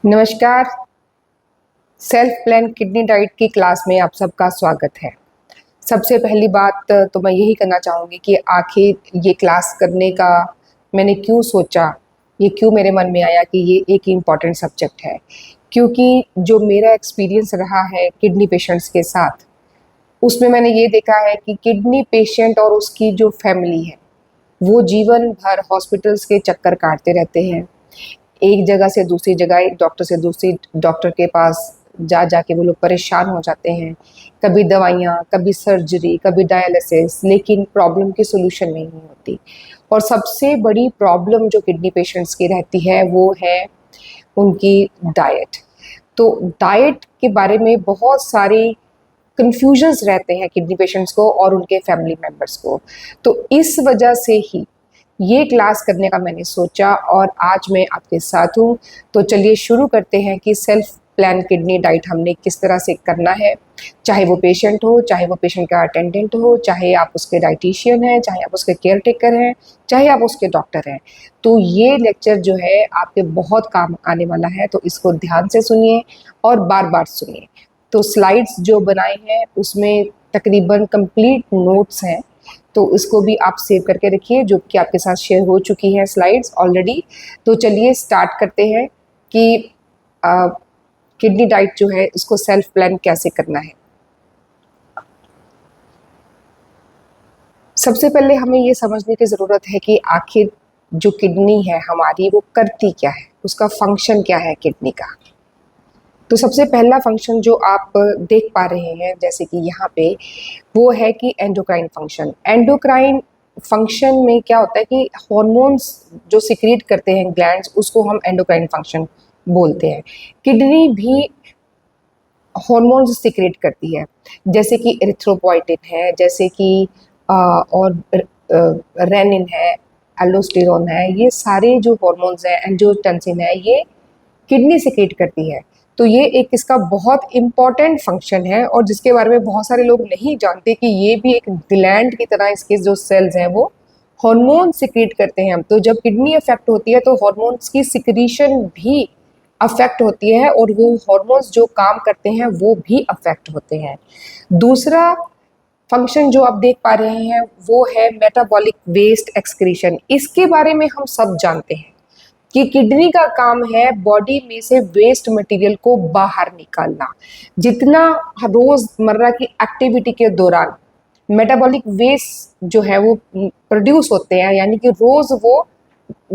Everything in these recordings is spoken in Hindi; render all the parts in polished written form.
नमस्कार। सेल्फ प्लान किडनी डाइट की क्लास में आप सबका स्वागत है। सबसे पहली बात तो मैं यही करना चाहूँगी कि आखिर ये क्लास करने का मैंने क्यों सोचा, ये क्यों मेरे मन में आया कि ये एक इम्पॉर्टेंट सब्जेक्ट है। क्योंकि जो मेरा एक्सपीरियंस रहा है किडनी पेशेंट्स के साथ, उसमें मैंने ये देखा है कि किडनी पेशेंट और उसकी जो फैमिली है, वो जीवन भर हॉस्पिटल्स के चक्कर काटते रहते हैं। एक जगह से दूसरी जगह, एक डॉक्टर से दूसरी डॉक्टर के पास जा जाके वो लोग परेशान हो जाते हैं। कभी दवाइयाँ, कभी सर्जरी, कभी डायलिसिस, लेकिन प्रॉब्लम की सॉल्यूशन नहीं होती। और सबसे बड़ी प्रॉब्लम जो किडनी पेशेंट्स की रहती है वो है उनकी डाइट। तो डाइट के बारे में बहुत सारी कन्फ्यूजन्स रहते हैं किडनी पेशेंट्स को और उनके फैमिली मेम्बर्स को। तो इस वजह से ही ये क्लास करने का मैंने सोचा और आज मैं आपके साथ हूँ। तो चलिए शुरू करते हैं कि सेल्फ प्लान किडनी डाइट हमने किस तरह से करना है। चाहे वो पेशेंट हो, चाहे वो पेशेंट का अटेंडेंट हो, चाहे आप उसके डाइटिशियन हैं, चाहे आप उसके केयर टेकर हैं, चाहे आप उसके डॉक्टर हैं। तो ये लेक्चर जो है आपके बहुत काम आने वाला है, तो इसको ध्यान से सुनिए और बार बार सुनिए। तो स्लाइड्स जो बनाए हैं उसमें तकरीबन कंप्लीट नोट्स हैं, तो इसको भी आप सेव करके रखिए, जो कि आपके साथ शेयर हो चुकी है स्लाइड्स ऑलरेडी। तो चलिए स्टार्ट करते हैं कि किडनी डाइट जो है इसको सेल्फ प्लान कैसे करना है। सबसे पहले हमें ये समझने की ज़रूरत है कि आखिर जो किडनी है हमारी वो करती क्या है, उसका फंक्शन क्या है किडनी का। तो सबसे पहला फंक्शन जो आप देख पा रहे हैं जैसे कि यहाँ पे, वो है कि एंडोक्राइन फंक्शन। एंडोक्राइन फंक्शन में क्या होता है कि हॉर्मोन्स जो सिक्रीट करते हैं ग्लैंड्स, उसको हम एंडोक्राइन फंक्शन बोलते हैं। किडनी भी हॉर्मोन्स सिक्रेट करती है, जैसे कि एरिथ्रोपोइटिन है, जैसे कि और रेनिन है, एल्डोस्टेरोन है। ये सारे जो हॉर्मोन्स हैं, एंजियोटेंसिन है, ये किडनी सिक्रेट करती है। तो ये एक इसका बहुत इम्पॉर्टेंट फंक्शन है और जिसके बारे में बहुत सारे लोग नहीं जानते कि ये भी एक ग्लैंड की तरह इसके जो सेल्स हैं वो हार्मोन सिक्रेट करते हैं। तो जब किडनी अफेक्ट होती है तो हार्मोन्स की सिक्रीशन भी अफेक्ट होती है और वो हार्मोन्स जो काम करते हैं वो भी अफेक्ट होते हैं। दूसरा फंक्शन जो आप देख पा रहे हैं वो है मेटाबॉलिक वेस्ट एक्सक्रीशन। इसके बारे में हम सब जानते हैं कि किडनी का काम है बॉडी में से वेस्ट मटेरियल को बाहर निकालना। जितना रोजमर्रा की एक्टिविटी के दौरान मेटाबॉलिक वेस्ट जो है वो प्रोड्यूस होते हैं, यानी कि रोज वो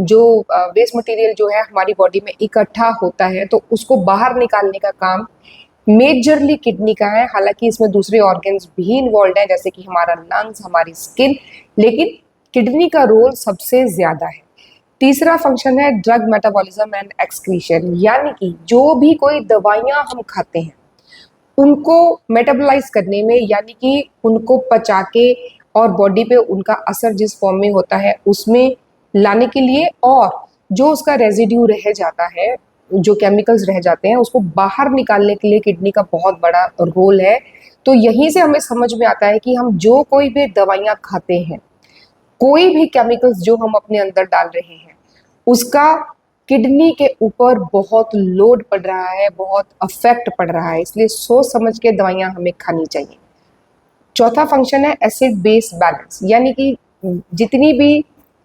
जो वेस्ट मटेरियल जो है हमारी बॉडी में इकट्ठा होता है, तो उसको बाहर निकालने का काम मेजरली किडनी का है। हालांकि इसमें दूसरे ऑर्गन्स भी इन्वॉल्व हैं, जैसे कि हमारा लंग्स, हमारी स्किन, लेकिन किडनी का रोल सबसे ज्यादा है। तीसरा फंक्शन है ड्रग मेटाबॉलिज्म एंड एक्सक्रीशन, यानी कि जो भी कोई दवाइयां हम खाते हैं उनको मेटाबोलाइज करने में, यानी कि उनको पचा के और बॉडी पे उनका असर जिस फॉर्म में होता है उसमें लाने के लिए, और जो उसका रेजिड्यू रह जाता है, जो केमिकल्स रह जाते हैं, उसको बाहर निकालने के लिए किडनी का बहुत बड़ा रोल है। तो यहीं से हमें समझ में आता है कि हम जो कोई भी दवाइयां खाते हैं, कोई भी केमिकल्स जो हम अपने अंदर डाल रहे हैं, उसका किडनी के ऊपर बहुत लोड पड़ रहा है, बहुत अफेक्ट पड़ रहा है। इसलिए सोच समझ के दवाइयां हमें खानी चाहिए। चौथा फंक्शन है एसिड बेस बैलेंस, यानी कि जितनी भी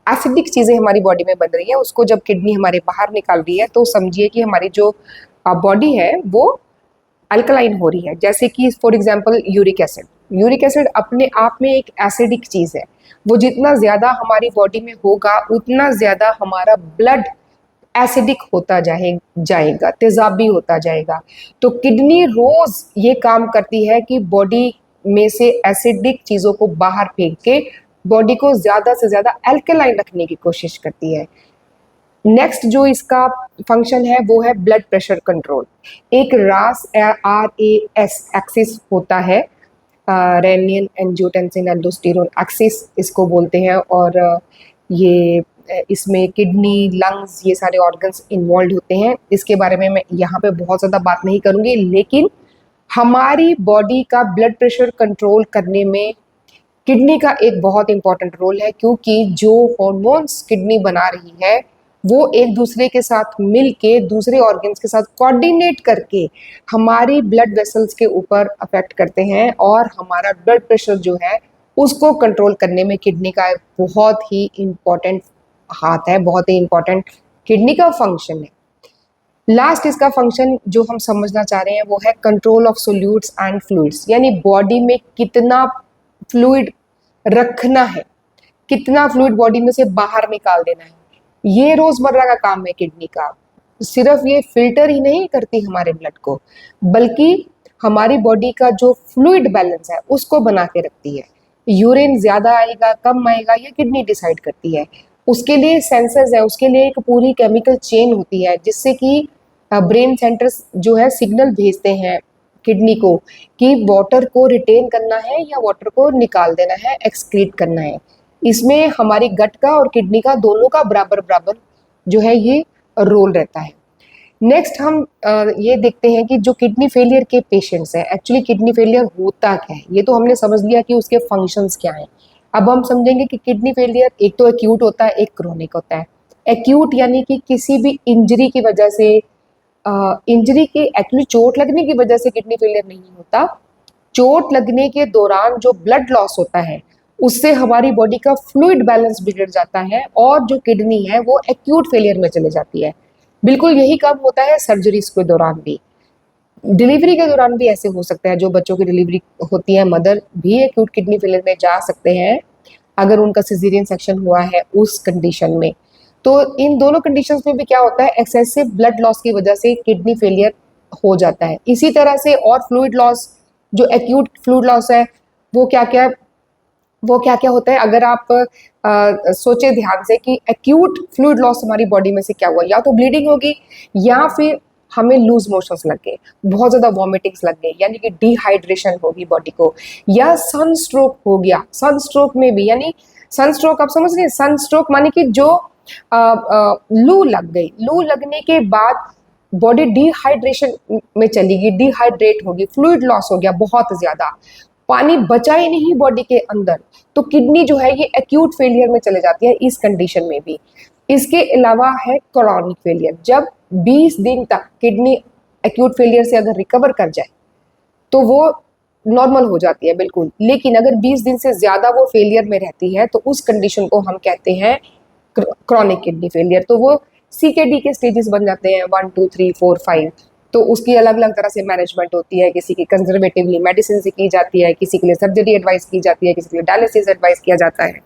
एसिडिक चीजें हमारी बॉडी में बन रही है उसको जब किडनी हमारे बाहर निकाल रही है, तो समझिए कि हमारी जो बॉडी है वो अल्कलाइन हो रही है। जैसे कि for example uric acid. Uric acid अपने आप में एक एसिडिक चीज है। वो जितना ज्यादा हमारी बॉडी में होगा उतना ज्यादा हमारा ब्लड एसिडिक होता जाएगा, तेजाबी होता जाएगा। तो किडनी रोज ये काम करती है कि बॉडी में से एसिडिक चीजों को बाहर फेंक के बॉडी को ज्यादा से ज्यादा अल्कलाइन रखने की कोशिश करती है। नेक्स्ट जो इसका फंक्शन है वो है ब्लड प्रेशर कंट्रोल। एक रास RAS एक्सिस होता है, रेनिन एंजियोटेंसिन एल्डोस्टेरोन एक्सिस इसको बोलते हैं, और ये इसमें किडनी, लंग्स, ये सारे ऑर्गन्स इन्वॉल्व होते हैं। इसके बारे में मैं यहाँ पे बहुत ज़्यादा बात नहीं करूँगी, लेकिन हमारी बॉडी का ब्लड प्रेशर कंट्रोल करने में किडनी का एक बहुत इंपॉर्टेंट रोल है, क्योंकि जो हॉर्मोन्स किडनी बना रही है वो एक दूसरे के साथ मिल के दूसरे ऑर्गन्स के साथ कोऑर्डिनेट करके हमारी ब्लड वेसल्स के ऊपर अफेक्ट करते हैं, और हमारा ब्लड प्रेशर जो है उसको कंट्रोल करने में किडनी का एक बहुत ही इम्पोर्टेंट हाथ है, बहुत ही इम्पोर्टेंट किडनी का फंक्शन है। लास्ट इसका फंक्शन जो हम समझना चाह रहे हैं वो है control of solutes and fluids, यानी बॉडी में कितना फ्लूइड रखना है, कितना फ्लूइड बॉडी में से बाहर निकाल देना है। ये रोजमर्रा का काम है किडनी का। सिर्फ ये फिल्टर ही नहीं करती हमारे ब्लड को, बल्कि हमारी बॉडी का जो फ्लूइड बैलेंस है उसको बना के रखती है। यूरिन ज्यादा आएगा कम आएगा ये किडनी डिसाइड करती है। उसके लिए सेंसर्स है, उसके लिए एक पूरी केमिकल चेन होती है जिससे कि ब्रेन सेंटर्स जो है सिग्नल भेजते हैं किडनी को कि वाटर को रिटेन करना है या वाटर को निकाल देना है, एक्सक्रीट करना है। इसमें हमारी गट का और किडनी का दोनों का बराबर बराबर जो है ये रोल रहता है। नेक्स्ट हम ये देखते हैं कि जो किडनी फेलियर के पेशेंट्स हैं, एक्चुअली किडनी फेलियर होता क्या है। ये तो हमने समझ लिया कि उसके फंक्शंस क्या हैं। अब हम समझेंगे कि किडनी फेलियर एक तो एक्यूट होता है, एक क्रोनिक होता है। एक्यूट यानी कि किसी भी इंजरी की वजह से, इंजरी के एक्चुअली चोट लगने की वजह से किडनी फेलियर नहीं होता। चोट लगने के दौरान जो ब्लड लॉस होता है उससे हमारी बॉडी का फ्लूइड बैलेंस बिगड़ जाता है और जो किडनी है वो एक्यूट फेलियर में चले जाती है। बिल्कुल यही काम होता है सर्जरीज के दौरान भी, डिलीवरी के दौरान भी ऐसे हो सकता है। जो बच्चों की डिलीवरी होती है मदर भी एक्यूट किडनी फेलियर में जा सकते हैं अगर उनका सिजेरियन सेक्शन हुआ है उस कंडीशन में। तो इन दोनों कंडीशंस में भी क्या होता है, एक्सेसिव ब्लड लॉस की वजह से किडनी फेलियर हो जाता है। इसी तरह से और फ्लूइड लॉस, जो एक्यूट फ्लूइड लॉस है वो क्या क्या होता है। अगर आप सोचे ध्यान से कि एक्यूट फ्लूइड लॉस हमारी बॉडी में से क्या हुआ, या तो ब्लीडिंग होगी या फिर हमें लूज मोशंस लग गए, बहुत ज्यादा वॉमिटिंग्स लग गई, यानी कि डिहाइड्रेशन होगी बॉडी को, या सनस्ट्रोक हो गया। सनस्ट्रोक में भी, यानी सनस्ट्रोक आप समझ रहे हैं, सनस्ट्रोक माने कि जो लू लग गई, लू लगने के बाद बॉडी डिहाइड्रेशन में चली गई, डिहाइड्रेट होगी, फ्लूइड लॉस हो गया बहुत ज्यादा, पानी बचा ही नहीं बॉडी के अंदर, तो किडनी जो है ये एक्यूट फेलियर में चले जाती है इस कंडीशन में भी। इसके अलावा है क्रॉनिक फेलियर। जब 20 दिन तक किडनी एक्यूट फेलियर से अगर रिकवर कर जाए तो वो नॉर्मल हो जाती है बिल्कुल, लेकिन अगर 20 दिन से ज्यादा वो फेलियर में रहती है तो उस कंडीशन को हम कहते हैं क्रॉनिक किडनी फेलियर। तो वो सीकेडी के स्टेजेस बन जाते हैं 1 2 3 4 5। तो उसकी अलग अलग तरह से मैनेजमेंट होती है। किसी की कंजर्वेटिवली मेडिसिन से की जाती है, किसी के लिए सर्जरी एडवाइस की जाती है, किसी के लिए डायलिसिस एडवाइस किया जाता है।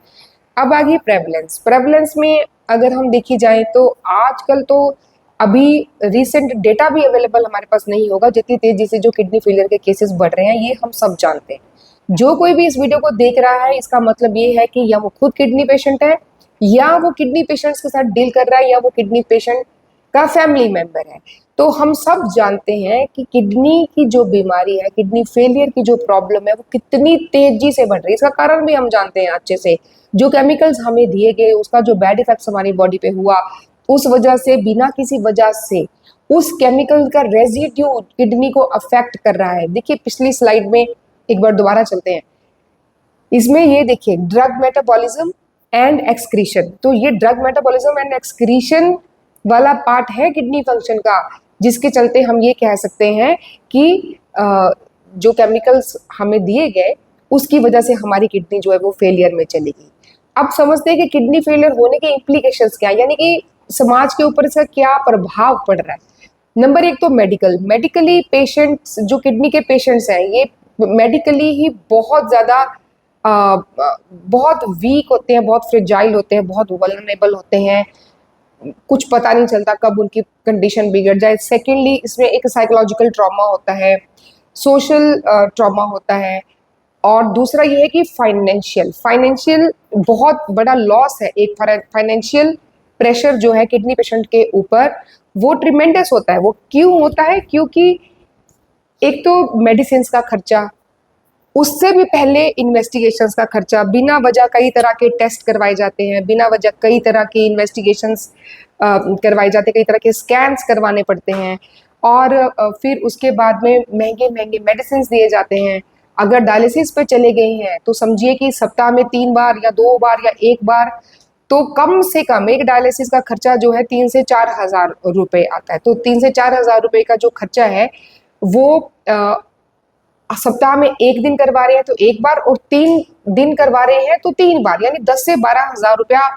अब आ गई प्रेवलेंस। प्रेवलेंस में अगर हम देखी जाए तो आजकल तो अभी रिसेंट डेटा भी अवेलेबल हमारे पास नहीं होगा, जितनी तेजी से जो किडनी फेलियर के केसेस बढ़ रहे हैं ये हम सब जानते हैं। जो कोई भी इस वीडियो को देख रहा है इसका मतलब ये है कि या वो खुद किडनी पेशेंट है, या वो किडनी पेशेंट्स के साथ डील कर रहा है, या वो किडनी पेशेंट का फैमिली मेंबर है। तो हम सब जानते हैं कि किडनी की जो बीमारी है, किडनी फेलियर की जो प्रॉब्लम है वो कितनी तेजी से बढ़ रही है। इसका कारण भी हम जानते हैं अच्छे से। जो केमिकल्स हमें दिए गए, उसका जो बैड इफेक्ट्स हमारी बॉडी पे हुआ, उस वजह से बिना किसी वजह से उस केमिकल का रेजिड्यू किडनी को अफेक्ट कर रहा है। देखिए पिछली स्लाइड में एक बार दोबारा चलते हैं। इसमें ये देखिए ड्रग मेटाबॉलिज्म एंड एक्सक्रीशन। तो ये ड्रग मेटाबॉलिज्म एंड एक्सक्रीशन वाला पार्ट है किडनी फंक्शन का, जिसके चलते हम ये कह सकते हैं कि जो केमिकल्स हमें दिए गए उसकी वजह से हमारी किडनी जो है वो फेलियर में चली गई। अब समझते हैं कि किडनी फेलियर होने के इम्प्लीकेशंस क्या है, यानी कि समाज के ऊपर इसका क्या प्रभाव पड़ रहा है। नंबर एक तो मेडिकली पेशेंट्स, जो किडनी के पेशेंट्स हैं ये मेडिकली ही बहुत ज्यादा बहुत वीक होते हैं, बहुत फ्रेजाइल होते हैं, बहुत वल्नरेबल होते हैं। कुछ पता नहीं चलता कब उनकी कंडीशन बिगड़ जाए। सेकेंडली इसमें एक साइकोलॉजिकल ट्रॉमा होता है, सोशल ट्रॉमा होता है, और दूसरा ये है कि फाइनेंशियल बहुत बड़ा लॉस है। एक फाइनेंशियल प्रेशर जो है किडनी पेशेंट के ऊपर वो ट्रिमेंडस होता है। वो क्यों होता है? क्योंकि एक तो मेडिसिन का खर्चा, उससे भी पहले इन्वेस्टिगेशंस का खर्चा, बिना वजह कई तरह के टेस्ट करवाए जाते हैं, बिना वजह कई तरह के इन्वेस्टिगेशंस करवाए जाते हैं, कई तरह के स्कैन्स करवाने पड़ते हैं, और फिर उसके बाद में महंगे महंगे मेडिसिन दिए जाते हैं। अगर डायलिसिस पे चले गए हैं तो समझिए कि सप्ताह में 3 बार या 2 बार या 1 बार तो कम से कम एक डायलिसिस का खर्चा जो है 3 से 4 हज़ार रुपए आता है। तो 3 से 4 हज़ार रुपए का जो खर्चा है वो सप्ताह में 1 दिन करवा रहे हैं तो 1 बार, और 3 दिन करवा रहे हैं तो 3 बार, यानी 10 से 12 हज़ार रुपया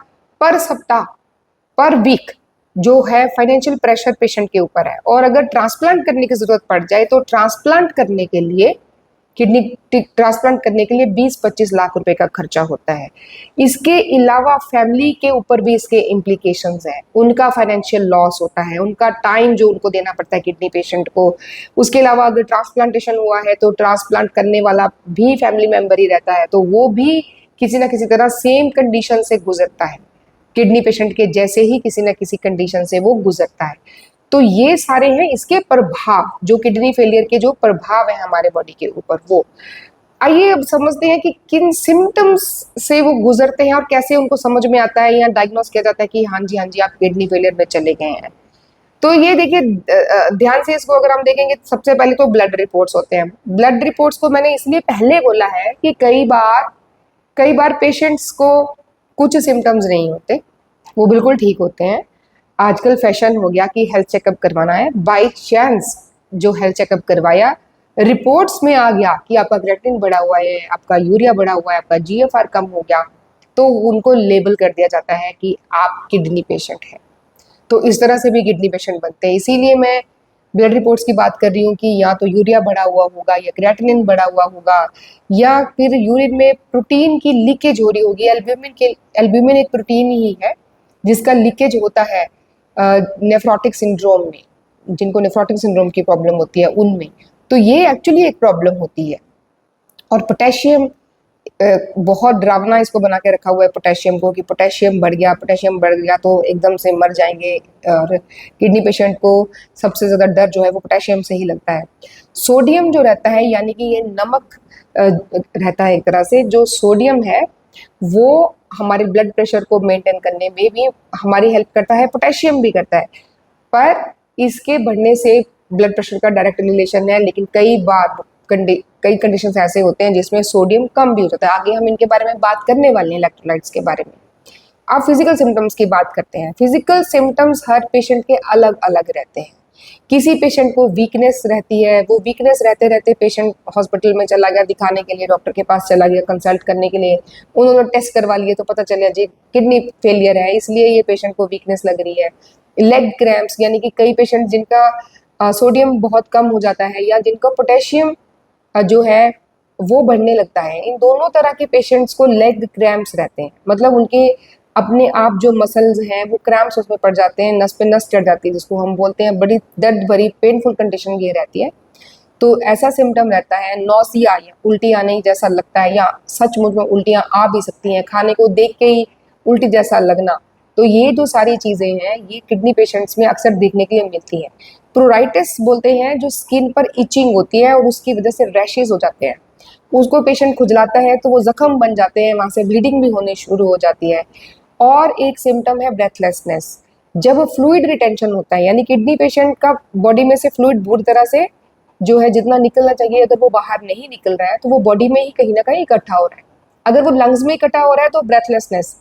पर सप्ताह, पर वीक जो है फाइनेंशियल प्रेशर पेशेंट के ऊपर है। और अगर ट्रांसप्लांट करने की जरूरत पड़ जाए तो ट्रांसप्लांट करने के लिए, किडनी ट्रांसप्लांट करने के लिए 20-25 लाख रुपए का खर्चा होता है। इसके अलावा फैमिली के ऊपर भी इसके इम्प्लीकेशंस हैं, उनका फाइनेंशियल लॉस होता है, उनका टाइम जो उनको देना पड़ता है किडनी पेशेंट को। उसके अलावा अगर ट्रांसप्लांटेशन हुआ है तो ट्रांसप्लांट करने वाला भी फैमिली मेंबर ही रहता है, तो वो भी किसी ना किसी तरह सेम कंडीशन से गुजरता है, किडनी पेशेंट के जैसे ही किसी न किसी कंडीशन से वो गुजरता है। तो ये सारे हैं इसके प्रभाव, जो किडनी फेलियर के जो प्रभाव है हमारे बॉडी के ऊपर। वो आइए अब समझते हैं कि किन सिम्टम्स से वो गुजरते हैं और कैसे उनको समझ में आता है या डायग्नोस किया जाता है कि हाँ जी आप किडनी फेलियर में चले गए हैं। तो ये देखिए, ध्यान से इसको अगर हम देखेंगे, सबसे पहले तो ब्लड रिपोर्ट्स होते हैं। ब्लड रिपोर्ट्स को मैंने इसलिए पहले बोला है कि कई बार पेशेंट्स को कुछ सिम्टम्स नहीं होते, वो बिल्कुल ठीक होते हैं। आजकल फैशन हो गया कि हेल्थ चेकअप करवाना है, बाई चांस जो हेल्थ चेकअप करवाया, रिपोर्ट्स में आ गया कि आपका क्रेटिनिन बढ़ा हुआ है, आपका यूरिया बढ़ा हुआ है, आपका जीएफआर कम हो गया, तो उनको लेबल कर दिया जाता है कि आप किडनी पेशेंट हैं। तो इस तरह से भी किडनी पेशेंट बनते हैं। इसीलिए मैं ब्लड रिपोर्ट्स की बात कर रही हूँ कि या तो यूरिया बढ़ा हुआ होगा, या क्रेटिनिन बढ़ा हुआ होगा, या फिर यूरिन में प्रोटीन की लीकेज हो रही होगी। एल्ब्यूमिन एक प्रोटीन ही है जिसका लीकेज होता है नेफ्रोटिक सिंड्रोम में, जिनको नेफ्रोटिक सिंड्रोम की प्रॉब्लम होती है उनमें। तो ये एक्चुअली एक प्रॉब्लम होती है। और पोटेशियम बहुत डरावना इसको बना के रखा हुआ है पोटेशियम को, कि पोटेशियम बढ़ गया तो एकदम से मर जाएंगे। और किडनी पेशेंट को सबसे ज़्यादा डर जो है वो पोटेशियम से ही लगता है। सोडियम जो रहता है, यानी कि ये नमक रहता है एक तरह से, जो सोडियम है वो हमारे ब्लड प्रेशर को मेंटेन करने में भी हमारी हेल्प करता है, पोटेशियम भी करता है। पर इसके बढ़ने से ब्लड प्रेशर का डायरेक्ट रिलेशन है, लेकिन कई कंडीशंस ऐसे होते हैं जिसमें सोडियम कम भी हो जाता है। आगे हम इनके बारे में बात करने वाले हैं, इलेक्ट्रोलाइट्स के बारे में। अब फिजिकल सिम्टम्स की बात करते हैं। फिजिकल सिम्टम्स हर पेशेंट के अलग अलग रहते हैं। किसी पेशेंट को वीकनेस रहती है, वो वीकनेस रहते रहते पेशेंट हॉस्पिटल में चला गया दिखाने के लिए, डॉक्टर के पास चला गया कंसल्ट करने के लिए, उन्होंने टेस्ट करवा लिए तो पता चला जी किडनी फेलियर है, इसलिए ये पेशेंट को वीकनेस लग रही है। लेग क्रैम्प्स, यानी कि कई पेशेंट जिनका सोडियम बहुत कम हो जाता है, या जिनका पोटेशियम जो है वो बढ़ने लगता है, इन दोनों तरह के पेशेंट्स को लेग क्रैम्प्स रहते हैं। मतलब उनके अपने आप जो मसल्स हैं वो क्रैम्प्स उसमें पड़ जाते हैं, नस पे नस चढ़ जाती है, जिसको हम बोलते हैं, बड़ी दर्द भरी पेनफुल कंडीशन ये रहती है। तो ऐसा सिम्टम रहता है। नौसिया, या उल्टी आने जैसा लगता है, या सचमुच में उल्टियाँ आ भी सकती हैं, खाने को देख के ही उल्टी जैसा लगना। तो ये जो सारी चीज़ें हैं ये किडनी पेशेंट्स में अक्सर देखने के लिए मिलती हैं। प्रोराइटिस बोलते हैं, जो स्किन पर इचिंग होती है और उसकी वजह से रैशेज हो जाते हैं, उसको पेशेंट खुजलाता है तो वो जख्म बन जाते हैं, वहाँ से ब्लीडिंग भी होने शुरू हो जाती है। और एक सिम्टम है ब्रेथलेसनेस। जब फ्लूइड रिटेंशन होता है, यानी किडनी पेशेंट का बॉडी में से फ्लूइड पूरी तरह से जो है जितना निकलना चाहिए, अगर वो बाहर नहीं निकल रहा है तो वो बॉडी में ही कहीं ना कहीं इकट्ठा हो रहा है। अगर वो लंग्स में इकट्ठा हो रहा है तो ब्रेथलेसनेस।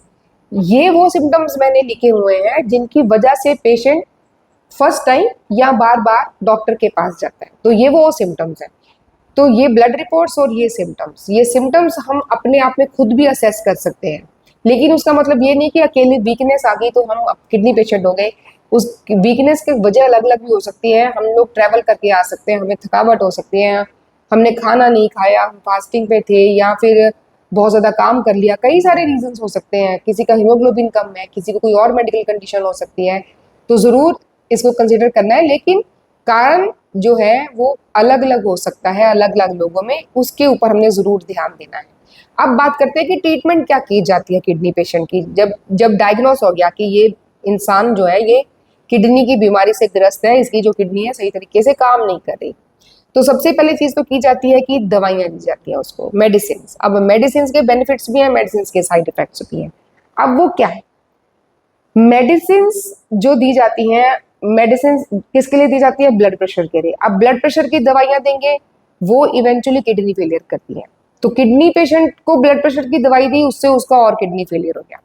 ये वो सिम्टम्स मैंने लिखे हुए हैं जिनकी वजह से पेशेंट फर्स्ट टाइम या बार बार डॉक्टर के पास जाता है। तो ये वो सिम्टम्स हैं। तो ये ब्लड रिपोर्ट्स और ये सिम्टम्स हम अपने आप में खुद भी असेस कर सकते हैं, लेकिन उसका मतलब ये नहीं कि अकेले वीकनेस आ गई तो हम किडनी पेशेंट हो गए। उस वीकनेस की वजह अलग अलग भी हो सकती है। हम लोग ट्रैवल करके आ सकते हैं, हमें थकावट हो सकती है, हमने खाना नहीं खाया, हम फास्टिंग पे थे, या फिर बहुत ज़्यादा काम कर लिया, कई सारे रीजंस हो सकते हैं। किसी का हीमोग्लोबिन कम है, किसी को कोई और मेडिकल कंडीशन हो सकती है। तो ज़रूर इसको कंसिडर करना है, लेकिन कारण जो है वो अलग अलग हो सकता है अलग अलग लोगों में, उसके ऊपर हमने ज़रूर ध्यान देना है। अब बात करते हैं कि ट्रीटमेंट क्या की जाती है किडनी पेशेंट की। जब डायग्नोस हो गया कि ये इंसान जो है ये किडनी की बीमारी से ग्रस्त है, इसकी जो किडनी है सही तरीके से काम नहीं कर रही, तो सबसे पहले चीज तो की जाती है कि दवाइयाँ दी जाती हैं उसको, मेडिसिन। अब मेडिसिन के बेनिफिट्स भी हैं, मेडिसिन के साइड इफेक्ट्स भी हैं। अब वो क्या है, मेडिसिन जो दी जाती हैं, मेडिसिन किसके लिए दी जाती है? ब्लड प्रेशर के लिए। अब ब्लड प्रेशर की दवाइयाँ देंगे, वो इवेंचुअली किडनी फेलियर करती हैं। तो किडनी पेशेंट को ब्लड प्रेशर की दवाई दी, उससे उसका और किडनी फेलियर हो गया।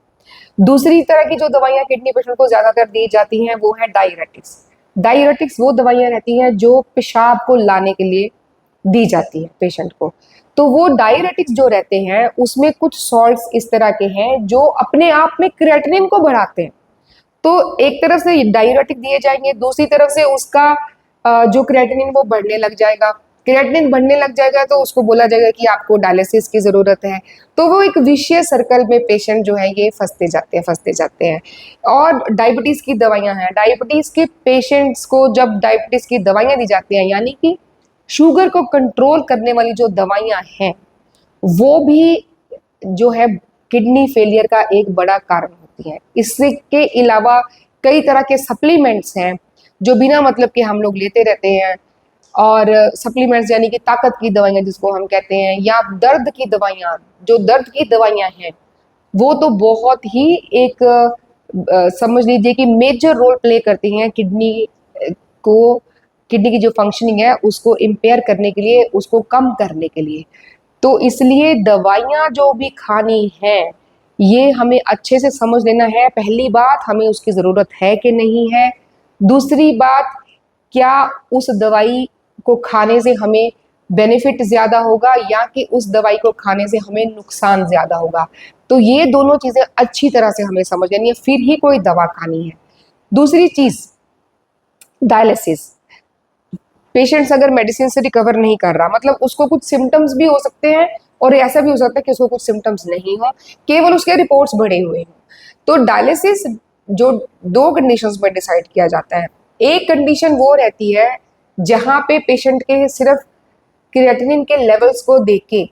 दूसरी तरह की जो दवाइयाँ किडनी पेशेंट को ज्यादातर दी जाती हैं वो है डायरेटिक्स। डायरेटिक्स वो दवाइयाँ रहती हैं जो पेशाब को लाने के लिए दी जाती है पेशेंट को। तो वो डायरेटिक्स जो रहते हैं उसमें कुछ सॉल्ट्स इस तरह के हैं जो अपने आप में क्रिएटिनिन को बढ़ाते हैं। तो एक तरफ से डायरेटिक दिए जाएंगे, दूसरी तरफ से उसका जो क्रिएटिनिन वो बढ़ने लग जाएगा। क्रिएटिनिन बढ़ने लग जाएगा तो उसको बोला जाएगा कि आपको डायलिसिस की जरूरत है। तो वो एक विशियस सर्कल में पेशेंट जो है ये फंसते जाते हैं। और डायबिटीज की दवाइयां हैं, डायबिटीज के पेशेंट्स को जब डायबिटीज की दवाइयां दी जाती हैं, यानी कि शुगर को कंट्रोल करने वाली जो दवाइयां हैं, वो भी जो है किडनी फेलियर का एक बड़ा कारण होती है। इसके अलावा कई तरह के सप्लीमेंट्स हैं जो बिना मतलब के हम लोग लेते रहते हैं। और सप्लीमेंट्स यानी कि ताकत की दवाइयाँ जिसको हम कहते हैं, या दर्द की दवाइयाँ, जो दर्द की दवाइयाँ हैं वो तो बहुत ही एक समझ लीजिए कि मेजर रोल प्ले करती हैं को किडनी की जो फंक्शनिंग है उसको इम्पेयर करने के लिए, उसको कम करने के लिए। तो इसलिए दवाइयाँ जो भी खानी है ये हमें अच्छे से समझ लेना है। पहली बात, हमें उसकी ज़रूरत है कि नहीं है। दूसरी बात, क्या उस दवाई को खाने से हमें बेनिफिट ज़्यादा होगा या कि उस दवाई को खाने से हमें नुकसान ज़्यादा होगा। तो ये दोनों चीज़ें अच्छी तरह से हमें समझ लेनी है, फिर ही कोई दवा खानी है। दूसरी चीज़, डायलिसिस। पेशेंट्स अगर मेडिसिन से रिकवर नहीं कर रहा, मतलब उसको कुछ सिम्टम्स भी हो सकते हैं और ऐसा भी हो सकता है कि उसको कुछ सिम्टम्स नहीं हो, केवल उसके रिपोर्ट्स बढ़े हुए हैं। तो डायलिसिस जो दो कंडीशंस में डिसाइड किया जाता है। एक कंडीशन वो रहती है जहां पे पेशेंट के सिर्फ क्रिएटिनिन के लेवल्स को देख के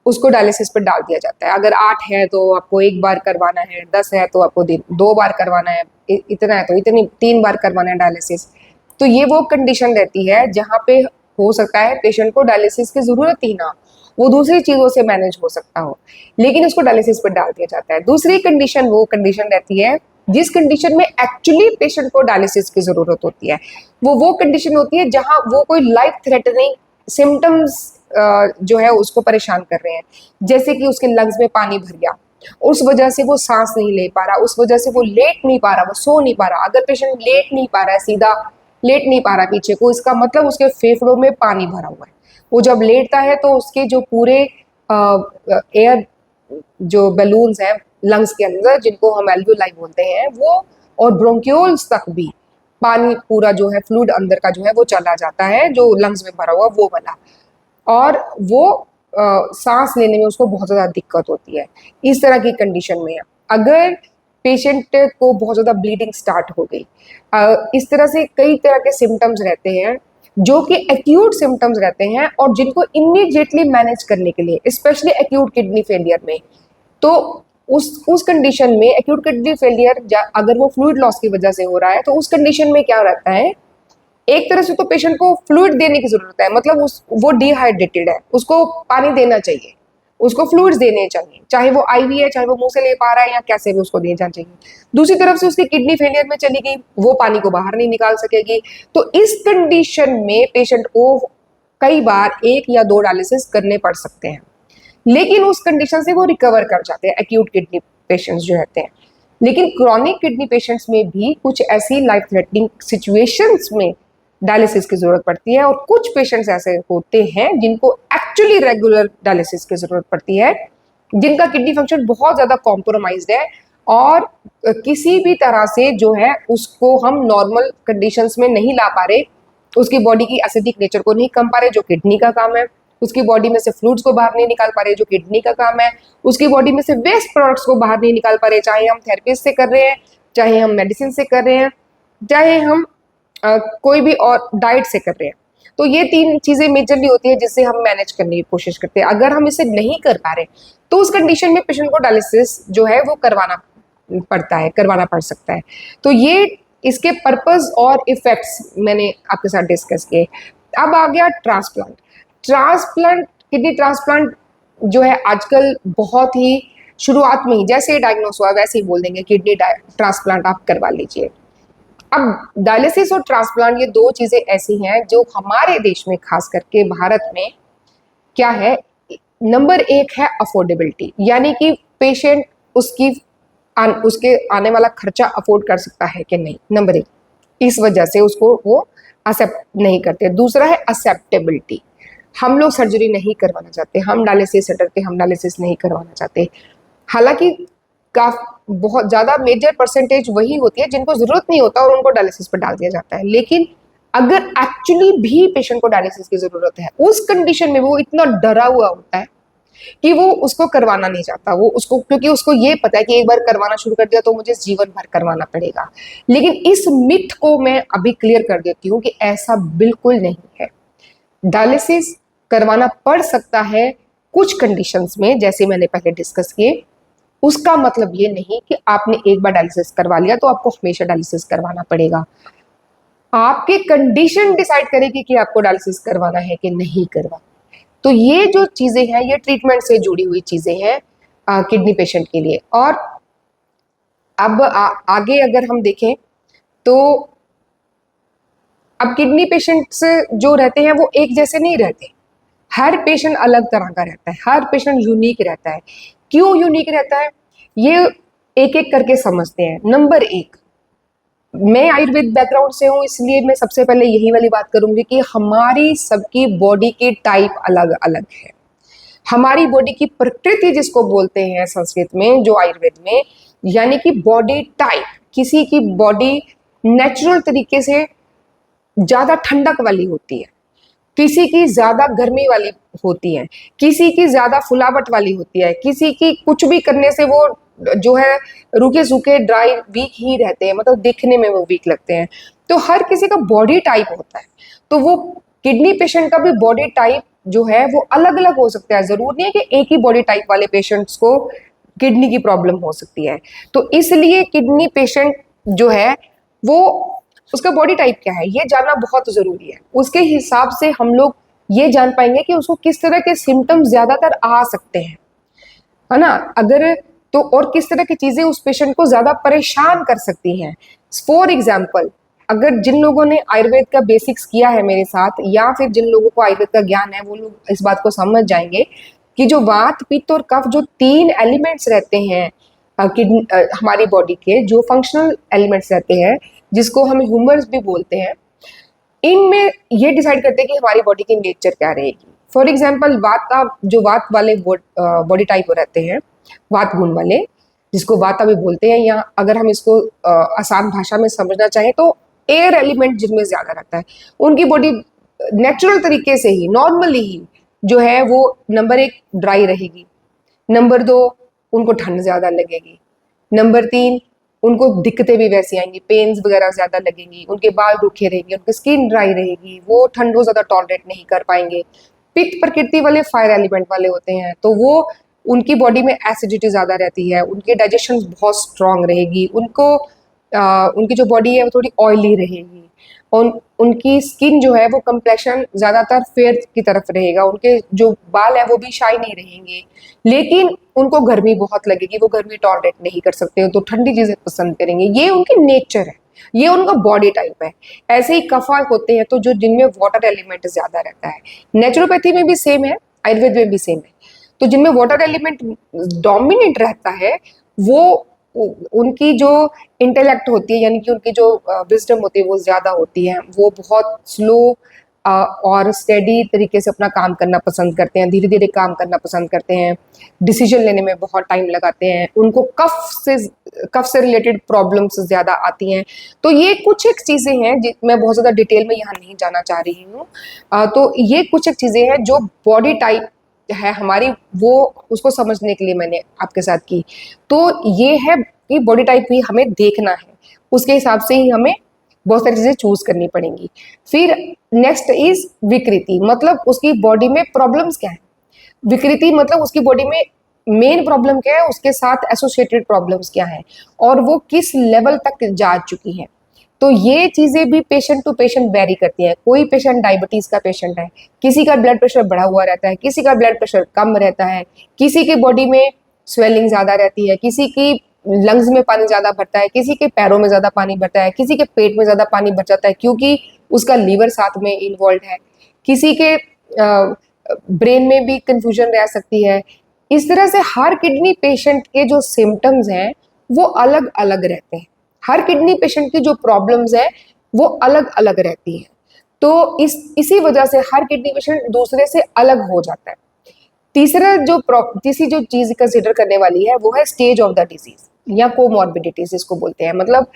उसको डायलिसिस पर डाल दिया जाता है। अगर 8 है तो आपको एक बार करवाना है, 10 है तो आपको 2 बार करवाना है, इतना है तो इतनी 3 बार करवाना है डायलिसिस। तो ये वो कंडीशन रहती है जहाँ पे हो सकता है पेशेंट को डायलिसिस की जरूरत ही ना, वो दूसरी चीजों से मैनेज हो सकता हो, लेकिन उसको डायलिसिस पर डाल दिया जाता है। दूसरी कंडीशन वो कंडीशन रहती है जिस कंडीशन में एक्चुअली पेशेंट को डायलिसिस की जरूरत होती है। वो कंडीशन होती है जहां वो कोई लाइफ थ्रेटनिंग सिम्टम्स जो है उसको परेशान कर रहे हैं, जैसे कि उसके लंग्स में पानी भर गया, उस वजह से वो सांस नहीं ले पा रहा, उस वजह से वो लेट नहीं पा रहा, वो सो नहीं पा रहा। अगर पेशेंट लेट नहीं पा रहा है, सीधा लेट नहीं पा रहा पीछे को, इसका मतलब उसके फेफड़ों में पानी भरा हुआ है। वो जब लेटता है तो उसके जो पूरे एयर जो बैलून्स हैं लंग्स के अंदर, जिनको हम एल्वियोलाई बोलते हैं, वो और ब्रोंक्यूल्स तक भी पानी पूरा जो है फ्लूइड अंदर का जो है वो चला जाता है, जो लंग्स में भरा हुआ वो वाला। और वो सांस लेने में उसको बहुत ज़्यादा दिक्कत होती है। इस तरह की कंडीशन में अगर पेशेंट को बहुत ज़्यादा ब्लीडिंग स्टार्ट हो गई, इस तरह से कई तरह के सिम्टम्स रहते हैं जो कि एक्यूट सिम्टम्स रहते हैं और जिनको इमीडिएटली मैनेज करने के लिए, स्पेशली एक्यूट किडनी फेलियर में, तो उस कंडीशन में एक्यूट किडनी फेलियर अगर वो फ्लूइड लॉस की वजह से हो रहा है तो उस कंडीशन में क्या रहता है, एक तरह से तो पेशेंट को फ्लूइड देने की जरूरत है, मतलब वो डिहाइड्रेटेड है, उसको पानी देना चाहिए, उसको फ्लूइड्स देने चाहिए, चाहे वो आईवी है, चाहे वो मुंह से ले पा रहा है या कैसे भी उसको देना चाहिए। दूसरी तरफ से उसकी किडनी फेलियर में चली गई, वो पानी को बाहर नहीं निकाल सकेगी। तो इस कंडीशन में पेशेंट को कई बार 1 या 2 डायलिसिस करने पड़ सकते हैं, लेकिन उस कंडीशन से वो रिकवर कर जाते हैं, एक्यूट किडनी पेशेंट्स जो रहते हैं। लेकिन क्रॉनिक किडनी पेशेंट्स में भी कुछ ऐसी लाइफ थ्रेटनिंग सिचुएशंस में डायलिसिस की जरूरत पड़ती है, और कुछ पेशेंट्स ऐसे होते हैं जिनको एक्चुअली रेगुलर डायलिसिस की जरूरत पड़ती है, जिनका किडनी फंक्शन बहुत ज्यादा कॉम्प्रोमाइज्ड है और किसी भी तरह से जो है उसको हम नॉर्मल कंडीशंस में नहीं ला पा रहे, उसकी बॉडी की एसिडिक नेचर को नहीं कम पा रहे, जो किडनी का काम है, उसकी बॉडी में से फ्लूइड्स को बाहर नहीं निकाल पा रहे, जो किडनी का काम है, उसकी बॉडी में से वेस्ट प्रोडक्ट्स को बाहर नहीं निकाल पा रहे, चाहे हम थेरेपी से कर रहे हैं, चाहे हम मेडिसिन से कर रहे हैं, चाहे हम कोई भी और डाइट से कर रहे हैं। तो ये 3 चीजें मेजरली होती है जिससे हम मैनेज करने की कोशिश करते हैं। अगर हम इसे नहीं कर पा रहे तो उस कंडीशन में पेशेंट को डायलिसिस जो है वो करवाना पड़ सकता है। तो ये इसके पर्पस और इफेक्ट्स मैंने आपके साथ डिस्कस किए। अब आ गया ट्रांसप्लांट। किडनी ट्रांसप्लांट जो है आजकल बहुत ही शुरुआत में ही जैसे ही डायग्नोस हुआ वैसे ही बोल देंगे किडनी ट्रांसप्लांट आप करवा लीजिए। अब डायलिसिस और ट्रांसप्लांट ये 2 चीजें ऐसी हैं जो हमारे देश में, खास करके भारत में, क्या है, नंबर 1 है अफोर्डेबिलिटी, यानी कि पेशेंट उसकी उसके आने वाला खर्चा अफोर्ड कर सकता है कि नहीं, नंबर एक, इस वजह से उसको वो एक्सेप्ट नहीं करते। दूसरा है एक्सेप्टेबिलिटी, हम लोग सर्जरी नहीं करवाना चाहते, हम डायलिसिस से डरते, हम डायलिसिस नहीं करवाना चाहते। हालांकि बहुत ज़्यादा मेजर परसेंटेज वही होती है जिनको ज़रूरत नहीं होता और उनको डायलिसिस पर डाल दिया जाता है। लेकिन अगर एक्चुअली भी पेशेंट को डायलिसिस की ज़रूरत है, उस कंडीशन में वो इतना डरा हुआ होता है कि वो उसको करवाना नहीं चाहता, वो उसको, क्योंकि उसको ये पता है कि एक बार करवाना शुरू कर दिया तो मुझे जीवन भर करवाना पड़ेगा। लेकिन इस मिथ को मैं अभी क्लियर कर देती हूँ कि ऐसा बिल्कुल नहीं है। डायलिसिस करवाना पड़ सकता है कुछ कंडीशंस में, जैसे मैंने पहले डिस्कस किए। उसका मतलब ये नहीं कि आपने एक बार डायलिसिस करवा लिया तो आपको हमेशा डायलिसिस करवाना पड़ेगा। आपकी कंडीशन डिसाइड करेगी कि आपको डायलिसिस करवाना है कि नहीं करवाना। तो ये जो चीजें हैं ये ट्रीटमेंट से जुड़ी हुई चीजें हैं किडनी पेशेंट के लिए। और अब आगे अगर हम देखें तो अब किडनी पेशेंट्स जो रहते हैं वो एक जैसे नहीं रहते, हर पेशेंट अलग तरह का रहता है, हर पेशेंट यूनिक रहता है। क्यों यूनिक रहता है ये एक एक करके समझते हैं। नंबर एक, मैं आयुर्वेद बैकग्राउंड से हूँ, इसलिए मैं सबसे पहले यही वाली बात करूंगी कि हमारी सबकी बॉडी की टाइप अलग अलग है। हमारी बॉडी की प्रकृति जिसको बोलते हैं संस्कृत में, जो आयुर्वेद में, यानी कि बॉडी टाइप। किसी की बॉडी नेचुरल तरीके से ज्यादा ठंडक वाली होती है, किसी की ज्यादा गर्मी वाली होती है, किसी की ज्यादा फुलावट वाली होती है, किसी की कुछ भी करने से वो जो है रूखे सूखे ड्राई वीक ही रहते हैं, मतलब देखने में वो वीक लगते हैं। तो हर किसी का बॉडी टाइप होता है। तो वो किडनी पेशेंट का भी बॉडी टाइप जो है वो अलग अलग हो सकता है। जरूर नहीं है कि एक ही बॉडी टाइप वाले पेशेंट्स को किडनी की प्रॉब्लम हो सकती है। तो इसलिए किडनी पेशेंट जो है वो, उसका बॉडी टाइप क्या है ये जानना बहुत जरूरी है। उसके हिसाब से हम लोग ये जान पाएंगे कि उसको किस तरह के सिम्टम्स ज्यादातर आ सकते हैं, है ना। अगर तो और किस तरह की चीजें उस पेशेंट को ज्यादा परेशान कर सकती हैं। फॉर एग्जाम्पल, अगर जिन लोगों ने आयुर्वेद का बेसिक्स किया है मेरे साथ, या फिर जिन लोगों को आयुर्वेद का ज्ञान है, वो लोग इस बात को समझ जाएंगे कि जो वात पित्त और कफ, जो तीन एलिमेंट्स रहते हैं हमारी बॉडी के, जो फंक्शनल एलिमेंट्स रहते हैं, जिसको हम ह्यूमर्स भी बोलते हैं, इनमें ये डिसाइड करते हैं कि हमारी बॉडी की नेचर क्या रहेगी। फॉर एग्जाम्पल, वात का जो वात वाले बॉडी टाइप रहते हैं, वात गुण वाले, जिसको वाता भी बोलते हैं, या अगर हम इसको आसान भाषा में समझना चाहें तो एयर एलिमेंट जिनमें ज्यादा रहता है, उनकी बॉडी नेचुरल तरीके से ही, नॉर्मली ही जो है वो नंबर एक ड्राई रहेगी, नंबर दो उनको ठंड ज्यादा लगेगी, नंबर तीन उनको दिक्कतें भी वैसी आएंगी, पेन्स वगैरह ज्यादा लगेंगी, उनके बाल रूखे रहेंगे, उनकी स्किन ड्राई रहेगी, वो ठंड को ज्यादा टॉलरेट नहीं कर पाएंगे। पित्त प्रकृति वाले फायर एलिमेंट वाले होते हैं, तो वो उनकी बॉडी में एसिडिटी ज्यादा रहती है, उनके डाइजेशन बहुत स्ट्रांग रहेगी, उनकी जो बॉडी है वो थोड़ी ऑयली रहेगी, और उनकी स्किन जो है वो कंप्लेक्शन ज्यादातर फेयर की तरफ रहेगा, उनके जो बाल है वो भी शाइनी रहेंगे। लेकिन उनको गर्मी बहुत लगेगी, वो गर्मी टॉलरेट नहीं कर सकते, तो ठंडी चीजें पसंद करेंगे। ये उनकी नेचर है, ये उनका बॉडी टाइप है। ऐसे ही कफा होते हैं तो जो जिनमें वाटर एलिमेंट ज्यादा रहता है, नेचुरोपैथी में भी सेम है, आयुर्वेद में भी सेम है। तो जिनमें वाटर एलिमेंट डोमिनेंट रहता है, वो उनकी जो इंटेलेक्ट होती है, यानी कि उनकी जो विजडम होती है वो ज्यादा होती है, वो बहुत स्लो और स्टेडी तरीके से अपना काम करना पसंद करते हैं, धीरे धीरे काम करना पसंद करते हैं, डिसीजन लेने में बहुत टाइम लगाते हैं, उनको कफ से रिलेटेड प्रॉब्लम्स ज्यादा आती हैं। तो ये कुछ एक चीजें हैं, मैं बहुत ज्यादा डिटेल में यहाँ नहीं जाना चाह रही हूँ। तो ये कुछ एक चीजें हैं जो बॉडी टाइप है हमारी, वो उसको समझने के लिए मैंने आपके साथ की। तो ये है कि बॉडी टाइप भी हमें देखना है, उसके हिसाब से ही हमें बहुत सारी चीजें चूज करनी पड़ेंगी। फिर नेक्स्ट इज विकृति, मतलब उसकी बॉडी में प्रॉब्लम्स क्या है। विकृति मतलब उसकी बॉडी में मेन प्रॉब्लम क्या है, उसके साथ एसोसिएटेड प्रॉब्लम्स क्या है, और वो किस लेवल तक जा चुकी है। तो ये चीजें भी पेशेंट टू पेशेंट वेरी करती है। कोई पेशेंट डायबिटीज का पेशेंट है, किसी का ब्लड प्रेशर बढ़ा हुआ रहता है, किसी का ब्लड प्रेशर कम रहता है, किसी की बॉडी में स्वेलिंग ज्यादा रहती है, किसी की लंग्स में पानी ज्यादा भरता है, किसी के पैरों में ज्यादा पानी भरता है, किसी के पेट में ज्यादा पानी भर जाता है क्योंकि उसका लीवर साथ में इन्वॉल्व है, किसी के ब्रेन में भी कंफ्यूजन रह सकती है। इस तरह से हर किडनी पेशेंट के जो सिम्टम्स हैं वो अलग अलग रहते हैं। हर किडनी पेशेंट की जो प्रॉब्लम्स है वो अलग अलग रहती है। तो इसी वजह से हर किडनी पेशेंट दूसरे से अलग हो जाता है। तीसरी जो चीज कंसिडर करने वाली है वो है स्टेज ऑफ द डिजीज या कोमॉर्बिडिटीज जिसको बोलते हैं, मतलब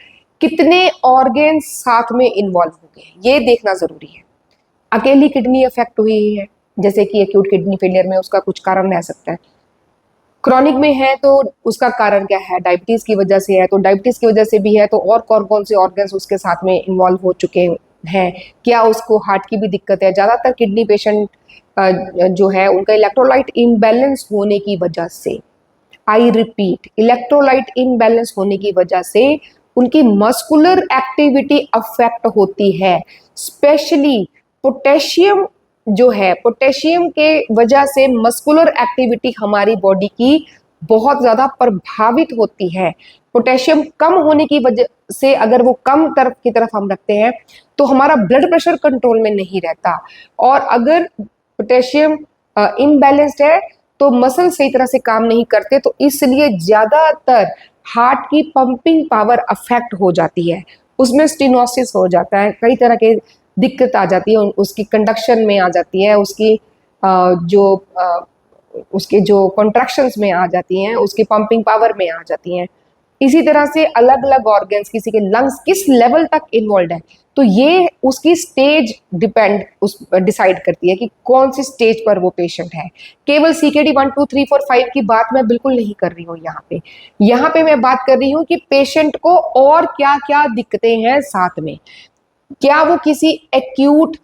कितने ऑर्गेन्स साथ में इन्वॉल्व हो गए, ये देखना जरूरी है। अकेली किडनी अफेक्ट हुई है, जैसे कि एक्यूट किडनी फेलियर में उसका कुछ कारण रह सकता है। क्रॉनिक में है तो उसका कारण क्या है, डायबिटीज की वजह से है तो डायबिटीज की वजह से भी है, तो और कौन कौन से ऑर्गन्स उसके साथ में इन्वॉल्व हो चुके हैं, क्या उसको हार्ट की भी दिक्कत है। ज्यादातर किडनी पेशेंट जो है उनका इलेक्ट्रोलाइट इम्बैलेंस होने की वजह से, आई रिपीट, इलेक्ट्रोलाइट इम्बैलेंस होने की वजह से उनकी मस्कुलर एक्टिविटी अफेक्ट होती है। स्पेशली पोटेशियम जो है, पोटेशियम के वजह से मस्कुलर एक्टिविटी हमारी बॉडी की बहुत ज्यादा प्रभावित होती है। पोटेशियम कम होने की वजह से अगर वो कम तरफ की तरफ हम रखते हैं तो हमारा ब्लड प्रेशर कंट्रोल में नहीं रहता, और अगर पोटेशियम इम्बैलेंस्ड है तो मसल सही तरह से काम नहीं करते, तो इसलिए ज्यादातर हार्ट की पंपिंग पावर अफेक्ट हो जाती है, उसमें स्टेनोसिस हो जाता है, कई तरह के दिक्कत आ जाती है, उसकी कंडक्शन में आ जाती है, उसके जो कॉन्ट्रैक्शंस में आ जाती हैं, उसकी पंपिंग पावर में आ जाती हैं। इसी तरह से अलग अलग ऑर्गन्स, किसी के लंग्स किस लेवल तक इन्वॉल्व है, तो ये उसकी स्टेज डिसाइड करती है कि कौन सी स्टेज पर वो पेशेंट है। केवल सीकेडी 1 2 3 4 5 की बात मैं बिल्कुल नहीं कर रही हूँ यहाँ पे मैं बात कर रही हूँ कि पेशेंट को और क्या क्या दिक्कतें हैं साथ में। क्या वो किसी एक्यूट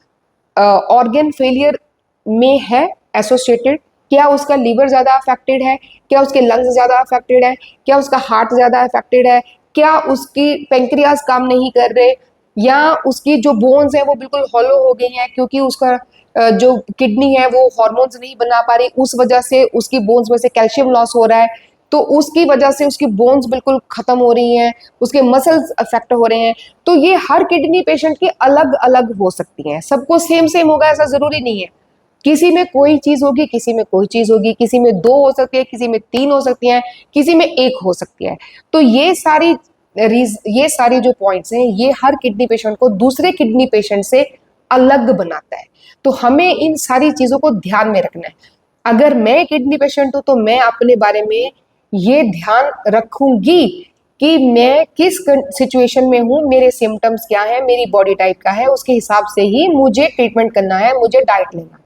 ऑर्गन फेलियर में है एसोसिएटेड, क्या उसका लीवर ज्यादा अफेक्टेड है, क्या उसके लंग्स ज्यादा अफेक्टेड है, क्या उसका हार्ट ज्यादा अफेक्टेड है, क्या उसकी पेंक्रियाज काम नहीं कर रहे, या उसकी जो बोन्स है वो बिल्कुल हॉलो हो गई हैं क्योंकि उसका जो किडनी है वो हॉर्मोन्स नहीं बना पा रही, उस वजह से उसकी बोन्स में से कैल्शियम लॉस हो रहा है, तो उसकी वजह से उसकी बोन्स बिल्कुल खत्म हो रही हैं, उसके मसल्स अफेक्ट हो रहे हैं। तो ये हर किडनी पेशेंट की अलग अलग हो सकती हैं, सबको सेम सेम होगा ऐसा जरूरी नहीं है। किसी में कोई चीज होगी, किसी में कोई चीज होगी, किसी में 2 हो सकती है, किसी में 3 हो सकती है, किसी में 1 हो सकती है। तो ये सारी जो पॉइंट्स हैं ये हर किडनी पेशेंट को दूसरे किडनी पेशेंट से अलग बनाता है। तो हमें इन सारी चीजों को ध्यान में रखना है। अगर मैं किडनी पेशेंट हूं तो मैं अपने बारे में ये ध्यान रखूंगी कि मैं किस सिचुएशन में हूं, मेरे सिम्टम्स क्या है, मेरी बॉडी टाइप क्या है, उसके हिसाब से ही मुझे ट्रीटमेंट करना है, मुझे डाइट लेना है।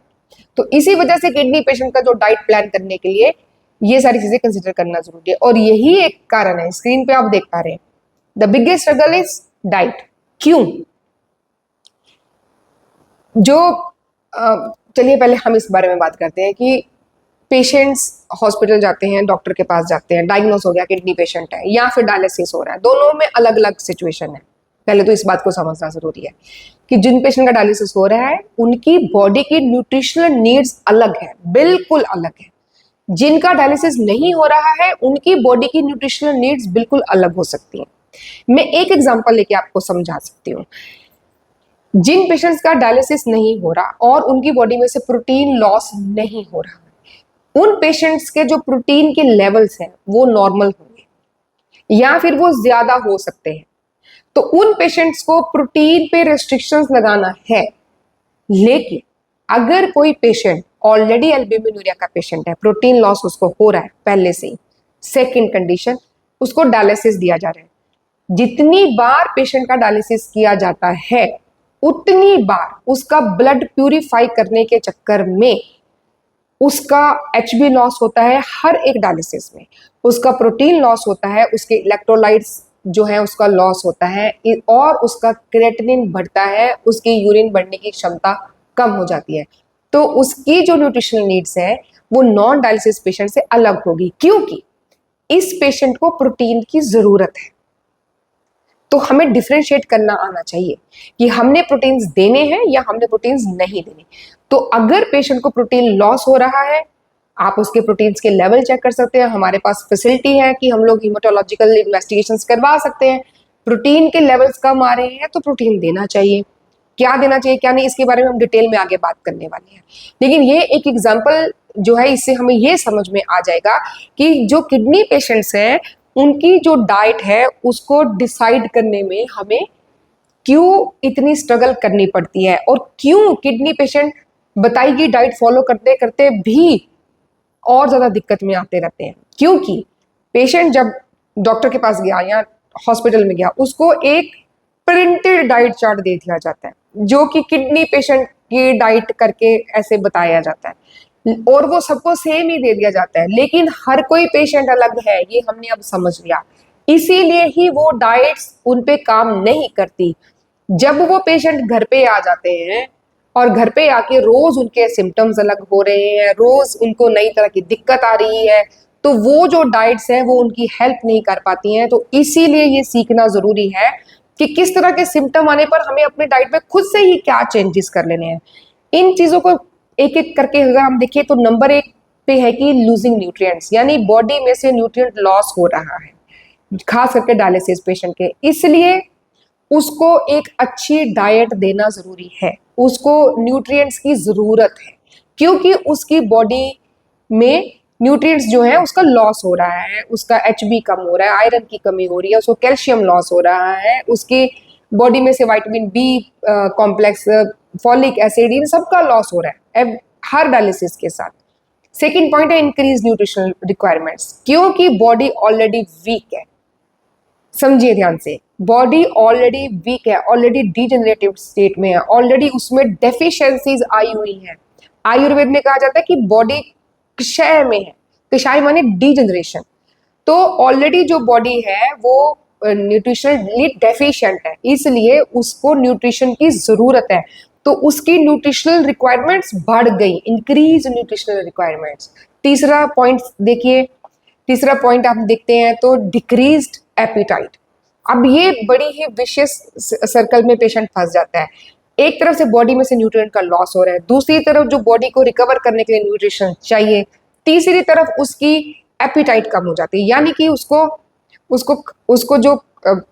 तो इसी वजह से किडनी पेशेंट का जो डाइट प्लान करने के लिए ये सारी चीजें कंसिडर करना जरूरी है, और यही एक कारण है, स्क्रीन पे आप देख पा रहे हैं, the biggest struggle is diet. क्यों? जो चलिए पहले हम इस बारे में बात करते हैं कि पेशेंट्स हॉस्पिटल जाते हैं, डॉक्टर के पास जाते हैं, डायग्नोस हो गया किडनी पेशेंट है या फिर डायलिसिस हो रहा है, दोनों में अलग अलग सिचुएशन है। पहले तो इस बात को समझना जरूरी है कि जिन पेशेंट का डायलिसिस हो रहा है उनकी बॉडी की न्यूट्रिशनल नीड्स अलग है, बिल्कुल अलग है। जिनका डायलिसिस नहीं हो रहा है उनकी बॉडी की न्यूट्रिशनल नीड्स बिल्कुल अलग हो सकती हैं। मैं एक एग्जांपल लेके आपको समझा सकती हूँ। जिन पेशेंट्स का डायलिसिस नहीं हो रहा और उनकी बॉडी में से प्रोटीन लॉस नहीं हो रहा, उन पेशेंट्स के जो प्रोटीन के लेवल्स हैं वो नॉर्मल होंगे या फिर वो ज्यादा हो सकते हैं, तो उन पेशेंट्स को प्रोटीन पे रेस्ट्रिक्शंस लगाना है। लेकिन अगर कोई पेशेंट ऑलरेडी एल्ब्यूमिनूरिया का पेशेंट है, प्रोटीन लॉस उसको हो रहा है पहले से ही, सेकंड कंडीशन, उसको डायलिसिस दिया जा रहा है, जितनी बार पेशेंट का डायलिसिस किया जाता है उतनी बार उसका ब्लड प्यूरिफाई करने के चक्कर में उसका एचबी लॉस होता है, हर एक डायलिसिस में उसका प्रोटीन लॉस होता है, उसके इलेक्ट्रोलाइट्स जो है उसका लॉस होता है, और उसका क्रेटिनिन बढ़ता है, उसकी यूरिन बढ़ने की क्षमता कम हो जाती है। तो उसकी जो न्यूट्रिशनल नीड्स है वो नॉन डायलिसिस पेशेंट से अलग होगी, क्योंकि इस पेशेंट को प्रोटीन की जरूरत है। तो हमें डिफरेंशिएट करना आना चाहिए कि हमने प्रोटीन्स देने हैं या हमने प्रोटीन्स नहीं देने। तो अगर पेशेंट को प्रोटीन लॉस हो रहा है, आप उसके प्रोटीन्स के लेवल चेक कर सकते हैं, हमारे पास फैसिलिटी है कि हम लोग हीमाटोलॉजिकल इन्वेस्टिगेशंस करवा सकते हैं। प्रोटीन के लेवल्स कम आ रहे हैं तो प्रोटीन देना चाहिए, क्या देना चाहिए क्या नहीं इसके बारे में हम डिटेल में आगे बात करने वाले हैं। लेकिन ये एक एग्जाम्पल जो है, इससे हमें ये समझ में आ जाएगा कि जो किडनी पेशेंट्स हैं उनकी जो डाइट है उसको डिसाइड करने में हमें क्यों इतनी स्ट्रगल करनी पड़ती है, और क्यों किडनी पेशेंट बताई गई डाइट फॉलो करते करते भी और ज्यादा दिक्कत में आते रहते हैं। क्योंकि पेशेंट जब डॉक्टर के पास गया या हॉस्पिटल में गया, उसको एक प्रिंटेड डाइट चार्ट दे दिया जाता है, जो कि किडनी पेशेंट की डाइट करके ऐसे बताया जाता है, और वो सबको सेम ही दे दिया जाता है। लेकिन हर कोई पेशेंट अलग है, ये हमने अब समझ लिया। इसीलिए ही वो डाइट्स उन पे काम नहीं करती। जब वो पेशेंट घर पे आ जाते हैं और घर पे आके रोज उनके सिम्टम्स अलग हो रहे हैं, रोज उनको नई तरह की दिक्कत आ रही है, तो वो जो डाइट्स हैं वो उनकी हेल्प नहीं कर पाती हैं। तो इसीलिए ये सीखना जरूरी है कि किस तरह के सिम्टम आने पर हमें अपने डाइट में खुद से ही क्या चेंजेस कर लेने हैं। इन चीजों को एक एक करके अगर हम देखें तो नंबर 1 पे है कि लूजिंग न्यूट्रिएंट्स, यानी बॉडी में से न्यूट्रिएंट लॉस हो रहा है, खास करके डायलिसिस पेशेंट के। इसलिए उसको एक अच्छी डाइट देना जरूरी है, उसको न्यूट्रिएंट्स की जरूरत है, क्योंकि उसकी बॉडी में न्यूट्रिएंट्स जो है उसका लॉस हो रहा है, उसका एचबी कम हो रहा है, आयरन की कमी हो रही है, उसको कैल्शियम लॉस हो रहा है, उसकी बॉडी में से vitamin b complex, folic acid, इन सबका लॉस हो रहा है हर डायलिसिस के साथ। सेकेंड पॉइंट है इंक्रीज न्यूट्रिशनल रिक्वायरमेंट्स, क्योंकि बॉडी ऑलरेडी वीक है। समझिए ध्यान से, बॉडी ऑलरेडी वीक है, ऑलरेडी डिजेनरेटिव स्टेट में है, ऑलरेडी उसमें डेफिशिएंसीज आई हुई हैं। आयुर्वेद में कहा जाता है कि बॉडी क्षय में है, क्षय माने डिजेनरेशन। तो ऑलरेडी जो बॉडी है वो न्यूट्रिशनली डेफिशिएंट है, इसलिए उसको न्यूट्रिशन की जरूरत है। तो उसकी न्यूट्रिशनल रिक्वायरमेंट्स बढ़ गई, इंक्रीज न्यूट्रिशनल रिक्वायरमेंट्स। तीसरा पॉइंट देखिए, तीसरा पॉइंट आप देखते हैं तो डिक्रीज्ड एपिटाइट। अब ये बड़ी ही विशियस सर्कल में पेशेंट फंस जाता है। एक तरफ से बॉडी में से न्यूट्रिएंट का लॉस हो रहा है, दूसरी तरफ जो बॉडी को रिकवर करने के लिए न्यूट्रिशन चाहिए, तीसरी तरफ उसकी एपिटाइट कम हो जाती है, यानी कि उसको उसको उसको जो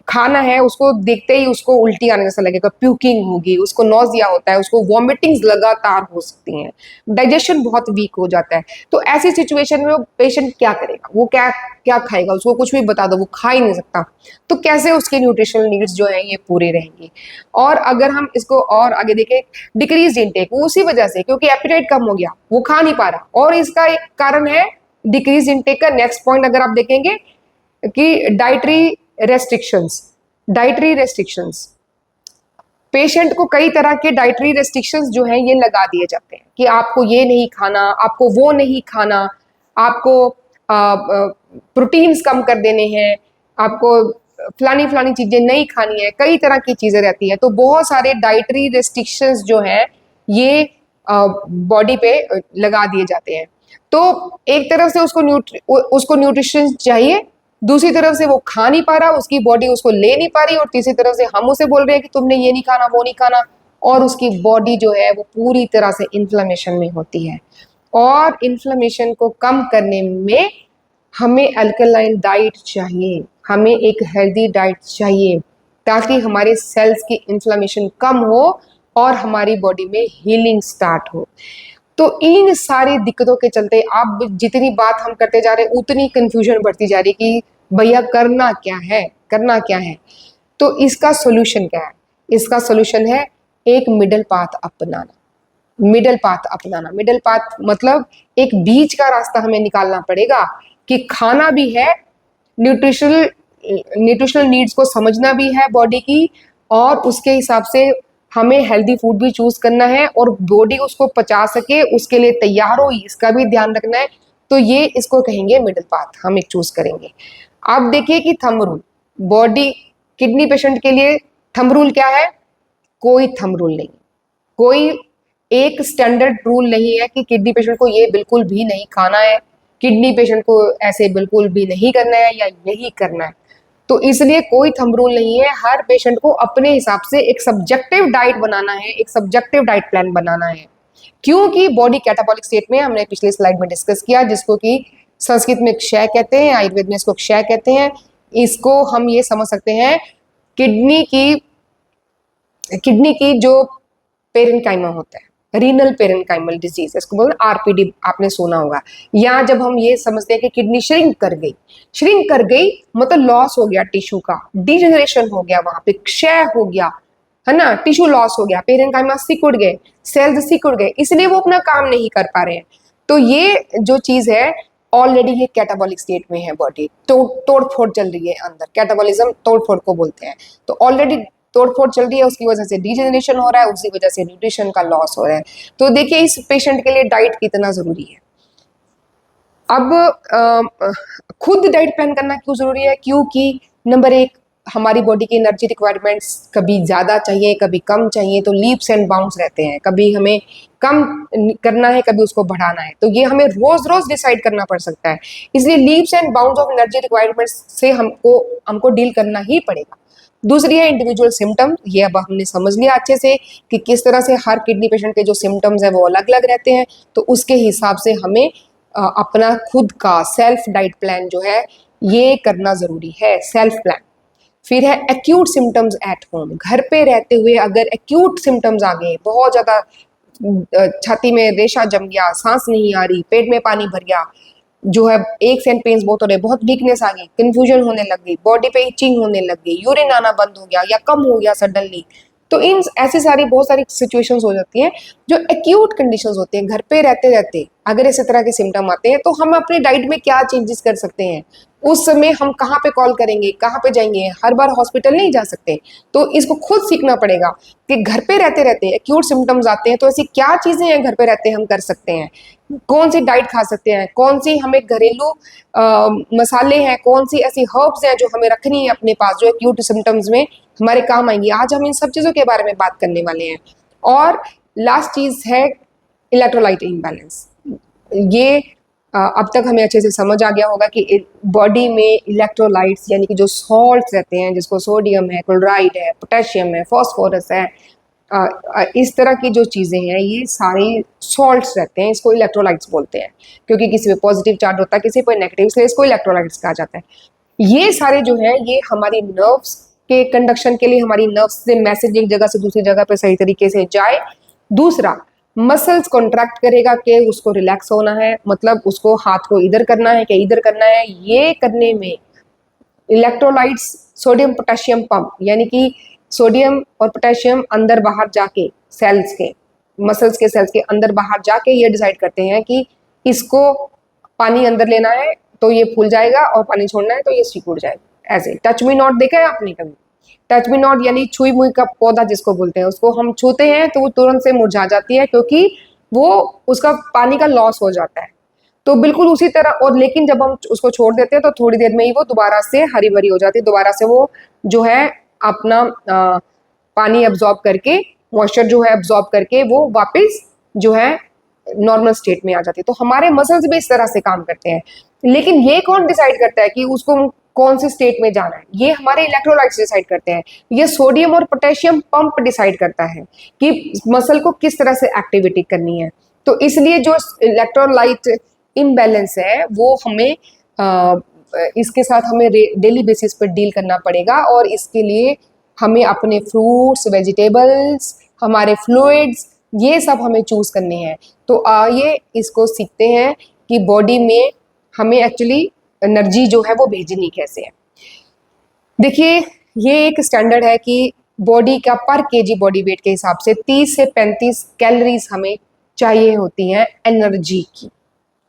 खाना है उसको देखते ही उसको उल्टी आने जैसा लगेगा, प्यूकिंग होगी, उसको नौजिया होता है, उसको वॉमिटिंग्स लगातार हो सकती हैं, डाइजेशन बहुत वीक हो जाता है। तो ऐसी सिचुएशन में पेशेंट क्या करेगा, वो क्या क्या खाएगा, उसको कुछ भी बता दो वो खा ही नहीं सकता। तो कैसे उसके न्यूट्रिशनल नीड्स जो है ये पूरे रहेंगी। और अगर हम इसको और आगे देखें, डिक्रीज इंटेक, वो उसी वजह से क्योंकि एपिटाइट कम हो गया, वो खा नहीं पा रहा, और इसका एक कारण है डिक्रीज इंटेक का। नेक्स्ट पॉइंट अगर आप देखेंगे कि dietary restrictions, dietary restrictions, patient को कई तरह के डाइटरी रेस्ट्रिक्शंस जो हैं ये लगा दिए जाते हैं कि आपको ये नहीं खाना, आपको वो नहीं खाना, आपको प्रोटीन्स कम कर देने हैं, आपको फलानी फलानी चीजें नहीं खानी है, कई तरह की चीजें रहती हैं। तो बहुत सारे डाइटरी रेस्ट्रिक्शंस जो हैं ये बॉडी पे लगा दिए जाते हैं। तो एक तरफ से उसको न्यूट्रिशन चाहिए, दूसरी तरफ से वो खा नहीं पा रहा, उसकी बॉडी उसको ले नहीं पा रही, और तीसरी तरफ से हम उसे बोल रहे हैं कि तुमने ये नहीं खाना वो नहीं खाना, और उसकी बॉडी जो है वो पूरी तरह से इन्फ्लेमेशन में होती है। और इन्फ्लेमेशन को कम करने में हमें अल्कलाइन डाइट चाहिए, हमें एक हेल्दी डाइट चाहिए, ताकि हमारे सेल्स की इन्फ्लेमेशन कम हो और हमारी बॉडी में हीलिंग स्टार्ट हो। तो इन सारी दिक्कतों के चलते अब जितनी बात हम करते जा रहे हैं उतनी कंफ्यूजन बढ़ती जा रही है कि भैया करना क्या है, करना क्या है। तो इसका सोल्यूशन क्या है? इसका सोल्यूशन है एक मिडल पाथ अपनाना। मिडल पाथ अपनाना, मिडल पाथ मतलब एक बीच का रास्ता हमें निकालना पड़ेगा कि खाना भी है, न्यूट्रिशनल नीड्स को समझना भी है बॉडी की, और उसके हिसाब से हमें हेल्दी फूड भी चूज करना है, और बॉडी उसको पचा सके उसके लिए तैयार हो, इसका भी ध्यान रखना है। तो ये इसको कहेंगे मिडिल पाथ, हम एक चूज करेंगे। आप देखिए कि thumb rule, body kidney patient के लिए थंब रूल क्या है? कोई थंब रूल नहीं, कोई एक स्टैंडर्ड रूल नहीं है कि किडनी पेशेंट को ये बिल्कुल भी नहीं खाना है, किडनी पेशेंट को ऐसे बिल्कुल भी नहीं करना है या यही करना है। तो इसलिए कोई थंब रूल नहीं है, हर पेशेंट को अपने हिसाब से एक सब्जेक्टिव डाइट बनाना है, एक सब्जेक्टिव डाइट प्लान बनाना है। क्योंकि बॉडी कैटाबॉलिक स्टेट में, हमने पिछले स्लाइड में डिस्कस किया, जिसको कि संस्कृत में क्षय कहते हैं, आयुर्वेद में इसको क्षय कहते हैं। इसको हम ये समझ सकते हैं किडनी की जो पेरेन्काइमा होता है, रीनल पेरेन्काइमल डिजीज, इसको बोलते हैं आरपीडी, आपने सुना होगा। या जब हम ये समझते हैं कि किडनी श्रिंक कर गई मतलब लॉस हो गया टिश्यू का, डिजेनरेशन हो गया, वहां पे क्षय हो गया, है ना, टिश्यू लॉस हो गया, पेरेन्काइमा सिकुड़ गए, सेल्स सिकुड़ गए, इसलिए वो अपना काम नहीं कर पा रहे हैं। तो ये जो चीज है ऑलरेडी ये कैटाबॉलिक स्टेट में है, बॉडी तोड़ फोड़ चल रही है अंदर, कैटाबॉलिज्म तोड़ फोड़ को बोलते हैं। तो ऑलरेडी तोड़ फोड़ चल रही है, उसकी वजह से डिजेनरेशन हो रहा है, उसी वजह से न्यूट्रिशन का लॉस हो रहा है। तो देखिए इस पेशेंट के लिए डाइट कितना जरूरी है। अब खुद डाइट प्लान करना क्यों जरूरी है? क्योंकि नंबर एक, हमारी बॉडी की एनर्जी रिक्वायरमेंट्स कभी ज्यादा चाहिए, कभी कम चाहिए, तो लीप्स एंड बाउंड्स रहते हैं। कभी हमें कम करना है, कभी उसको बढ़ाना है, तो ये हमें रोज रोज डिसाइड करना पड़ सकता है। इसलिए leaps and bounds of energy requirements से हमको डील करना ही पड़ेगा। दूसरी है इंडिविजुअल सिम्टम्स, ये अब हमने समझ लिया अच्छे से कि किस तरह से हर किडनी पेशेंट के जो सिम्टम्स है वो अलग अलग रहते हैं। तो उसके हिसाब से हमें अपना खुद का सेल्फ डाइट प्लान जो है ये करना जरूरी है, सेल्फ प्लान। फिर है एक्यूट सिम्टम्स एट होम, घर पे रहते हुए अगर एक्यूट सिम्टम्स आ गए, बहुत ज्यादा छाती में रेशा जम गया, सांस नहीं आ रही, पेट में पानी भर गया, जो है एक सेंट पेन्स बहुत हो रहे, बहुत वीकनेस आ गई, कंफ्यूजन होने लग गई, बॉडी पे इचिंग होने लग गई, यूरिन आना बंद हो गया या कम हो गया सडनली, तो इन ऐसी सारी बहुत सारी सिचुएशंस हो जाती हैं जो एक्यूट कंडीशंस होती हैं। घर पे रहते रहते अगर इस तरह के सिम्टम आते हैं तो हम अपने डाइट में क्या चेंजेस कर सकते हैं, उस समय हम कहाँ पे कॉल करेंगे, कहाँ पे जाएंगे, हर बार हॉस्पिटल नहीं जा सकते। तो इसको खुद सीखना पड़ेगा कि घर पे रहते रहते एक्यूट सिम्टम्स आते हैं तो ऐसी क्या चीजें हैं घर पे रहते हम कर सकते हैं, कौन सी डाइट खा सकते हैं, कौन सी हमें घरेलू मसाले हैं, कौन सी ऐसी हर्ब्स हैं जो हमें रखनी है अपने पास जो एक्यूट सिम्टम्स में हमारे काम आएंगी। आज हम इन सब चीजों के बारे में बात करने वाले हैं। और लास्ट चीज है इलेक्ट्रोलाइट इम्बैलेंस। ये अब तक हमें अच्छे से समझ आ गया होगा कि बॉडी में इलेक्ट्रोलाइट्स यानी कि जो सॉल्ट्स रहते हैं, जिसको सोडियम है, क्लोराइड है, पोटेशियम है, फास्फोरस है, इस तरह की जो चीज़ें हैं ये सारे सॉल्ट्स रहते हैं, इसको इलेक्ट्रोलाइट्स बोलते हैं। क्योंकि किसी पे पॉजिटिव चार्ज होता है, किसी पे नेगेटिव, इसलिए इसको इलेक्ट्रोलाइट्स कहा जाता है। ये सारे जो है ये हमारी नर्व्स के कंडक्शन के लिए, हमारी नर्व्स से मैसेज एक जगह से दूसरी जगह पे सही तरीके से जाए। दूसरा, मसल्स कॉन्ट्रैक्ट करेगा कि उसको रिलैक्स होना है, मतलब उसको हाथ को इधर करना है कि इधर करना है, ये करने में इलेक्ट्रोलाइट्स सोडियम पोटेशियम पंप, यानी कि सोडियम और पोटेशियम अंदर बाहर जाके सेल्स के, मसल्स के सेल्स के अंदर बाहर जाके ये डिसाइड करते हैं कि इसको पानी अंदर लेना है तो ये फूल जाएगा और पानी छोड़ना है तो ये सिकुड़ जाएगा। ऐसे टच मी नॉट देखा है आपने कभी? टच मी नॉट यानी छुई मुई का पौधा जिसको बोलते हैं, उसको हम छूते हैं तो वो तुरंत से मुरझा जाती है क्योंकि वो उसका पानी का लॉस हो जाता है। तो बिल्कुल उसी तरह, और लेकिन जब हम उसको छोड़ देते हैं तो थोड़ी देर में ही वो दोबारा से हरी भरी हो जाती है, दोबारा से वो जो है अपना पानी एब्जॉर्ब करके, मॉइस्चर जो है एब्जॉर्ब करके वो वापस जो है नॉर्मल स्टेट में आ जाती है। तो हमारे मसल्स भी इस तरह से काम करते हैं। लेकिन ये कौन डिसाइड करता है कि उसको कौन सी स्टेट में जाना है? ये हमारे इलेक्ट्रोलाइट्स डिसाइड करते हैं। ये सोडियम और पोटेशियम पंप डिसाइड करता है कि मसल को किस तरह से एक्टिविटी करनी है। तो इसलिए जो इलेक्ट्रोलाइट इम्बैलेंस है वो हमें इसके साथ हमें डेली बेसिस पर डील करना पड़ेगा। और इसके लिए हमें अपने फ्रूट्स, वेजिटेबल्स, हमारे फ्लूइड्स, ये सब हमें चूज करने हैं। तो आइए इसको सीखते हैं कि बॉडी में हमें एक्चुअली एनर्जी जो है वो भेजनी कैसे है। देखिए ये एक स्टैंडर्ड है कि बॉडी का पर केजी बॉडी वेट के हिसाब से 30 से 35 कैलोरीज हमें चाहिए होती हैं एनर्जी की।